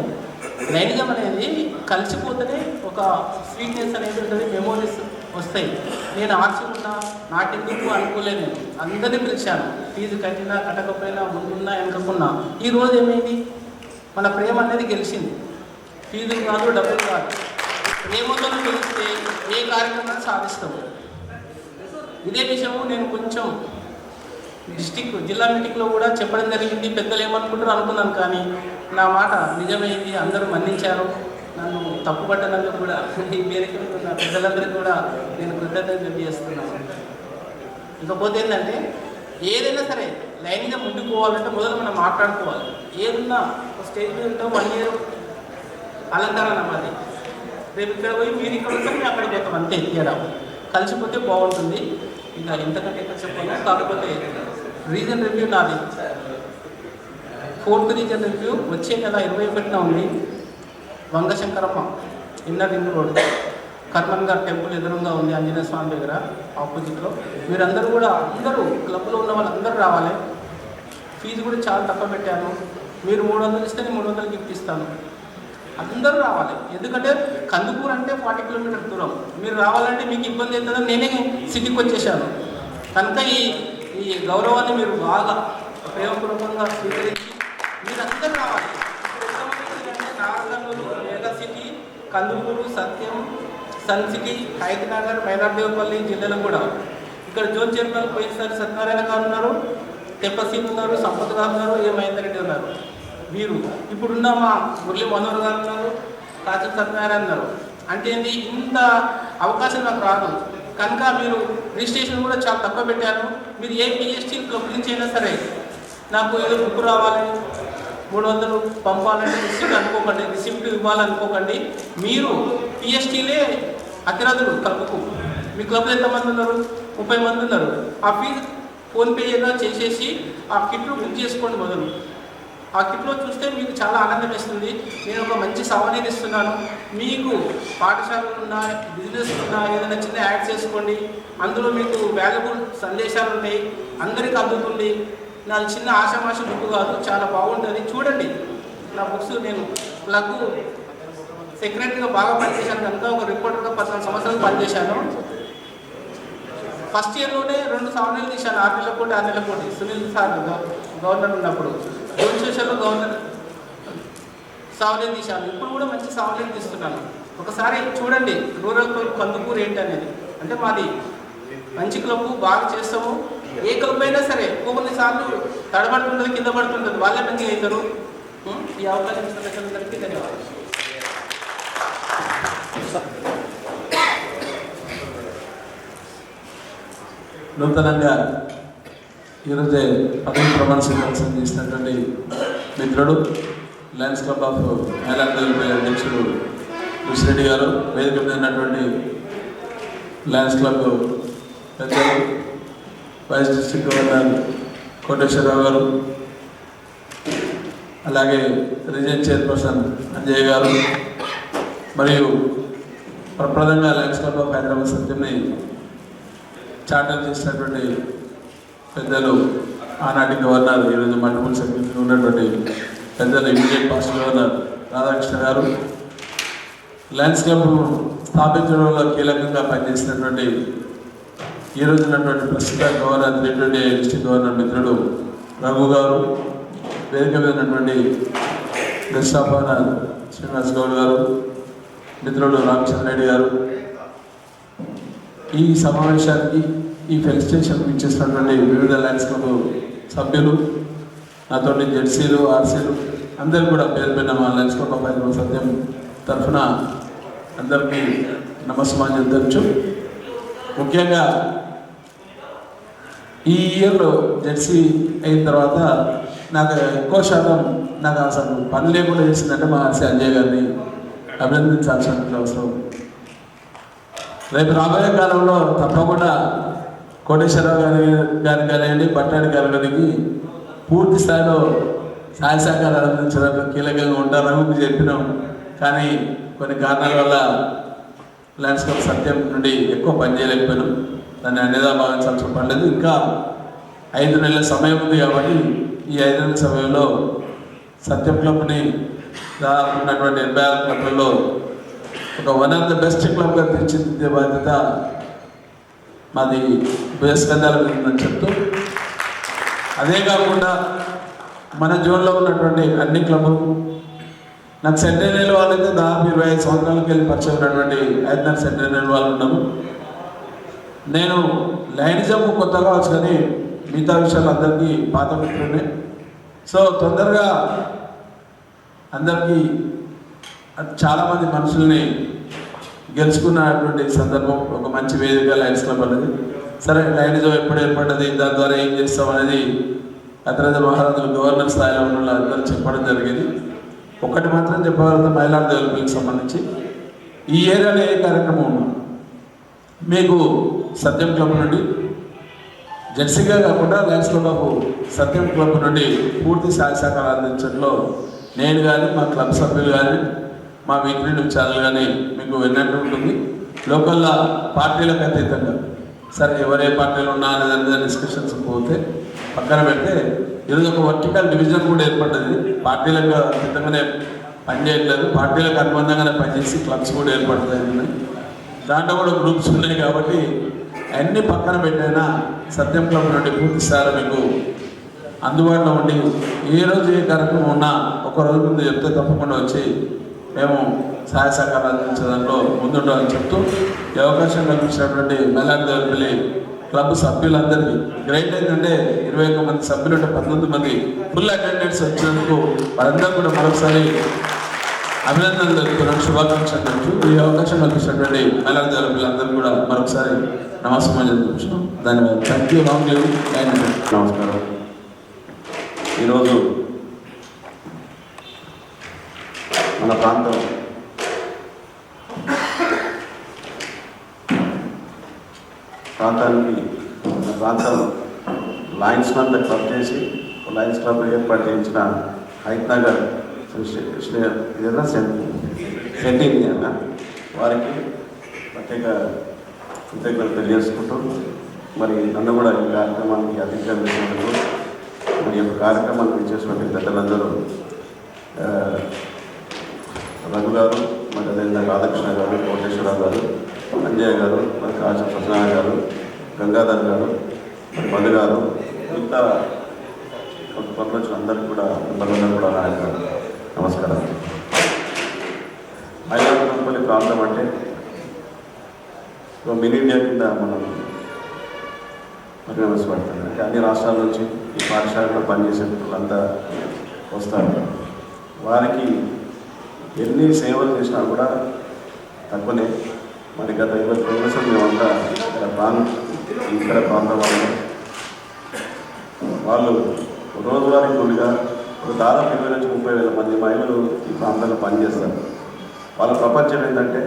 H: లైనిజం అనేది కలిసిపోతేనే ఒక స్వీట్నెస్ అనేది ఉంటుంది, మెమోరీస్ వస్తాయి. నేను ఆర్చి ఉన్నా నాకెందుకు అనుకోలేదు. నేను అందరినీ పిలిచాను, ఫీజు కట్టినా కట్టకపోయినా, ముందున్నా వెనకకున్నా. ఈరోజు ఏమైంది, మన ప్రేమ అనేది గెలిచింది. ఫీజులు కాదు, డబ్బులు కాదు, ప్రేమతో గెలిస్తే ఏ కార్యక్రమాన్ని సాధిస్తాము. ఇదే విషయము నేను కొంచెం జిల్లా మీటింగ్లో కూడా చెప్పడం జరిగింది. పెద్దలు ఏమనుకుంటారో అనుకున్నాను, కానీ నా మాట నిజమైంది. అందరూ మన్నించారు. నన్ను తప్పుపట్టనందుకు కూడా ఈ మేరకు నా పెద్దలందరికీ కూడా నేను కృతజ్ఞత తెలియజేస్తున్నాను. ఇకపోతే ఏంటంటే ఏదైనా సరే లైన్గా ముందుకు పోవాలంటే మొదలు మనం మాట్లాడుకోవాలి. ఏదన్నా స్టేజ్ మీద ఉంటాం, 1 year అలంకరణ మాది. రేపు ఇక్కడ పోయి మీరు ఇక్కడ ఉంటాం, మేము అక్కడికి పోతాం, అంతే. తేడా కలిసిపోతే బాగుంటుంది. ఇంకా ఎంతకంటే ఎక్కువ చెప్పాను. కాకపోతే రీజన్ రివ్యూ నాది 4th రీజన్ రివ్యూ వచ్చే నెల 21న ఉంది. వంగశంకరమ్మ ఇన్నర్ రింగ్ రోడ్ కర్మన్ గారి టెంపుల్ ఎదురుగా ఉంది, ఆంజనేయ స్వామి దగ్గర ఆపోజిట్లో. మీరందరూ కూడా అందరూ క్లబ్లో ఉన్న వాళ్ళందరూ రావాలి. ఫీజు కూడా చాలా తక్కువ పెట్టాను. మీరు 300 ఇస్తే నేను 300 గిఫ్ట్ ఇస్తాను. అందరూ రావాలి. ఎందుకంటే కందుకూరు అంటే 40 కిలోమీటర్ దూరం. మీరు రావాలంటే మీకు ఇబ్బంది అవుతుందని నేనే సిటీకి వచ్చేసాను. కనుక ఈ గౌరవాన్ని మీరు బాగా ప్రేమపూర్వకంగా స్వీకరించి మీరందరూ రావాలి. ఎంతమంది అంటే నాగర్కర్నూలు, మెగా సిటీ, కందుకూరు, సత్యం, సన్ సిటీ, హైదరాబాద్, మైనార్దేవపల్లి జిల్లాలో కూడా ఇక్కడ జోన్ చైర్మన్ పోయినసారి సత్యనారాయణ గారు ఉన్నారు, తెప్పసీన్ ఉన్నారు, సంపత్ గారు ఉన్నారు, ఏ మహేందర్ రెడ్డి ఉన్నారు. వీరు ఇప్పుడున్న మా మురళీ మనోహర్ గారు ఉన్నారు, కాచ సత్యనారాయణ ఉన్నారు. అంటే ఏంటి, ఇంత అవకాశం నాకు రాదు. కనుక మీరు రిజిస్ట్రేషన్ కూడా చాలా తక్కువ పెట్టాను. మీరు ఏ పిఎస్టీ క్లబ్ నుంచి అయినా సరే నాకు ఏదో బుక్ రావాలి, 300 పంపాలంటే రిసిప్ట్ అనుకోకండి, రిసిప్ట్ ఇవ్వాలనుకోకండి. మీరు పిఎస్టీలే అతిరథులు క్లబ్కు. మీ క్లబ్లో ఎంతమంది ఉన్నారు? 30 మంది ఉన్నారు. ఆ ఫీజు ఫోన్పే ఏదో చేసేసి ఆ కిట్లు బుక్ చేసుకోండి మొదలు. ఆ కిట్లో చూస్తే మీకు చాలా ఆనందం ఇస్తుంది. నేను ఒక మంచి సవాల్ ఇస్తున్నాను. మీకు పాఠశాలలు ఉన్నా, బిజినెస్ ఉన్నా, ఏదైనా చిన్న యాడ్ చేసుకోండి. అందులో మీకు వాల్యుబుల్ సందేశాలు ఉన్నాయి, అందరికీ అందుతుంది. నాది చిన్న ఆషామాష బుక్ కాదు, చాలా బాగుంటుంది. చూడండి నా బుక్స్. నేను క్లబ్ సెక్రటరీగా బాగా పనిచేశాను కనుక ఒక రిపోర్టర్గా 14 సంవత్సరాలు పనిచేశాను. ఫస్ట్ ఇయర్లోనే 2 సావనీలు తీశాను, 6 నెలల కోటి 6 నెలల కోటి. సునీల్ సార్ గవర్నర్ ఉన్నప్పుడు జోన్ సోషల్లో గవర్నర్ సావనీలు తీశాను. ఇప్పుడు కూడా మంచి సావనీలు తీస్తున్నాను. ఒకసారి చూడండి రూరల్ క్లబ్ కందుకూరు ఏంటి అనేది. అంటే మాది మంచి క్లబ్, బాగా చేస్తాము. ఏ క్లబ్ అయినా సరే కొన్నిసార్లు తడబడుతుంటుంది, కింద పడుతుంటుంది, వాళ్ళే మంచిగా అవుతారు. ఈ అవకాశం ఇస్తున్నట్లయితే ధన్యవాదాలు.
I: నూతనంగా ఈరోజే పదవి ప్రమాణ స్వీకారం చేసినటువంటి మిత్రుడు లయన్స్ క్లబ్ ఆఫ్ మైలార్దేవపల్లి అధ్యక్షుడు కృష్ణరెడ్డి గారు, వేదిక మీద ఉన్నటువంటి లయన్స్ క్లబ్ పెద్దలు, vice district governor Koteswararao garu, అలాగే రీజన్ చైర్పర్సన్ అంజయ్ గారు, మరియు ప్రప్రదంగా లయన్స్ క్లబ్ ఆఫ్ హైదరాబాద్ సత్యంని చార్టర్ చేసినటువంటి పెద్దలు, ఆనాటి గవర్నర్, ఈరోజు మల్టిపుల్ సెక్రటరీ ఉన్నటువంటి పెద్దలు, ఇమీడియట్ పాస్ట్ గవర్నర్ రాధాకృష్ణ గారు, లయన్స్ క్లబ్ స్థాపించడంలో కీలకంగా పనిచేసినటువంటి ఈరోజు ఉన్నటువంటి ప్రస్తుత గవర్నర్, 320 డిస్ట్రిక్ట్ గవర్నర్ మిత్రుడు రఘు గారు, వేదిక మీద ఉన్నటువంటి guest of honour Srinivas Goud గారు, మిత్రుడు రామచంద్ర రెడ్డి గారు, ఈ సమావేశానికి, ఈ ఫెలిసిటేషన్కి ఇచ్చేసినటువంటి వివిధ లయన్స్ క్లబ్ సభ్యులు, నాతో జెడ్సీలు, ఆర్సీలు అందరూ కూడా పేరు పెట్టిన మా లయన్స్ క్లబ్ ఆఫ్ హైదరాబాద్ సత్యం తరఫున అందరికీ నమస్కారం తెలుసు. ముఖ్యంగా ఈ ఇయర్లో జెడ్సీ అయిన తర్వాత నాకు ఎక్కువ శాతం నాకు అసలు పని లేకుండా చేసిందంటే మా ఆర్సీ అంజయ్ గారిని అభినందించాల్సిన అవసరం. రేపు రాబోయే కాలంలో తప్పకుండా కోటేశ్వరరావు గారికి కానివ్వండి, పట్టాడి గారికి పూర్తి స్థాయిలో సహాయ సహకారాలు అందించడంలో కీలకంగా ఉంటారని చెప్పినాం. కానీ కొన్ని కారణాల వల్ల లయన్స్ క్లబ్ సత్యం నుండి ఎక్కువ పనిచేయలేకపోయినాం. దాన్ని అన్నిదా భావించాల్సిన పడలేదు. ఇంకా 5 నెలల సమయం ఉంది కాబట్టి ఈ 5 నెలల సమయంలో సత్యం క్లబ్ని దాదాపు ఉన్నటువంటి 86 క్లబ్లలో ఒక వన్ ఆఫ్ ద బెస్ట్ క్లబ్గా తీర్చిదిద్దే బాధ్యత మాది బేస్కందాల మీద చెప్తూ, అదే కాకుండా మన జోన్లో ఉన్నటువంటి అన్ని క్లబ్లు, నాకు సెంటరీనల్ వాళ్ళైతే దాదాపు 25 సంవత్సరాలకి వెళ్ళి పరిచయం ఉన్నటువంటి 5 సెంటరీనల్ వాళ్ళు ఉన్నాము. నేను లైనిజం కొత్తగా వచ్చు కానీ మిగతా విషయాలు అందరికీ పాత మిత్రులే. సో తొందరగా అందరికీ చాలామంది మనుషుల్ని గెలుచుకున్నటువంటి సందర్భం, ఒక మంచి వేదిక లయన్స్ క్లబ్ అనేది. సరే, లైనిజం ఎప్పుడు ఏర్పడ్డది, దాని ద్వారా ఏం చేస్తాం అనేది అతిరథ మహారాజులు గవర్నర్ స్థాయిలో ఉన్న అందరూ చెప్పడం జరిగింది. ఒకటి మాత్రం చెప్పగలుగుతాం, మైలార్దేవపల్లికి సంబంధించి ఈ ఏరియాలో ఏ కార్యక్రమం ఉన్నా మీకు సత్యం క్లబ్ నుండి జెర్సీగా కాకుండా Lions club of Satyam club నుండి పూర్తి సహాయ సహకారాలు అందించడంలో నేను కానీ, మా క్లబ్ సభ్యులు కానీ, మా వీక్లీ న్యూస్ ఛానల్ కానీ మీకు విన్నట్టు ఉంటుంది. లోకల్లో పార్టీలకు అతీతంగా సరే ఎవరే పార్టీలు ఉన్నా అనే దాని మీద డిస్కషన్స్ పోతే పక్కన పెడితే ఈరోజు ఒక వర్టికల్ డివిజన్ కూడా ఏర్పడ్డది. పార్టీలకు అతీతంగానే పనిచేయట్లేదు, పార్టీలకు అనుబంధంగానే పనిచేసి క్లబ్స్ కూడా ఏర్పడుతున్నాయి. దాంట్లో కూడా గ్రూప్స్ ఉన్నాయి కాబట్టి అన్ని పక్కన పెట్టైనా సత్యం క్లబ్ నుండి పూర్తి స్థాయిలో మీకు అందుబాటులో ఉండి ఏ రోజు ఏ కార్యక్రమం ఉన్నా ఒక రోజు ముందు చెప్తే తప్పకుండా వచ్చి మేము సహాయ సహకారాలు అందించే దాంట్లో ముందుంటామని చెప్తూ ఈ అవకాశం కల్పించినటువంటి మెల్లార్దేవరపల్లి క్లబ్ సభ్యులందరికీ గ్రేట్ ఏంటంటే 21 మంది సభ్యులు ఉంటే 19 మంది ఫుల్ అటెండెన్స్ వచ్చినందుకు వారందరూ కూడా మరొకసారి అభినందనలు తెలుపుతున్నాను, శుభాకాంక్షలు తెలుపుతూ ఈ అవకాశం కల్పించినటువంటి మెల్లార్దేవరపల్లి అందరూ కూడా మరొకసారి నమస్కారం తెలుపుతున్నాం. ధన్యవాదాలు. Thank you. Long leave.
B: నమస్కారం. ఈరోజు మన ప్రాంతం లయన్స్ క్లబ్ క్లబ్ చేసి లయన్స్ క్లబ్ ఏర్పాటు చేయించిన హైత్ నగర్ ఇదేనా సెంట్ ఇండియన్ వారికి ప్రత్యేక కృతజ్ఞతలు తెలియజేసుకుంటూ మరి నన్ను కూడా ఈ కార్యక్రమానికి అధికారులు మరి యొక్క కార్యక్రమానికి ఇచ్చేసినటువంటి పెద్దలందరూ రఘు గారు, మరి అదేవిధంగా రాధాకృష్ణ గారు, కోటేశ్వరరావు గారు, అంజయ్య గారు, మరి కాచ సత్యనారాయణ గారు, గంగాధర్ గారు, మరి మధు గారు, మిగతా పనులు అందరికీ కూడా మిమ్మల్ని కూడా నమస్కారం. మైలాపల్లి ప్రాంతం అంటే మినీ ఇండియా కింద మనం పరిగణించబడుతుంది. అంటే అన్ని రాష్ట్రాల నుంచి ఈ పాఠశాలలో పనిచేసే వాళ్ళంతా వస్తారు. వారికి ఎన్ని సేవలు చేసినా కూడా తక్కువనే. మరి గత 20 సంవత్సరాలు మేమంతా ఇక్కడ ప్రాంతం వాళ్ళు రోజువారీ కూలిగా దాదాపు 20 నుంచి 30 వేల మంది మహిళలు ఈ ప్రాంతంలో పనిచేస్తారు. వాళ్ళ ప్రపంచం ఏంటంటే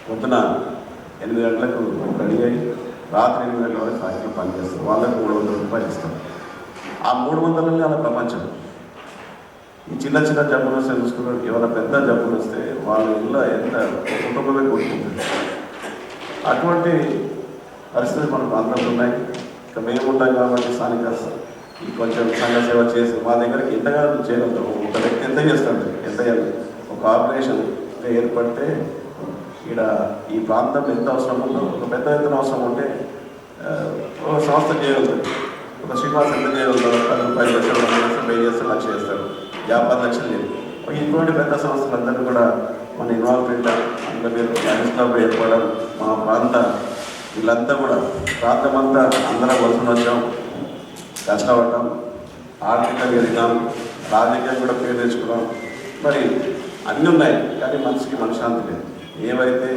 B: పొద్దున 8 గంటలకు రెడీ అయ్యి రాత్రి 8 గంటల వరకు సాయంత్రం పనిచేస్తారు. వాళ్ళకు 300 రూపాయలు ఇస్తారు. ఆ 300 వాళ్ళ ప్రపంచం. ఈ చిన్న చిన్న జబ్బులు వస్తే చూసుకున్నారు. ఏమైనా పెద్ద జబ్బులు వస్తే వాళ్ళ ఇళ్ళ ఎంత కుటుంబమే కూడుకుంటుంది. అటువంటి పరిస్థితులు మన ప్రాంతంలో ఉన్నాయి. ఇక మేము ఉంటాం కాబట్టి స్థానిక ఈ కొంచెం సంఘ సేవ చేసి మా దగ్గరికి ఎంతగా చేయగలుగుతాం. ఒక వ్యక్తి ఎంత చేస్తాడు, ఎంత ఒక ఆపరేషన్ ఏర్పడితే ఇక్కడ ఈ ప్రాంతం ఎంత అవసరం ఉందో, ఒక పెద్ద ఎత్తున అవసరం ఉంటే ఒక సంస్థ చేయగలుగుతుంది. ఒక శ్రీనివాస్ ఎంత చేయగలుగుతారు, 10 లక్షలు 20 లక్షలు పే చేస్తే లక్ష చేస్తారు, 50 లక్షలు లేదు. ఇటువంటి పెద్ద సంస్థలందరూ కూడా మన ఇన్వాల్వ్మెంట్ అందులో మీరు లయన్స్ క్లబ్ ఏర్పడడం, మా ప్రాంత వీళ్ళంతా కూడా ప్రాంతం అంతా అందరం వలస వచ్చాం, కష్టపడ్డాం, ఆర్థికంగా ఎదిగాం, రాజకీయం కూడా పేరు తెచ్చుకున్నాం. మరి అన్నీ ఉన్నాయి కానీ మనిషికి మనశ్శాంతి లేదు. ఏవైతే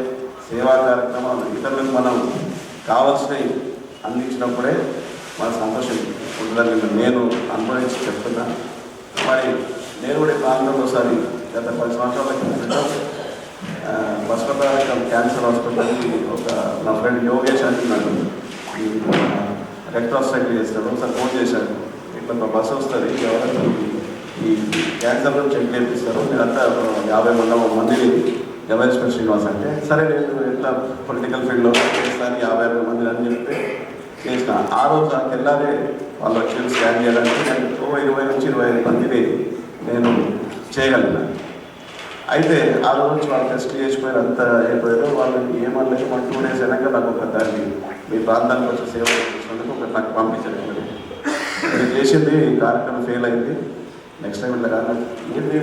B: సేవా కార్యక్రమాలు ఇతరులకు మనం కావాల్సినవి అందించినప్పుడే మన సంతోషం ఉంటుందని నేను అనుభవించి చెప్తున్నా. మరి నేను కూడా ఈ ప్రాంతంలో ఒకసారి గత 10 సంవత్సరాల క్రితం బస్వతారకం క్యాన్సర్ హాస్పిటల్కి ఒక నా ఫ్రెండ్ యోగేష్ అని నన్ను ఈ రెడ్ క్రాస్ సైకిల్ చేస్తాడు. ఒకసారి ఫోన్ చేశాడు, ఇట్లా ఒక బస్సు వస్తుంది, ఎవరైనా ఈ క్యాన్సర్లో చెక్ చేపిస్తారు, మీరంతా 50 మందిని గవర్నమెంట్ శ్రీనివాస్ అంటే సరే నేను ఎట్లా పొలిటికల్ ఫీల్డ్లో చేస్తాను 50 మంది అని చెప్తే చేసిన. ఆ రోజు ఆ తెల్లారే వాళ్ళు వచ్చి స్కాన్ చేయడానికి నేను 20 నుంచి 25 మందిని నేను చేయగలిగినాను. అయితే ఆ రోజు వాళ్ళు టెస్ట్ చేసిపోయారు, అంతా అయిపోయారు. వాళ్ళకి ఏమనలేదు. మన 2 డేస్ వెనక నాకు ఒక దాన్ని మీ ప్రాంతానికి వచ్చి సేవ చేసినందుకు ఒకటి నాకు పంపించారు. నేను చేసింది కార్యక్రమం ఫెయిల్ అయింది, నెక్స్ట్ టైం ఇట్లా కాదు ఏది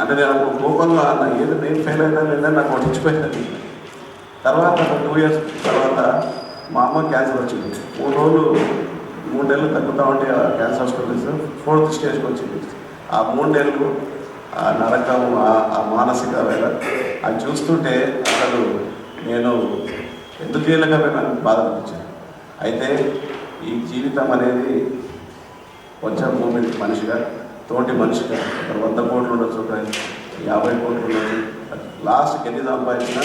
B: అంటే నేను కోపంగా అన్న ఏది నేను ఫెయిల్ అయినా లేదని నాకు పట్టించిపోయింది. తర్వాత 2 ఇయర్స్ తర్వాత మా అమ్మ క్యాన్సర్ వచ్చింది. 3 నెలలు తగ్గుతా ఉంటే క్యాన్సర్ హాస్పిటల్స్ 4th స్టేజ్కి వచ్చింది. ఆ 3 నెలలు ఆ నరకం, ఆ మానసిక వేళ అది చూస్తుంటే అసలు నేను ఎందుకు చేయలేకపోయినా బాధ అనిపించింది. అయితే ఈ జీవితం అనేది వచ్చే భూమి మనిషిగా తోటి మనిషిగా 100 కోట్లు ఉండొచ్చు, 50 కోట్లు ఉండొచ్చు, లాస్ట్కి ఎన్ని సంపాదించినా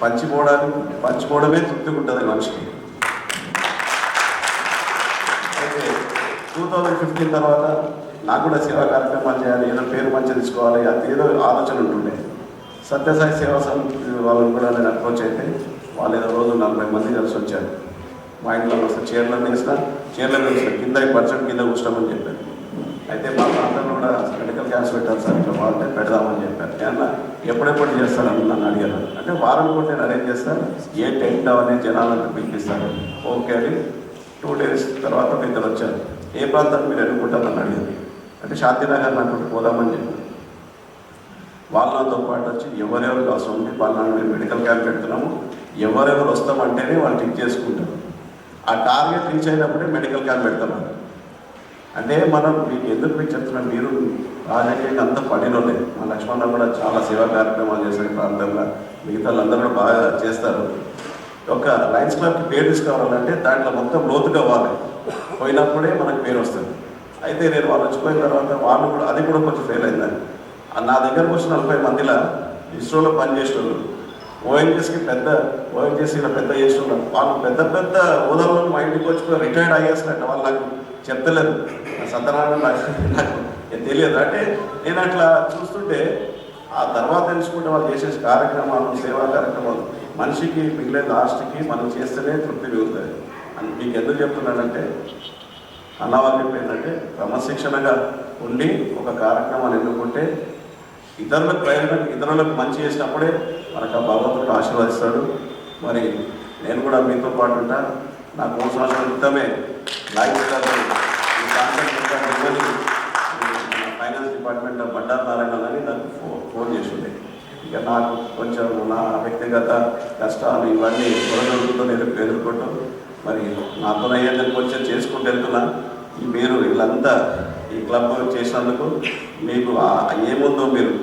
B: పంచిపోవడమే తృప్తిగా ఉంటుంది మనిషికి. అయితే 2015 తర్వాత నాకు కూడా సేవా కార్యక్రమాలు చేయాలి, ఏదో పేరు మంచిగా తీసుకోవాలి, అది ఏదో ఆలోచన ఉంటుండే.
J: సత్యసాయి సేవా సమితి వాళ్ళని కూడా నేను అప్రోచ్ అయితే వాళ్ళు ఏదో రోజు 40 మంది కలిసి వచ్చారు. మా ఇంట్లో వస్తే చైర్లను వేసిన కింద పర్సెంట్ కింద కూర్చోమని చెప్పారు. అయితే మా ప్రాంతంలో కూడా మెడికల్ క్యాంప్స్ పెట్టారు సార్, ఇట్లా వాళ్ళే పెడదామని చెప్పారు. నేను ఎప్పుడెప్పుడు చేస్తానని నన్ను అడిగాను. అంటే వారం కూడా నేను అరేంజ్ చేస్తాను, ఏ టెంట్ అవన్నీ జనాలను పిలిపిస్తాను. ఓకే అని 2 days తర్వాత ఇద్దరు వచ్చారు. ఏ ప్రాంతాన్ని మీరు ఎన్నుకుంటారని అడిగారు. అంటే శాంతినగర్ నాకు పోదామని చెప్పారు. వాళ్ళతో పాటు వచ్చి ఎవరెవరికి అవసరం ఉంది, వాళ్ళని మేము మెడికల్ క్యాంప్ పెడుతున్నాము, ఎవరెవరు వస్తామంటేనే వాళ్ళు టిక్ చేసుకుంటారు. ఆ టార్గెట్ రీచ్ అయినప్పుడే మెడికల్ క్యాంప్ పెడతామని. అంటే మనం మీకు ఎందుకు మీకు చెప్తున్నాం, మీరు రాజకీయంగా అంత పడిలోనే మా లక్ష్మణ కూడా చాలా సేవా కార్యక్రమాలు చేశారు ప్రాంతంలో, మిగతా వాళ్ళందరూ కూడా బాగా చేస్తారు. ఒక లయన్స్ క్లబ్కి పేరు తీసుకురావాలంటే దాంట్లో మొత్తం లోతుగా అవ్వాలి, పోయినప్పుడే మనకు పేరు వస్తుంది. అయితే నేను వాళ్ళు వచ్చిపోయిన తర్వాత వాళ్ళు కూడా అది కూడా కొంచెం ఫెయిల్ అయిందని. నా దగ్గరకు వచ్చిన 40 మందిలో ఇస్రోలో పనిచేసేవాళ్ళు, ఓఎన్జీసీలో పెద్ద చేస్తున్నారు. వాళ్ళు పెద్ద పెద్ద హోదాలో మా ఇంటికి వచ్చి రిటైర్డ్ అయ్యేసినట్టు వాళ్ళు నాకు చెప్తలేదు. సత్యనారాయణ నాకు తెలియదు. అంటే నేను అట్లా చూస్తుంటే ఆ తర్వాత తెలుసుకుంటే వాళ్ళు చేసే కార్యక్రమాలు, సేవా కార్యక్రమాలు మనిషికి మిగిలే లాస్ట్కి మనం చేస్తేనే తృప్తి మిగులుతుంది. అని మీకు ఎందుకు చెప్తున్నానంటే అన్నవాళ్ళు చెప్పేంటంటే క్రమశిక్షణగా ఉండి ఒక కార్యక్రమాన్ని ఎన్నుకుంటే ఇతరులకు ప్రయోజనం, ఇతరులకు మంచి చేసినప్పుడే మనకు ఆ భగవంతుడు ఆశీర్వదిస్తాడు. మరి నేను కూడా మీతో పాటు ఉంటా. నాకు 3 సంవత్సరాల క్రితమే ఫైనాన్స్ డిపార్ట్మెంట్ బండారు నారాయణ అని నాకు ఫోన్ చేసింది. ఇక నాకు కొంచెం నా వ్యక్తిగత కష్టాలు ఇవన్నీ కొరగలుగుతూ ఎదుర్కొంటూ మరి నాతో అయ్యేందుకు కొంచెం చేసుకుంటూ వెళ్తున్నా. మీరు వీళ్ళంతా ఈ క్లబ్ చేసినందుకు మీకు ఏముందో మీరు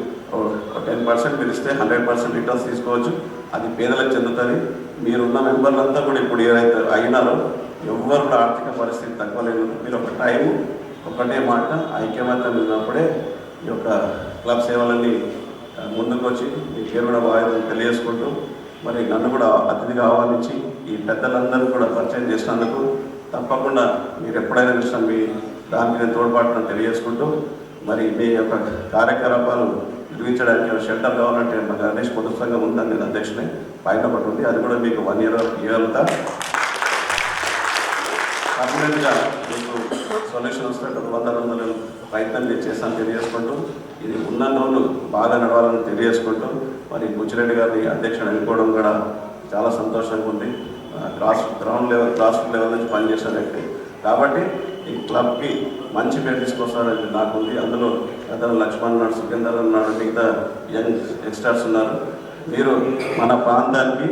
J: 10% మీరు ఇస్తే 100% రిటర్న్స్ తీసుకోవచ్చు. అది పేదలకు చెందుతుంది. మీరున్న మెంబర్లంతా కూడా ఇప్పుడు ఏదైతే అయినారో ఎవరు కూడా ఆర్థిక పరిస్థితి తక్కువ లేదు. మీరు ఒక టైము ఒకటే మాట ఐక్యమత్యం ఉన్నప్పుడే ఈ యొక్క క్లబ్ సేవలన్నీ ముందుకు వచ్చి మీ పేరు కూడా బాగా తెలియజేసుకుంటూ మరి నన్ను కూడా అతిథిగా ఆహ్వానించి ఈ పెద్దలందరూ కూడా పరిచయం చేసినందుకు తప్పకుండా మీరు ఎప్పుడైనా విషయం మీ దానికి నేను తోడ్పాటును తెలియజేసుకుంటూ మరి మీ యొక్క కార్యకలాపాలు నిర్వహించడానికి షెల్టర్ కావాలంటే మా గణేష్ పొదుపు సంఘం ఉందని నేను అధ్యక్షునే పైన ఒకటి ఉంది, అది కూడా మీకు 1 year ఇవ్వగలుగుతా. పర్మనెంట్గా మీకు సొల్యూషన్ వస్తే 100 ప్రయత్నం చేస్తాను తెలియజేసుకుంటూ ఇది ఉన్న రోజులు బాగా నడవాలని తెలియజేసుకుంటూ మరి బుచ్చిరెడ్డి గారిని అధ్యక్షుడు ఎన్నుకోవడం కూడా చాలా సంతోషంగా ఉంది. గ్రౌండ్ లెవెల్ నుంచి పనిచేసే వ్యక్తి కాబట్టి ఈ క్లబ్కి మంచి పేరు తీసుకొస్తారని నాకు ఉంది. అందులో అతను లక్ష్మణ్ ఉన్నాడు, సుఖేందర్ ఉన్నాడు, మిగతా యంగ్స్టర్స్ ఉన్నారు. మీరు మన ప్రాంతానికి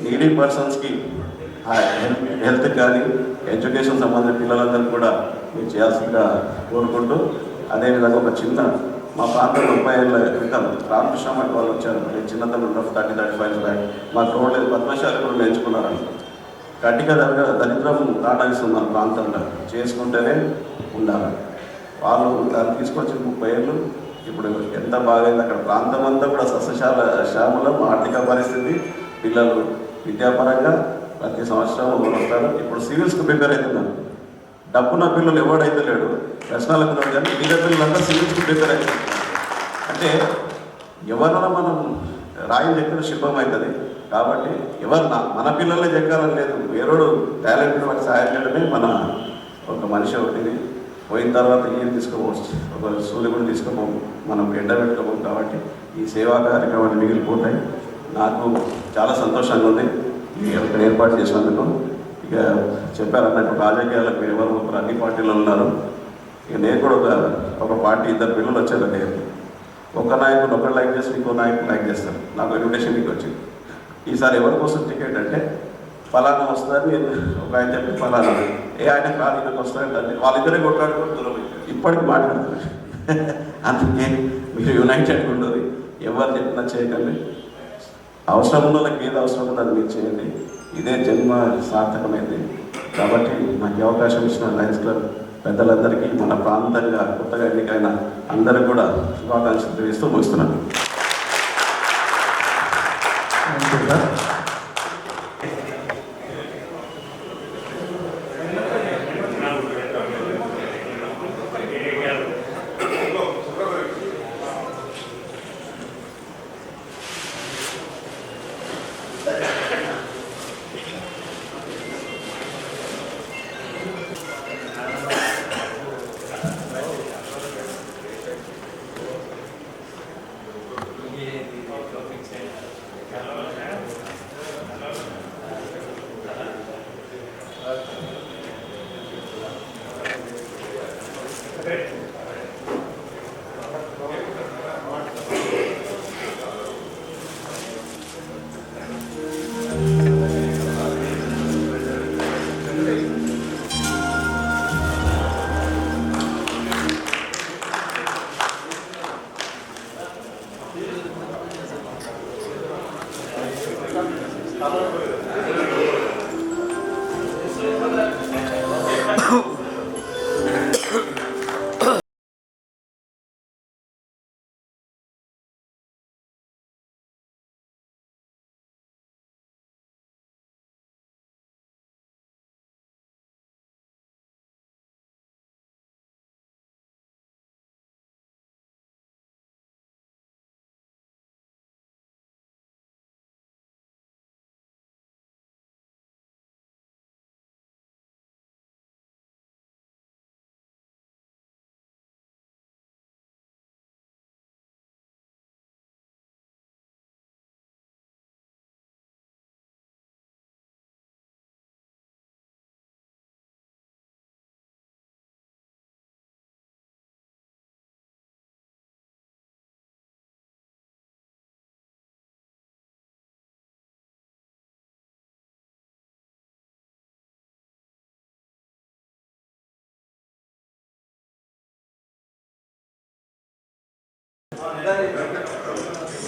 J: నీడీ పర్సన్స్కి హెల్త్ కానీ ఎడ్యుకేషన్ సంబంధించిన పిల్లలందరూ కూడా మీరు చేయాల్సిందిగా కోరుకుంటూ అదేవిధంగా ఒక చిన్న మా ప్రాంతంలో 30 ఏళ్ళ క్రితం రామకృష్ణ మఠ్ వాళ్ళు వచ్చారు. చిన్నతనంలో 30-35 బ్యాక్ మాకు రోడ్లు పద్మశాలి కూడా నేర్చుకున్నారు. గట్టిగా దరిద్రం దాటాల్సింది మన ప్రాంతంలో, చేసుకుంటేనే ఉండాలి. వాళ్ళు దాన్ని తీసుకొచ్చి 30 ఏళ్ళు ఇప్పుడు ఎంత బాగైంది. అక్కడ ప్రాంతం అంతా కూడా శ్యామలం, ఆర్థిక పరిస్థితి, పిల్లలు విద్యాపరంగా ప్రతి సంవత్సరం వస్తారు. ఇప్పుడు సివిల్స్కి ప్రిపేర్ అవుతున్నారు. డబ్బున్న పిల్లలు ఎవడైతే లేడు, ప్రశ్నలకు కానీ మిగతా పిల్లలంతా సివిల్స్కి ప్రిపేర్ అవుతున్నారు. అంటే ఎవరైనా మనం రాయి చెక్కిన శిల్పం అవుతుంది. కాబట్టి మన పిల్లలే చెక్కాలని లేదు, వేరేడు టాలెంట్ వాటి సహాయం చేయడమే మన ఒక మనిషి ఒకటిది. పోయిన తర్వాత ఏం తీసుకోవచ్చు, ఒక సూర్యుడు కూడా తీసుకోపోము, మనం ఎండ పెట్టుకోము. కాబట్టి ఈ సేవా కార్యక్రమాలు మిగిలిపోతాయి. నాకు చాలా సంతోషంగా ఉంది ఇక్కడ ఏర్పాటు చేసినందుకు. ఇక చెప్పారన్నట్టు రాజకీయాలకు మీరు ఎవరు అన్ని పార్టీలు ఉన్నారు. ఇక నేను కూడా ఒక పార్టీ 2 పిల్లలు వచ్చారు. నేను ఒక నాయకుడు ఒకరు లైక్ చేసి ఇంకో నాయకుడు లైక్ చేస్తారు. నాకు ఇన్విటేషన్ మీకు వచ్చింది. ఈసారి ఎవరి కోసం టికెట్ అంటే ఫలానా వస్తుందని నేను ఒక ఆయన చెప్పి ఫలానా ఆయన కాదు ఈయనకు వస్తారంటే వాళ్ళిద్దరే కొట్లాడుకొని దూరం అయిపోయారు. ఇప్పటికి మాట్లాడుతున్నారు. అందుకే మీరు యునైటెడ్ ఉండదు, ఎవరు చెప్పినా చేయకండి. అవసరం ఉన్న వాళ్ళకి ఏది అవసరం ఉందో అది మీరు చేయండి. ఇదే జన్మ సార్థకమైంది. కాబట్టి నాకు అవకాశం ఇచ్చిన లయన్స్ క్లబ్ పెద్దలందరికీ, మన ప్రాంతంగా కొత్తగా ఎన్నికైన అందరికీ కూడా శుభాకాంక్షలు తెలియజేస్తూ ముగిస్తున్నాను.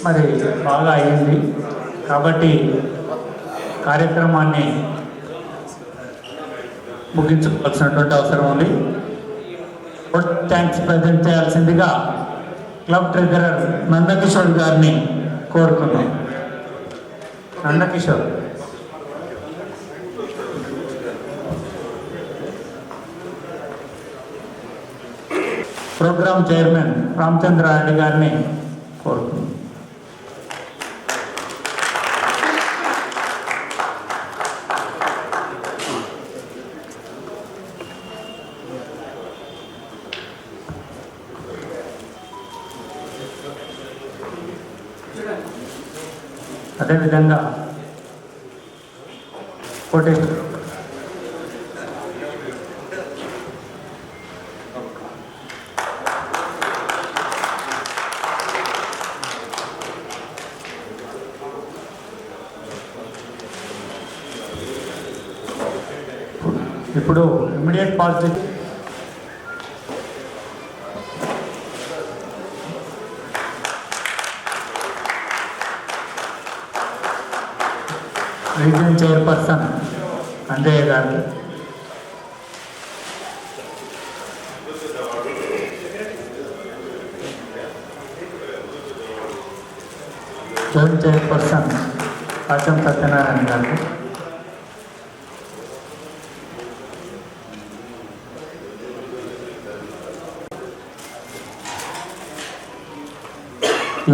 A: మరి బాగా అయింది కాబట్టి కార్యక్రమాన్ని ముగించుకోవాల్సినటువంటి అవసరం ఉంది. థ్యాంక్స్ ప్రజెంట్ చేయాల్సిందిగా క్లబ్ ట్రెజరర్ నందకిషోర్ గారిని కోరుతున్నాం. నందకిషోర్. ప్రోగ్రామ్ చైర్మన్ రామచంద్రారెడ్డి గారిని కోరుతున్నాం. అదేవిధంగా కోటేశ్వర ఇప్పుడు immediate positive region chairperson Anjaiah గారు, జోన్ చైర్పర్సన్ ఆచం సత్యనారాయణ గారు,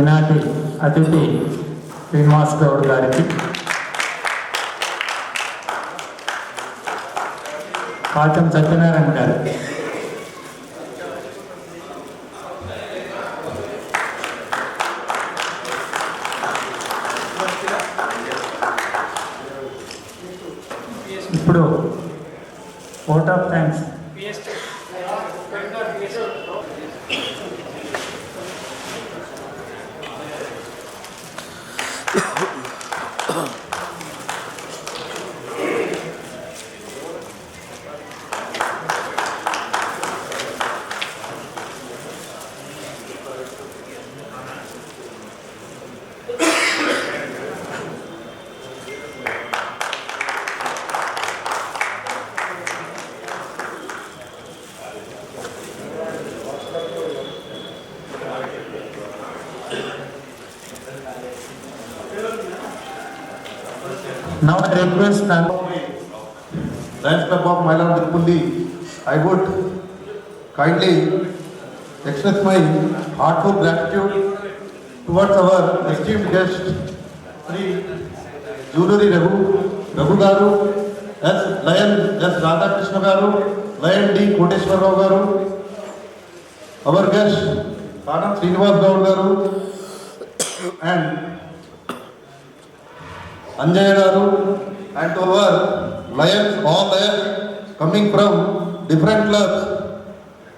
A: ఈనాటి అతిథి శ్రీనివాస్ గౌడ్ గారికి, కాచం సత్యనారాయణ గారు, ఇప్పుడు vote of thanks now I request that
E: Lions Club of Mailand Tirupalli, I would kindly express my heartfelt gratitude towards our esteemed guest, Sri Jururi Raghu Garu, Lion S. Radhakrishna Garu, Lion D. Koteshwar Rao Garu, our guest, Anand Srinivas Gaud Garu, and Anjay Garu, and to our Lions, all Lions coming from different clubs.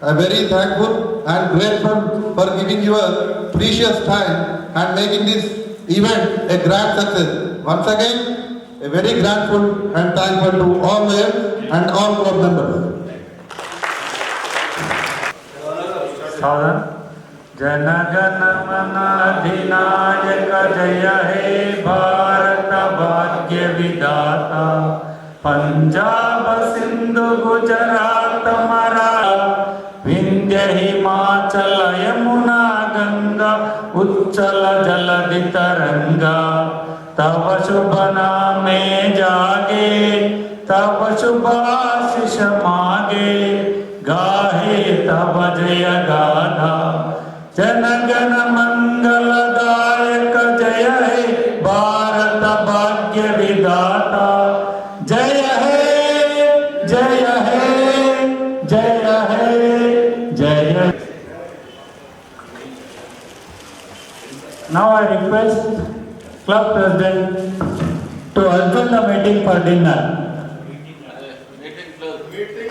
E: I am very thankful and grateful for giving your precious time and making this event a grand success. Once again, a very grateful and thankful to all Lions and all club members.
A: सावधान. जन गण मन अधिनायक जय हे भारत भाग्य
F: विधाता पंजाब सिंधु गुजरात मराठा विंध्य हिमाचल यमुना गंगा उच्चल जलधि तरंगा तव शुभ नामे जागे तव शुभ आशीष मागे गाहे तव जय गाथा जनगण मंगलदायक जय हे भारत भाग्य विधाता जय हे जय हे जय हे जय। Now I request club president to adjourn the meeting for dinner.
B: Meeting